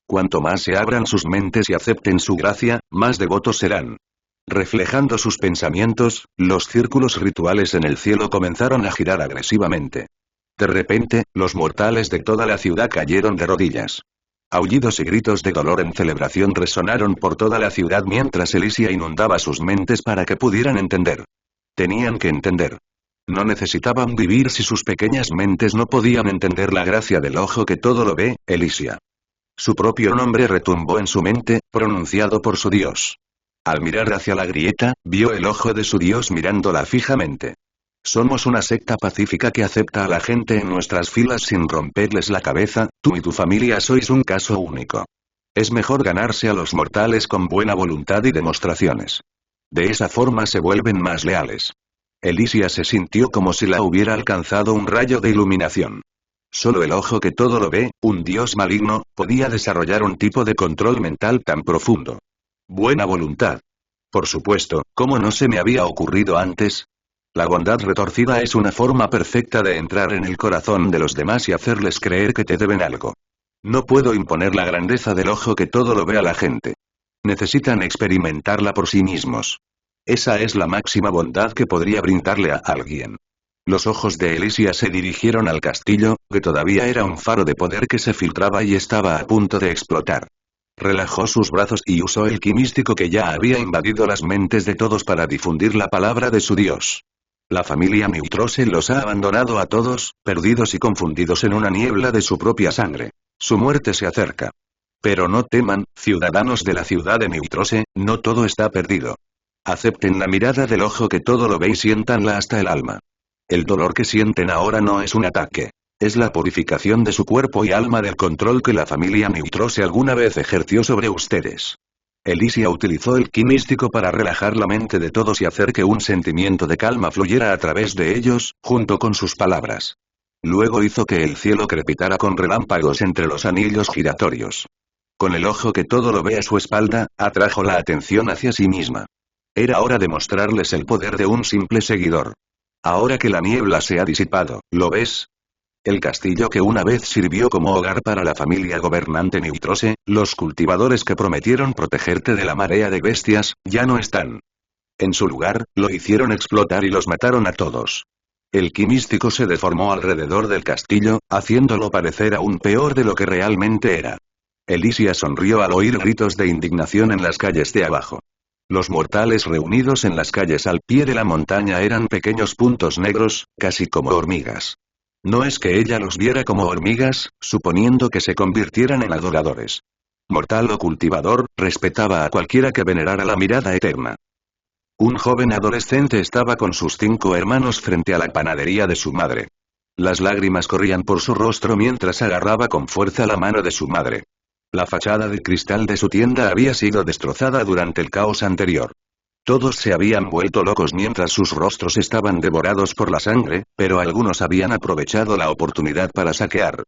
Cuanto más se abran sus mentes y acepten su gracia, más devotos serán. Reflejando sus pensamientos, los círculos rituales en el cielo comenzaron a girar agresivamente. De repente, los mortales de toda la ciudad cayeron de rodillas. Aullidos y gritos de dolor en celebración resonaron por toda la ciudad mientras Elysia inundaba sus mentes para que pudieran entender. Tenían que entender. No necesitaban vivir si sus pequeñas mentes no podían entender la gracia del ojo que todo lo ve, Elysia. Su propio nombre retumbó en su mente, pronunciado por su dios. Al mirar hacia la grieta, vio el ojo de su dios mirándola fijamente. Somos una secta pacífica que acepta a la gente en nuestras filas sin romperles la cabeza, tú y tu familia sois un caso único. Es mejor ganarse a los mortales con buena voluntad y demostraciones. De esa forma se vuelven más leales. Elysia se sintió como si la hubiera alcanzado un rayo de iluminación. Solo el ojo que todo lo ve, un dios maligno, podía desarrollar un tipo de control mental tan profundo. Buena voluntad. Por supuesto, ¿cómo no se me había ocurrido antes? La bondad retorcida es una forma perfecta de entrar en el corazón de los demás y hacerles creer que te deben algo. No puedo imponer la grandeza del ojo que todo lo ve a la gente. Necesitan experimentarla por sí mismos. Esa es la máxima bondad que podría brindarle a alguien. Los ojos de Elysia se dirigieron al castillo, que todavía era un faro de poder que se filtraba y estaba a punto de explotar. Relajó sus brazos y usó el ki místico que ya había invadido las mentes de todos para difundir la palabra de su dios. La familia Neutrose los ha abandonado a todos, perdidos y confundidos en una niebla de su propia sangre. Su muerte se acerca. Pero no teman, ciudadanos de la ciudad de Neutrose, no todo está perdido. Acepten la mirada del ojo que todo lo ve y siéntanla hasta el alma. El dolor que sienten ahora no es un ataque. Es la purificación de su cuerpo y alma del control que la familia Neutrose alguna vez ejerció sobre ustedes. Elysia utilizó el ki místico para relajar la mente de todos y hacer que un sentimiento de calma fluyera a través de ellos, junto con sus palabras. Luego hizo que el cielo crepitara con relámpagos entre los anillos giratorios. Con el ojo que todo lo ve a su espalda, atrajo la atención hacia sí misma. Era hora de mostrarles el poder de un simple seguidor. Ahora que la niebla se ha disipado, ¿lo ves? El castillo que una vez sirvió como hogar para la familia gobernante Neutrose, los cultivadores que prometieron protegerte de la marea de bestias, ya no están. En su lugar, lo hicieron explotar y los mataron a todos. El ki místico se deformó alrededor del castillo, haciéndolo parecer aún peor de lo que realmente era. Elysia sonrió al oír gritos de indignación en las calles de abajo. Los mortales reunidos en las calles al pie de la montaña eran pequeños puntos negros, casi como hormigas. No es que ella los viera como hormigas, suponiendo que se convirtieran en adoradores. Mortal o cultivador, respetaba a cualquiera que venerara la mirada eterna. Un joven adolescente estaba con sus 5 hermanos frente a la panadería de su madre. Las lágrimas corrían por su rostro mientras agarraba con fuerza la mano de su madre. La fachada de cristal de su tienda había sido destrozada durante el caos anterior. Todos se habían vuelto locos mientras sus rostros estaban devorados por la sangre, pero algunos habían aprovechado la oportunidad para saquear.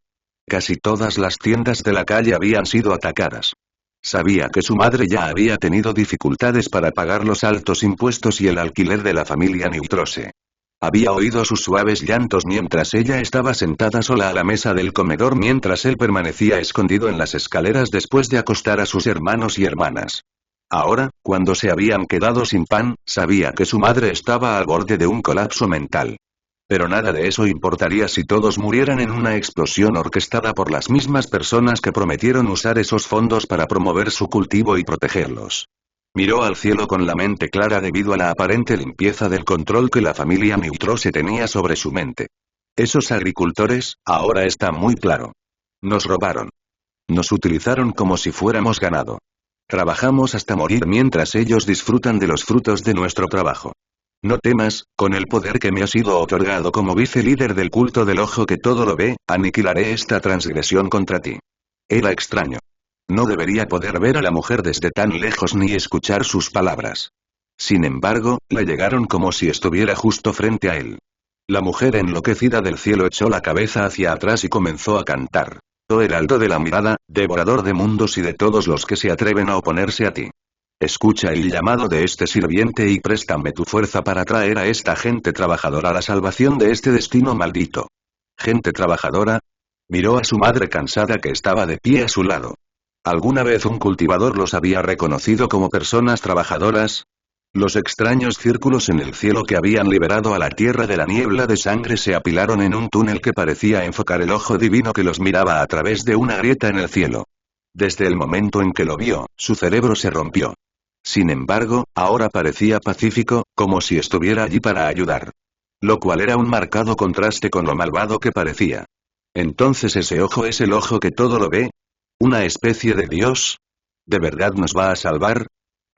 Casi todas las tiendas de la calle habían sido atacadas. Sabía que su madre ya había tenido dificultades para pagar los altos impuestos y el alquiler de la familia Neutrose. Había oído sus suaves llantos mientras ella estaba sentada sola a la mesa del comedor mientras él permanecía escondido en las escaleras después de acostar a sus hermanos y hermanas. Ahora, cuando se habían quedado sin pan, sabía que su madre estaba al borde de un colapso mental. Pero nada de eso importaría si todos murieran en una explosión orquestada por las mismas personas que prometieron usar esos fondos para promover su cultivo y protegerlos. Miró al cielo con la mente clara debido a la aparente limpieza del control que la familia Neutrose tenía sobre su mente. Esos agricultores, ahora está muy claro. Nos robaron. Nos utilizaron como si fuéramos ganado. Trabajamos hasta morir mientras ellos disfrutan de los frutos de nuestro trabajo. No temas, con el poder que me ha sido otorgado como vice-líder del culto del ojo que todo lo ve, aniquilaré esta transgresión contra ti. Era extraño. No debería poder ver a la mujer desde tan lejos ni escuchar sus palabras. Sin embargo, le llegaron como si estuviera justo frente a él. La mujer enloquecida del cielo echó la cabeza hacia atrás y comenzó a cantar. Oh heraldo de la mirada, devorador de mundos y de todos los que se atreven a oponerse a ti. Escucha el llamado de este sirviente y préstame tu fuerza para traer a esta gente trabajadora a la salvación de este destino maldito. ¿Gente trabajadora? Miró a su madre cansada que estaba de pie a su lado. ¿Alguna vez un cultivador los había reconocido como personas trabajadoras? Los extraños círculos en el cielo que habían liberado a la tierra de la niebla de sangre se apilaron en un túnel que parecía enfocar el ojo divino que los miraba a través de una grieta en el cielo. Desde el momento en que lo vio, su cerebro se rompió. Sin embargo, ahora parecía pacífico, como si estuviera allí para ayudar. Lo cual era un marcado contraste con lo malvado que parecía. ¿Entonces ese ojo es el ojo que todo lo ve? ¿Una especie de Dios? ¿De verdad nos va a salvar?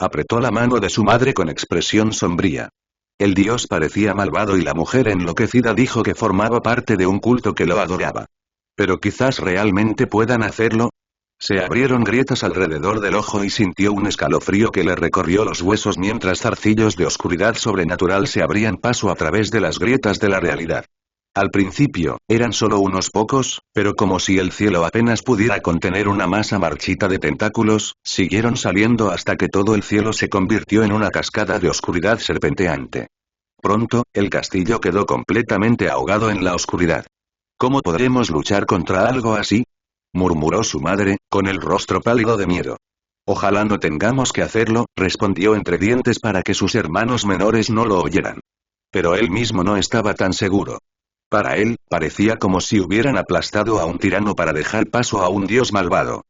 Apretó la mano de su madre con expresión sombría. El dios parecía malvado y la mujer enloquecida dijo que formaba parte de un culto que lo adoraba. Pero quizás realmente puedan hacerlo. Se abrieron grietas alrededor del ojo y sintió un escalofrío que le recorrió los huesos mientras zarcillos de oscuridad sobrenatural se abrían paso a través de las grietas de la realidad. Al principio, eran solo unos pocos, pero como si el cielo apenas pudiera contener una masa marchita de tentáculos, siguieron saliendo hasta que todo el cielo se convirtió en una cascada de oscuridad serpenteante. Pronto, el castillo quedó completamente ahogado en la oscuridad. ¿Cómo podremos luchar contra algo así?, murmuró su madre, con el rostro pálido de miedo. Ojalá no tengamos que hacerlo, respondió entre dientes para que sus hermanos menores no lo oyeran. Pero él mismo no estaba tan seguro. Para él, parecía como si hubieran aplastado a un tirano para dejar paso a un dios malvado.